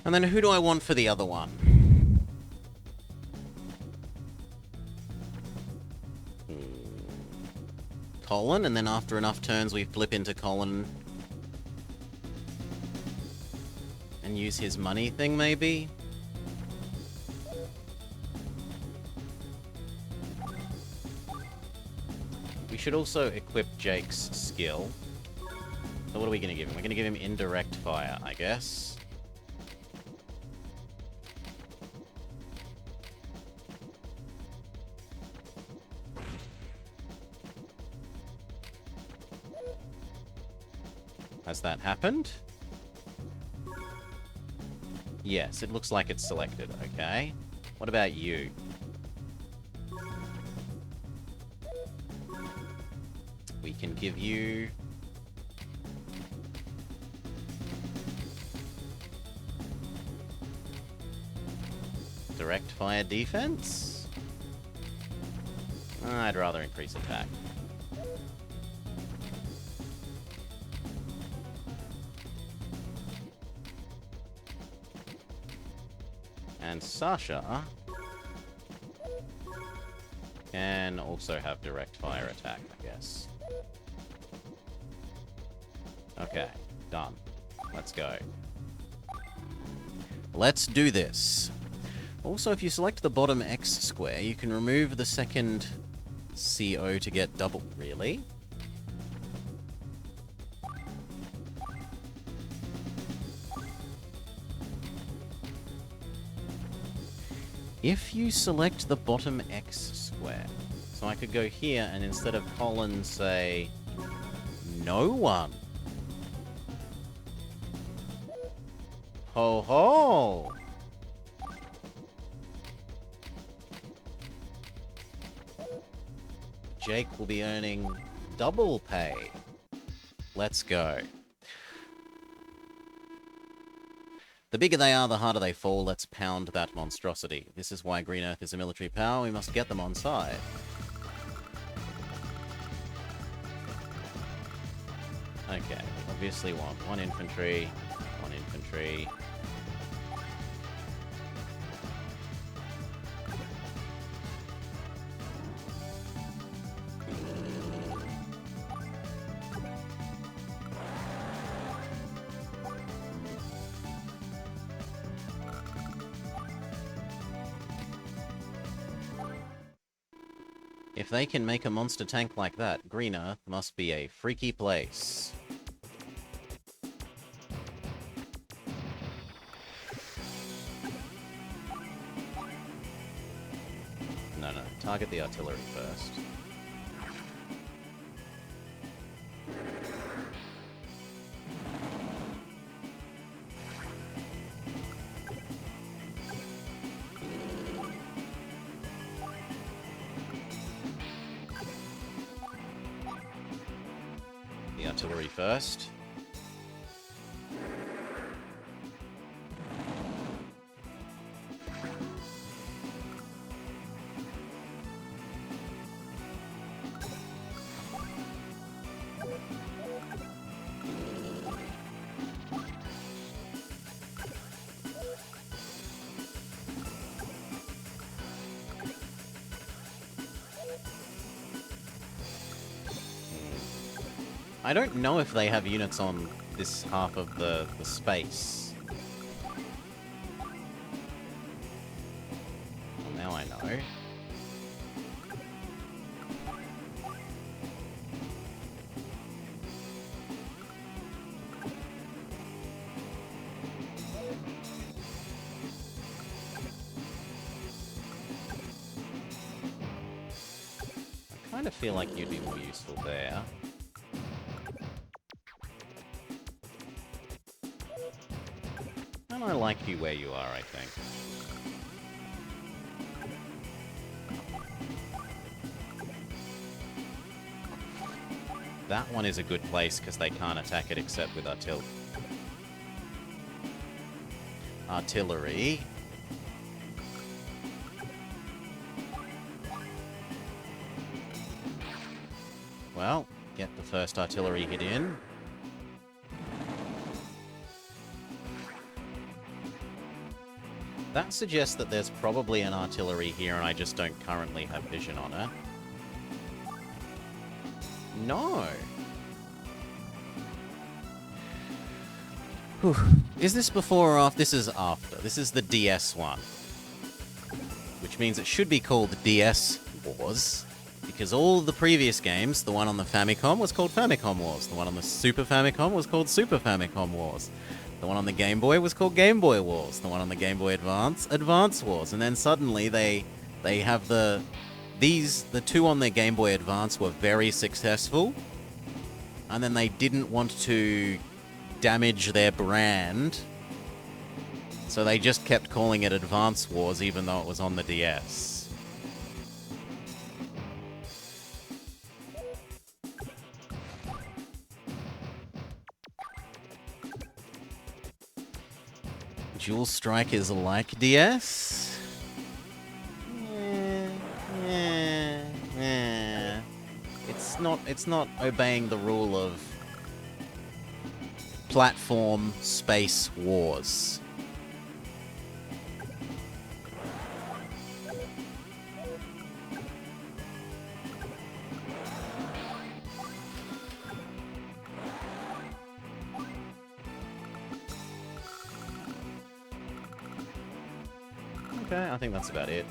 And then who do I want for the other one? Colin, and then after enough turns we flip into Colin And use his money thing, maybe? We should also equip Jake's skill. So what are we going to give him? We're going to give him indirect fire, I guess. Has that happened? Yes, it looks like it's selected. Okay. What about you? We can give you... direct fire defense? I'd rather increase attack. And Sasha can also have direct fire attack, I guess. Okay, done. Let's go. Let's do this. Also, if you select the bottom X square, you can remove the second CO to get double... Really? If you select the bottom X square, so I could go here and instead of colon say no one. Ho ho! Jake will be earning double pay. Let's go. The bigger they are, the harder they fall. Let's pound that monstrosity. This is why Green Earth is a military power. We must get them on side. Okay, obviously want one infantry, one infantry. If they can make a monster tank like that, Green Earth must be a freaky place. No, target the artillery first. Artillery first. I don't know if they have units on this half of the space. Well, now I know. I kind of feel like you'd be more useful there. And I like you where you are, I think. That one is a good place because they can't attack it except with artillery. Well, get the first artillery hit in. That suggests that there's probably an artillery here and I just don't currently have vision on it. No! Whew. Is this before or after? This is after. This is the DS one. Which means it should be called DS Wars. Because all the previous games, the one on the Famicom was called Famicom Wars. The one on the Super Famicom was called Super Famicom Wars. The one on the Game Boy was called Game Boy Wars. The one on the Game Boy Advance, Advance Wars. And then suddenly they have the two on the Game Boy Advance were very successful. And then they didn't want to damage their brand. So they just kept calling it Advance Wars even though it was on the DS. Dual Strike is like DS? It's not obeying the rule of platform space wars. Okay, I think that's about it.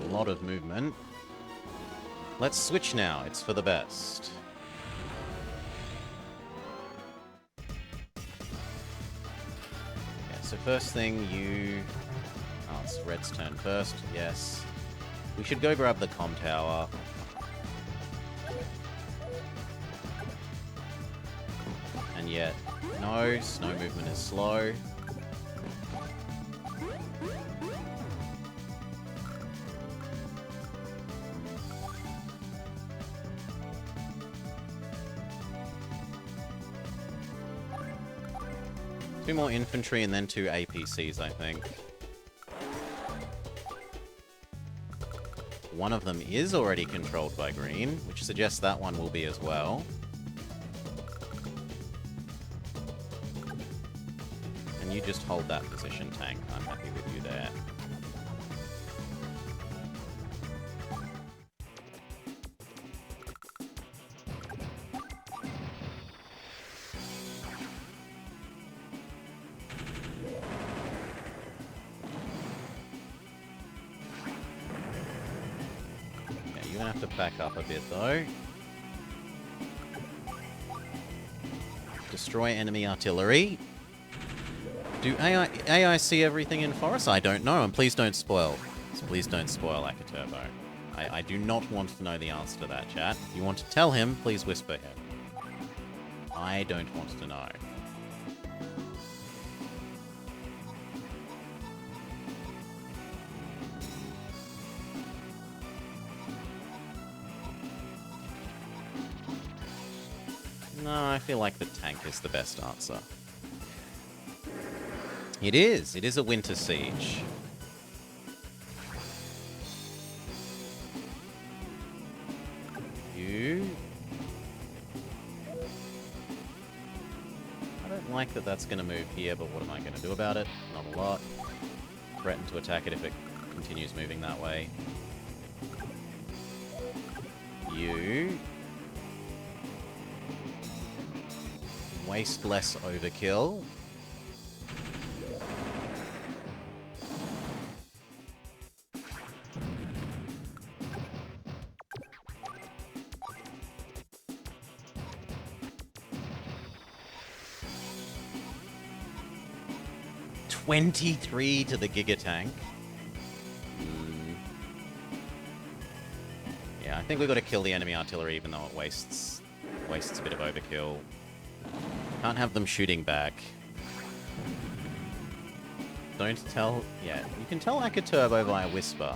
Lot of movement. Let's switch now. It's for the best. Okay, so first thing Oh, it's Red's turn first. Yes. We should go grab the comm tower. And yet, no. Snow movement is slow. Two more infantry and then two APCs, I think. One of them is already controlled by green, which suggests that one will be as well. And you just hold that position, tank. I'm happy with you there. Back up a bit, though. Destroy enemy artillery. Do AI see everything in forest? I don't know, and please don't spoil. Please don't spoil Akaturbo. I do not want to know the answer to that, chat. If you want to tell him, please whisper him. I don't want to know. No, I feel like the tank is the best answer. It is. It is a winter siege. You... I don't like that that's going to move here, but what am I going to do about it? Not a lot. Threaten to attack it if it continues moving that way. You... waste less overkill. $23 to the Giga Tank. Yeah, I think we've got to kill the enemy artillery even though it wastes a bit of overkill. Can't have them shooting back. Don't tell... Yeah, you can tell Akaturbo via whisper,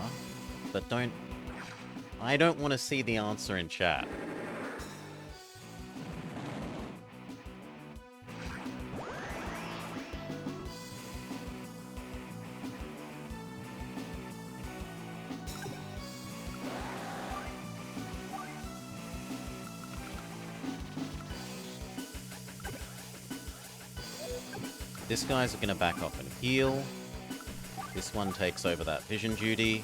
but don't... I don't want to see the answer in chat. This guy's going to back off and heal. This one takes over that vision duty.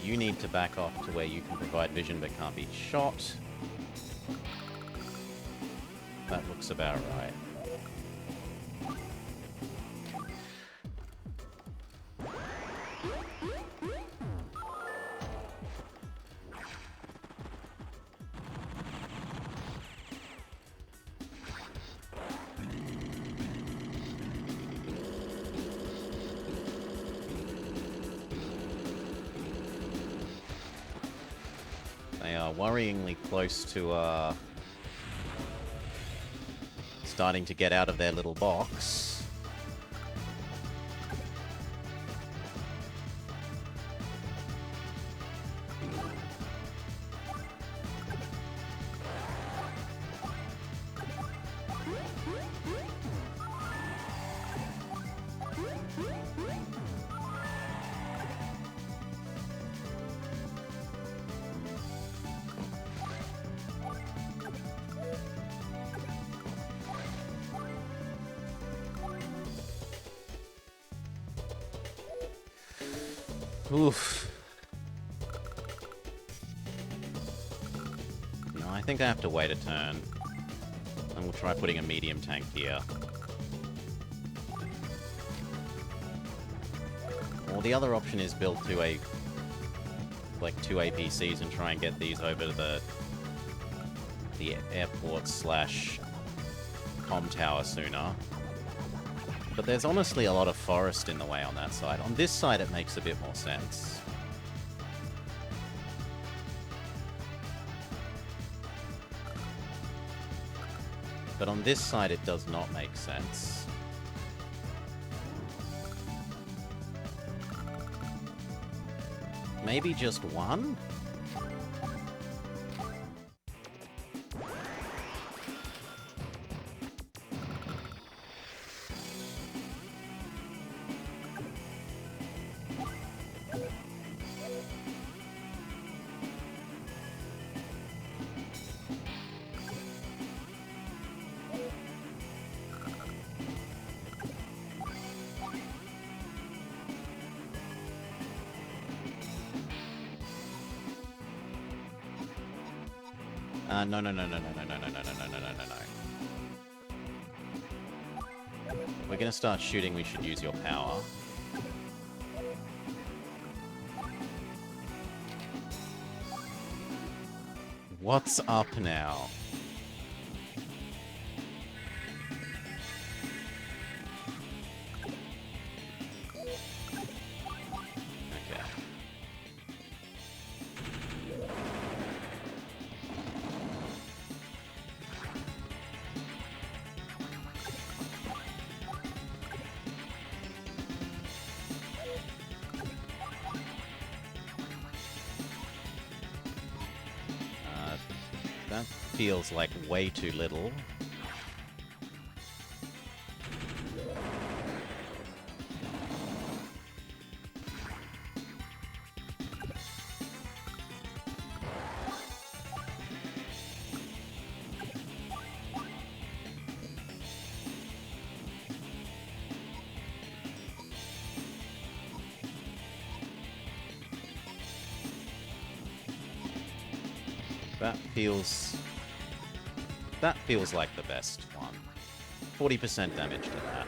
You need to back off to where you can provide vision but can't be shot. That looks about right. They are worryingly close to starting to get out of their little box. Oof. No, I think I have to wait a turn. And we'll try putting a medium tank here. Or the other option is build two APCs and try and get these over to the airport slash comm tower sooner. But there's honestly a lot of forest in the way on that side. On this side, it makes a bit more sense. But on this side, it does not make sense. Maybe just one? No. We're gonna start shooting, we should use your power. What's up now? Okay. That feels like way too little. That feels like the best one. 40% damage to that.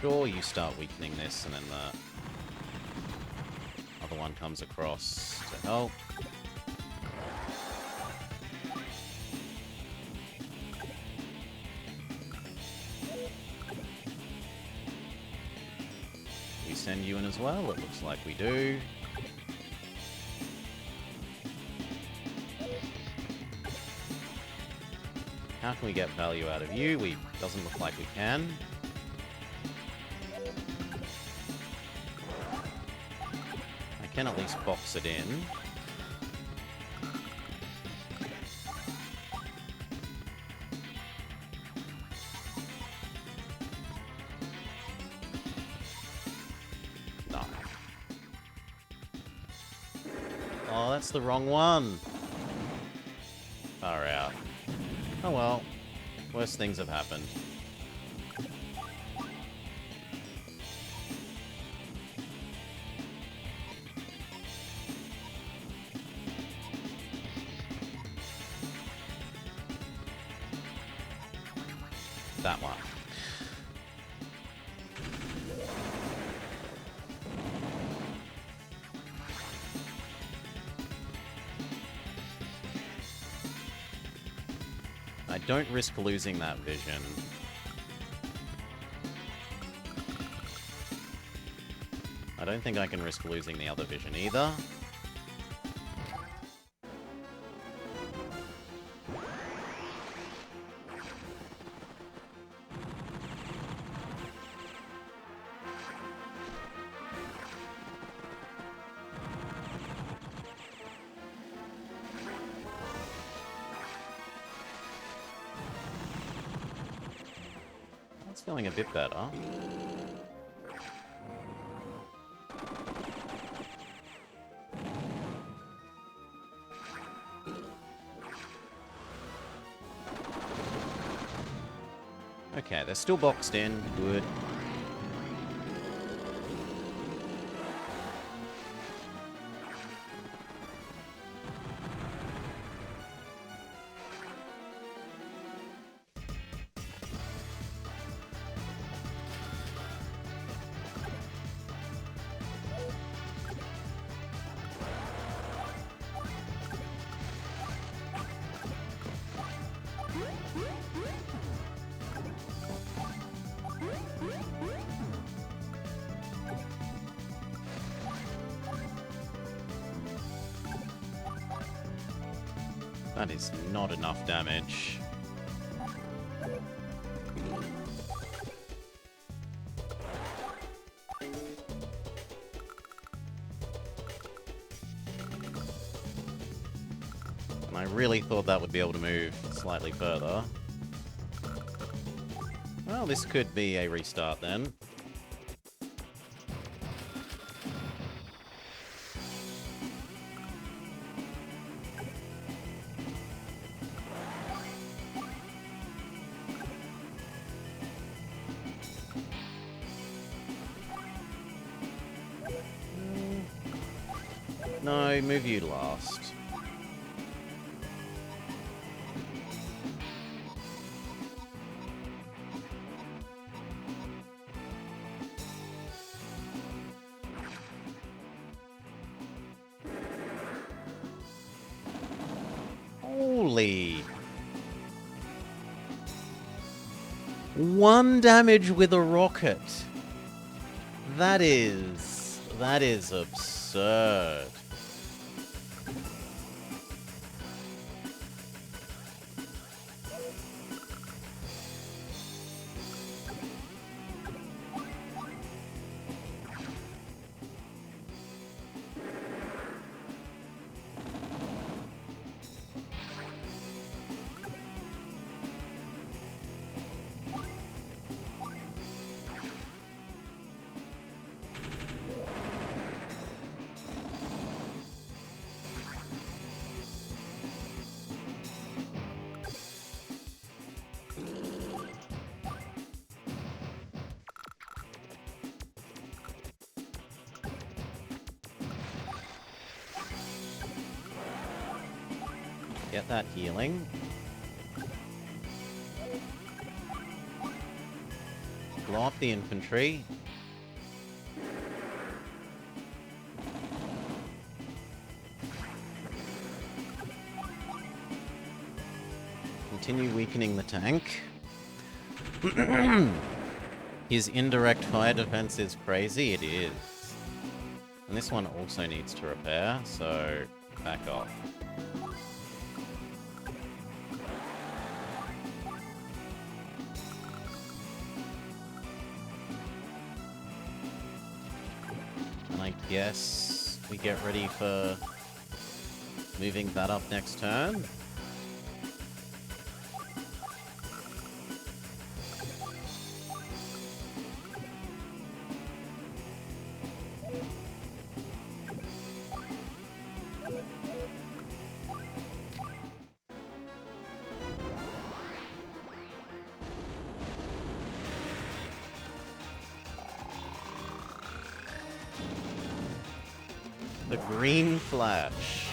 Sure, you start weakening this, and then the other one comes across to help. Send you in as well? It looks like we do. How can we get value out of you? Doesn't look like we can. I can at least box it in. Oh, that's the wrong one. Far out. Oh well. Worse things have happened. That one. I don't risk losing that vision. I don't think I can risk losing the other vision either. It's feeling a bit better. Okay, they're still boxed in. Good. That is not enough damage. And I really thought that would be able to move slightly further. Well, this could be a restart then. No, move you last. Holy. 1 damage with a rocket. That is absurd. Get that healing. Blow up the infantry. Continue weakening the tank. His indirect fire defense is crazy, it is. And this one also needs to repair, so back off. And I guess we get ready for moving that up next turn. The green flash.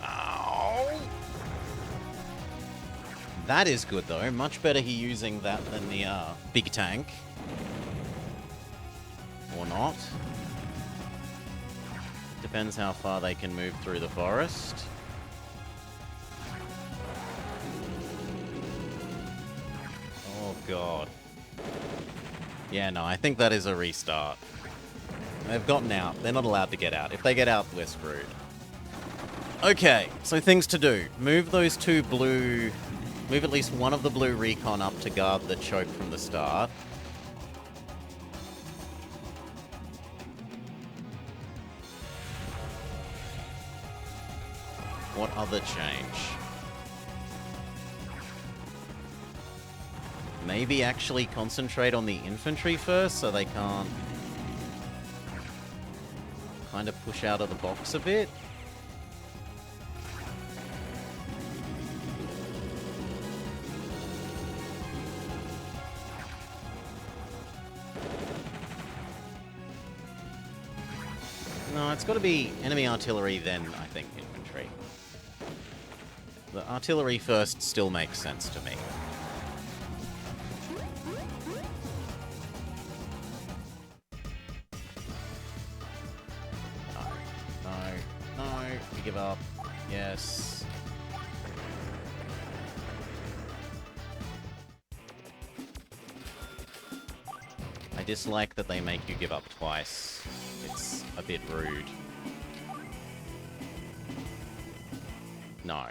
Ow! That is good though. Much better he using that than the big tank. Or not. Depends how far they can move through the forest. Oh god. Yeah, no, I think that is a restart. They've gotten out. They're not allowed to get out. If they get out, we're screwed. Okay, so things to do. Move those two blue... Move at least one of the blue recon up to guard the choke from the start. What other change? Maybe actually concentrate on the infantry first so they can't kind of push out of the box a bit. No, it's got to be enemy artillery, then I think infantry. The artillery first still makes sense to me. No, we give up. Yes. I dislike that they make you give up twice. It's a bit rude. No.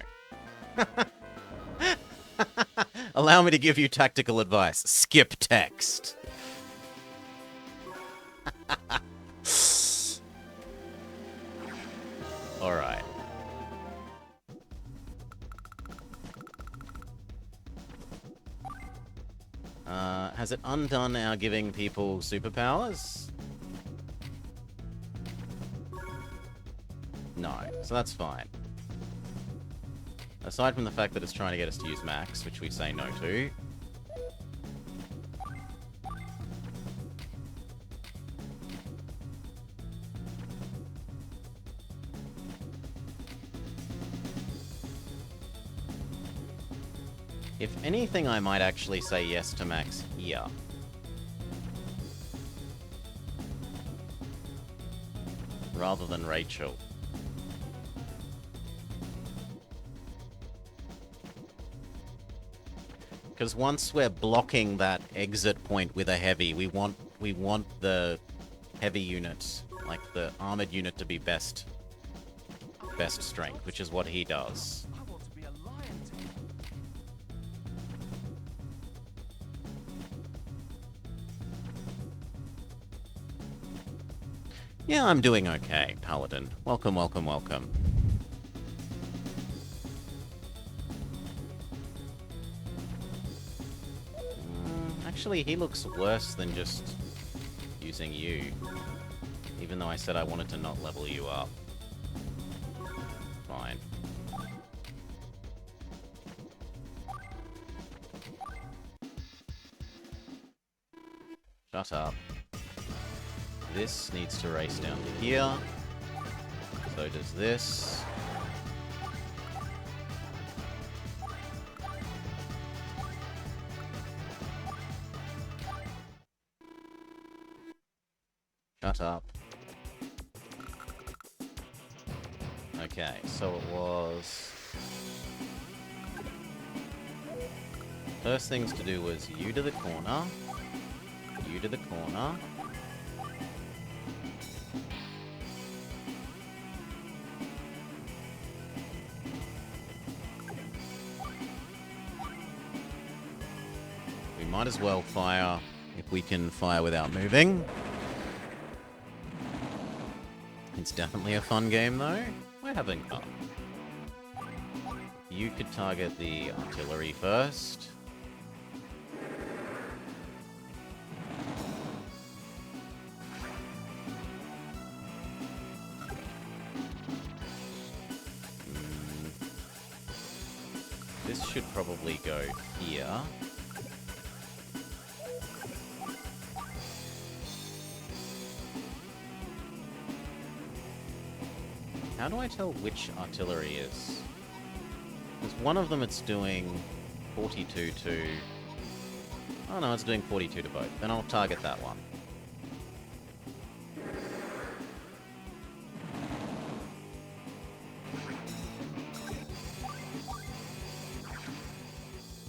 Allow me to give you tactical advice. Skip text. Alright. Has it undone our giving people superpowers? No, so that's fine. Aside from the fact that it's trying to get us to use max, which we say no to. If anything, I might actually say yes to max here. Rather than Rachel. Because once we're blocking that exit point with a heavy, we want the heavy unit, like the armored unit, to be best strength, which is what he does. I want to be a lion tamer. Yeah, I'm doing okay, Paladin. Welcome, welcome, welcome. Actually, he looks worse than just using you. Even though I said I wanted to not level you up. Fine. Shut up. This needs to race down to here. So does this. Shut up. Okay, so it was... First things to do was you to the corner. You to the corner. We might as well fire if we can fire without moving. It's definitely a fun game, though. We're having fun. You could target the artillery first. This should probably go here. how do I tell which artillery is? Because one of them it's doing 42 to... Oh no, it's doing 42 to both. Then I'll target that one.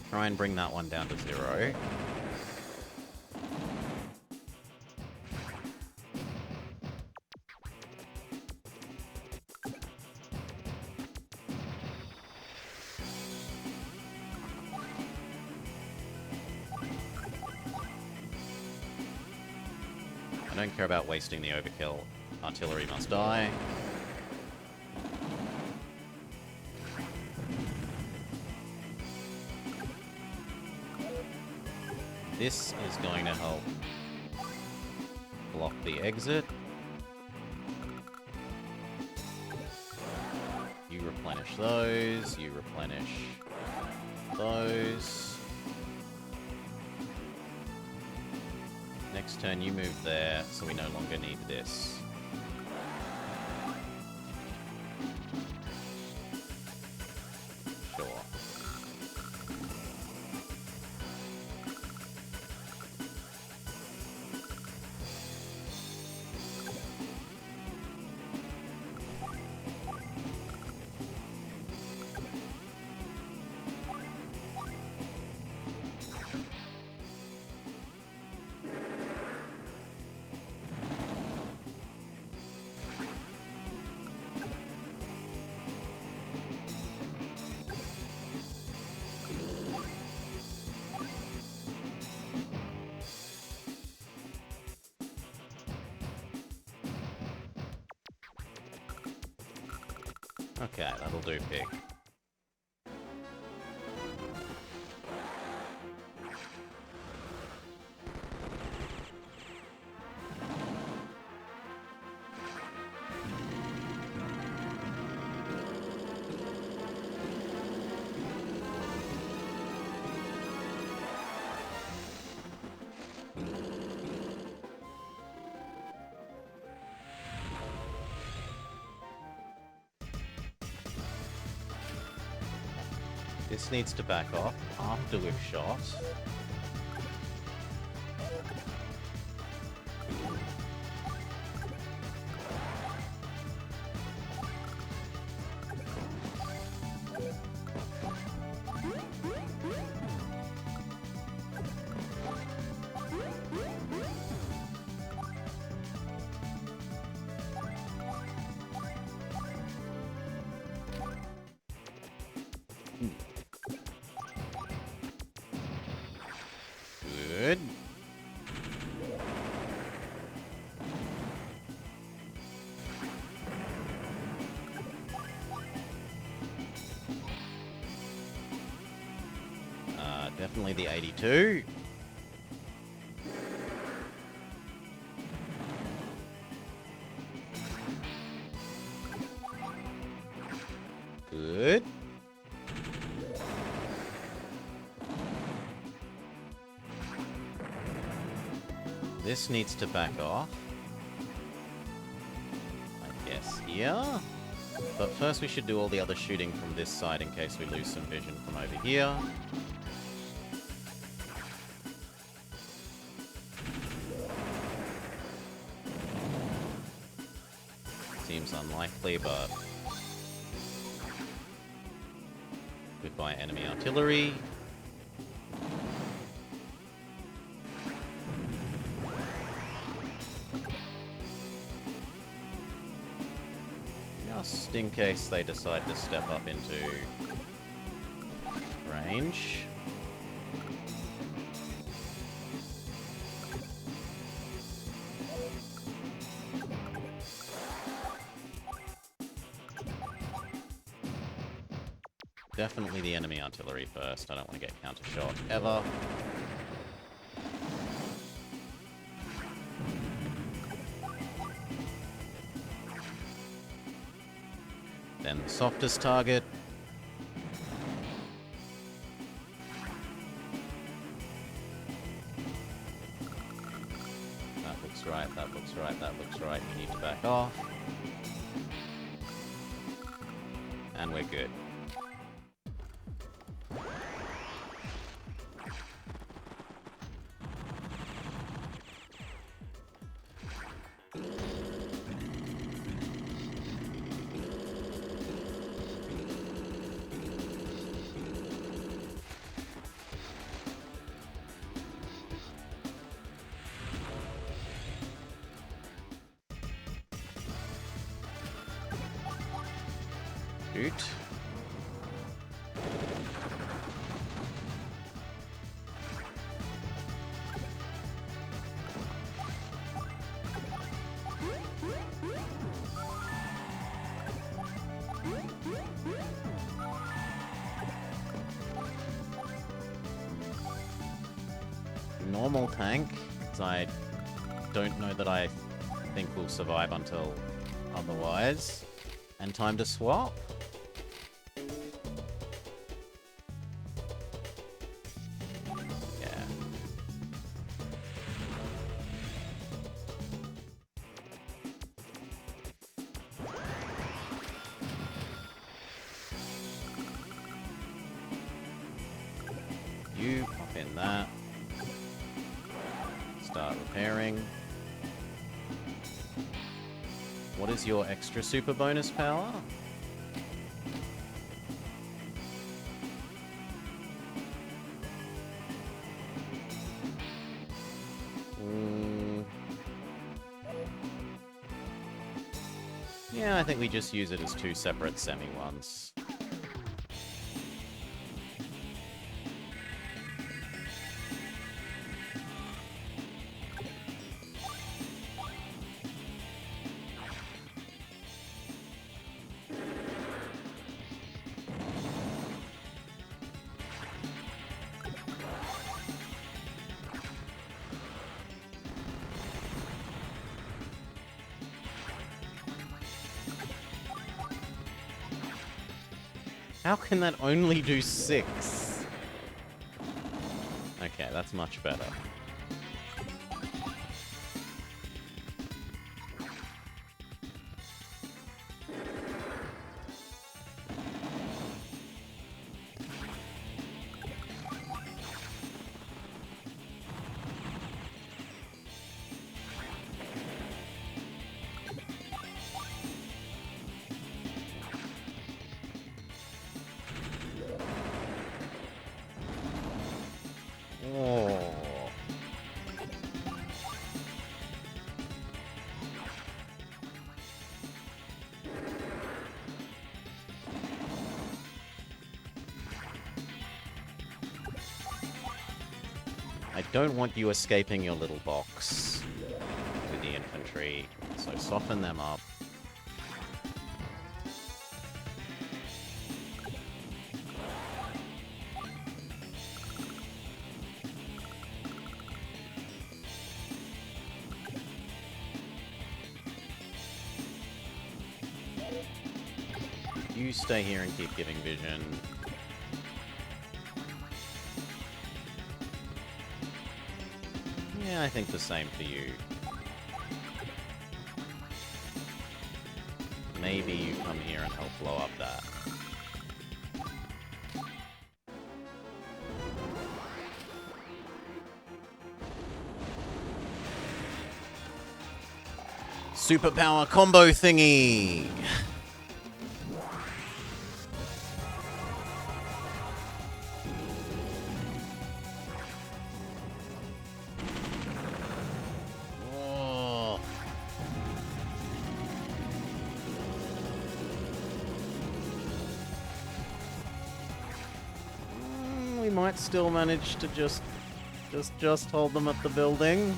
Try and bring that one down to 0. I don't care about wasting the overkill. Artillery must die. This is going to help block the exit. You replenish those, you replenish those. Next turn you move there, so we no longer need this. Sure. Okay, that'll do, pig. This needs to back off after we've shot. Good. Definitely the 82. Good. This needs to back off. I guess here. But first we should do all the other shooting from this side in case we lose some vision from over here. Seems unlikely, but... Goodbye, enemy artillery. Just in case they decide to step up into range. Definitely the enemy artillery first. I don't want to get counter-shot ever. Then the softest target. That looks right, that looks right, that looks right. You need to back off. And we're good. Shoot. Normal tank, because I don't know that I think we'll survive until otherwise. And time to swap. Yeah. You pop in that. Start repairing. What is your extra super bonus power? Yeah, I think we just use it as two separate semi-ones. How can that only do 6? Okay, that's much better. Oh. I don't want you escaping your little box with the infantry, so soften them up. You stay here and keep giving vision. Yeah, I think the same for you. Maybe you come here and help blow up that. Superpower combo thingy! Oh. We might still manage to just hold them at the building.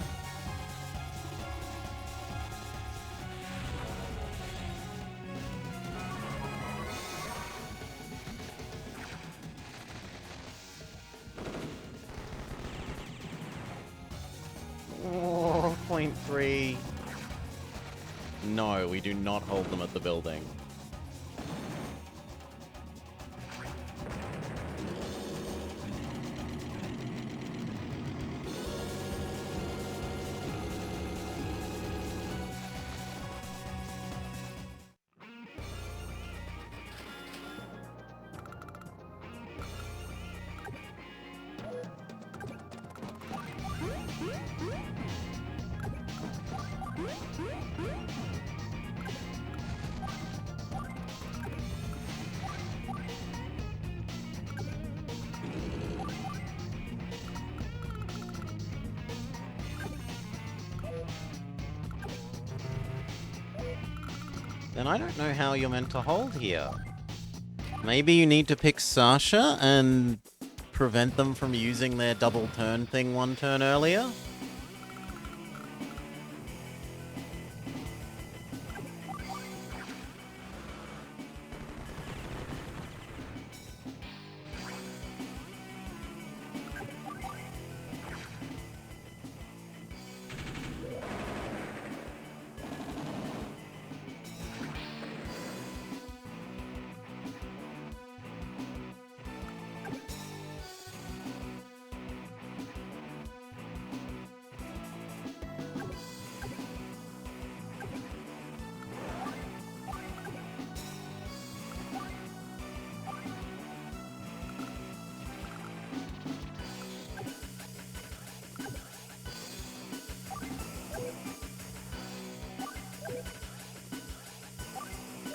Oh, 0.3. No, we do not hold them at the building. Then I don't know how you're meant to hold here. Maybe you need to pick Sasha and prevent them from using their double turn thing one turn earlier?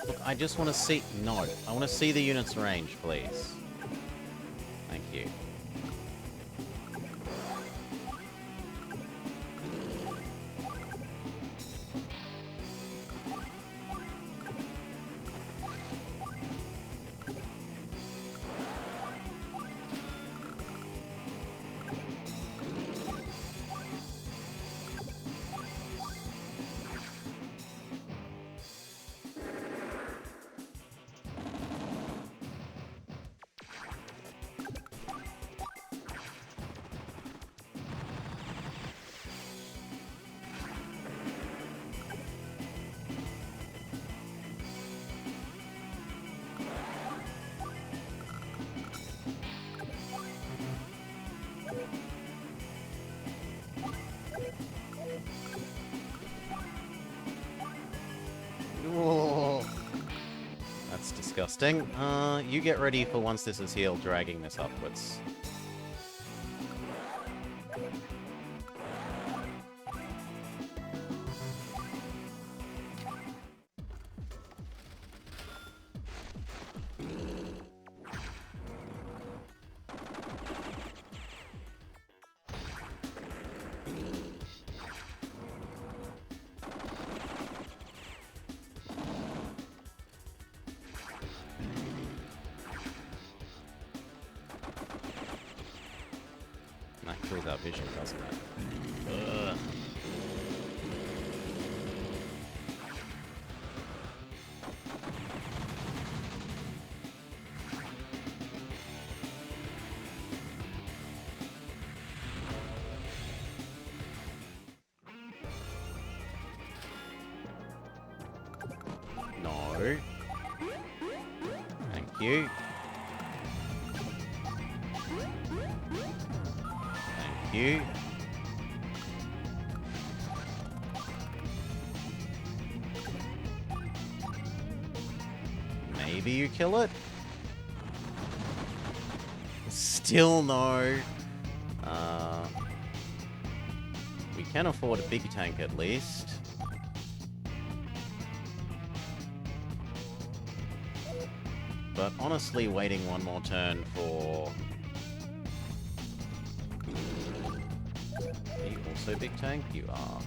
Look, I just want to see... No. I want to see the unit's range, please. Thank you. Whoa. That's disgusting. You get ready for once this is healed, dragging this upwards. That kills our vision, doesn't it? Ugh. No. Thank you. Thank you. Maybe you kill it? Still no. We can afford a big tank at least. But honestly, waiting one more turn for... Are you also big tank? You are.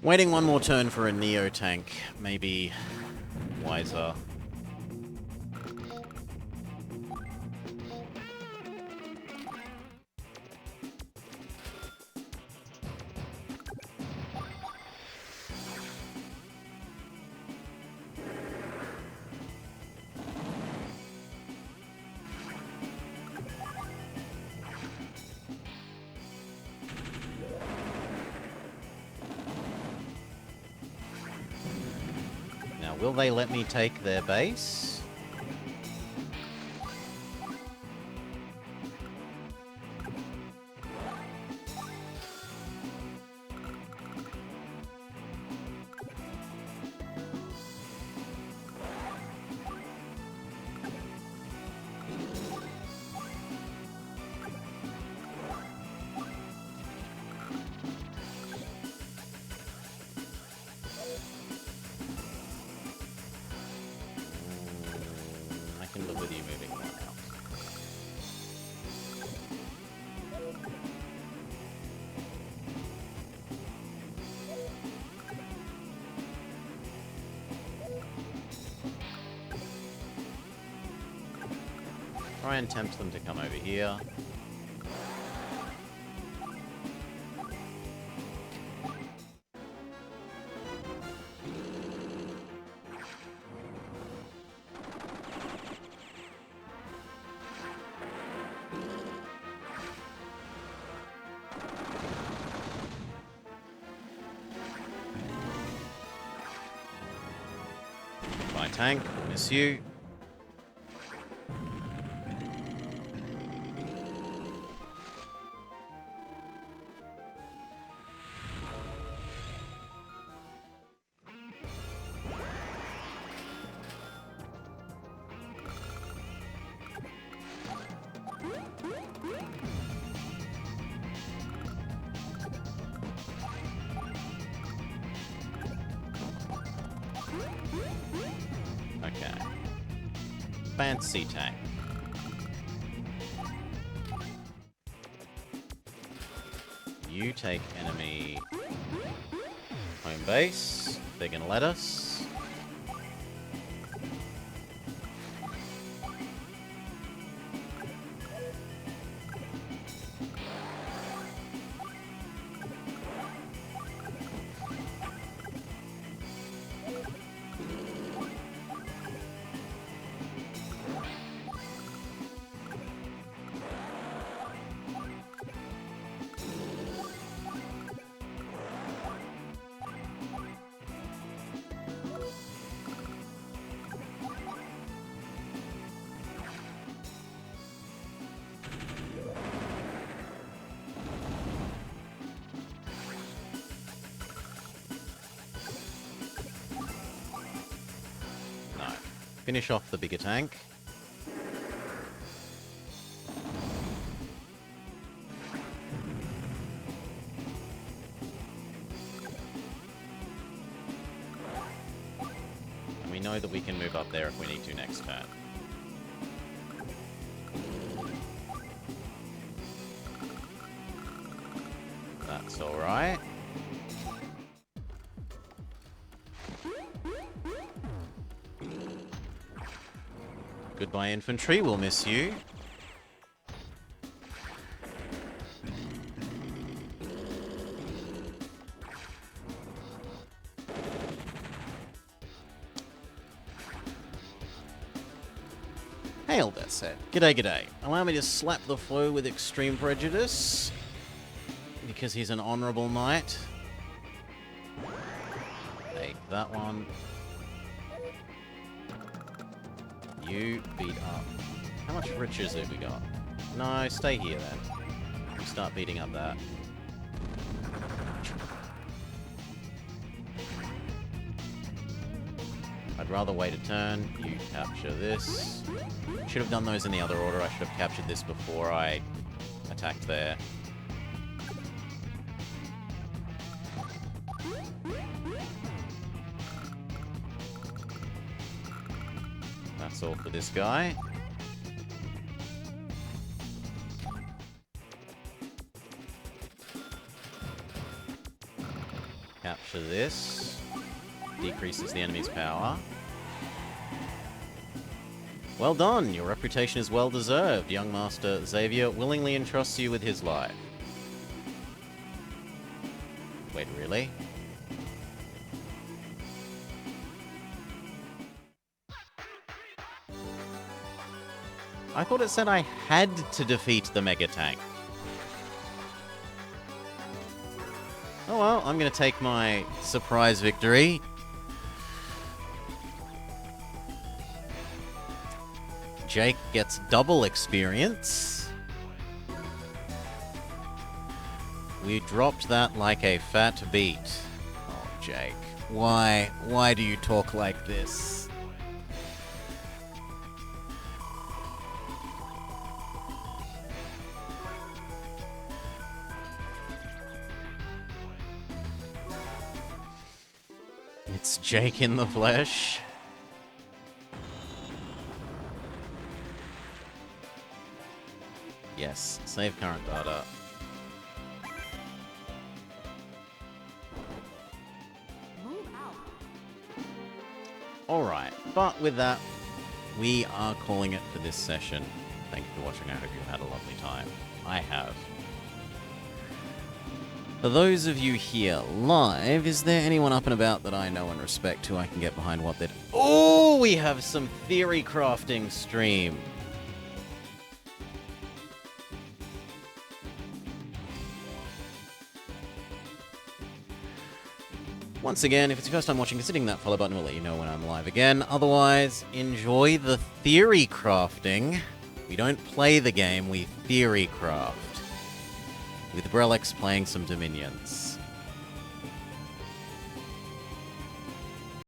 Waiting one more turn for a Neo tank, maybe wiser. Will they let me take their base? Try and tempt them to come over here. Bye, tank. Miss you. Okay. Fancy tank. You take enemy home base. They're gonna let us. No. Finish off the bigger tank. And we know that we can move up there if we need to next turn. That's alright. Goodbye, infantry. We'll miss you. Hail, that said. G'day, g'day. Allow me to slap the foe with extreme prejudice. Because he's an honourable knight. Take that one. You beat up. How much riches have we got? No, stay here then. You start beating up that. I'd rather wait a turn. You capture this. Should have done those in the other order. I should have captured this before I attacked there. That's all for this guy. Capture this. Decreases the enemy's power. Well done! Your reputation is well deserved. Young Master Xavier willingly entrusts you with his life. Wait, really? I thought it said I had to defeat the Mega Tank. Oh well, I'm gonna take my surprise victory. Jake gets double experience. We dropped that like a fat beat. Oh, Jake. Why do you talk like this? It's Jake in the flesh. Yes, save current data. Move out. Alright, but with that, we are calling it for this session. Thank you for watching. I hope you had a lovely time. I have. For those of you here live, is there anyone up and about that I know and respect who I can get behind what they're... Oh, we have some theory crafting stream. Once again, if it's your first time watching, considering that follow button will let you know when I'm live again. Otherwise, enjoy the theory crafting. We don't play the game, we theory craft. With Brelix playing some Dominions.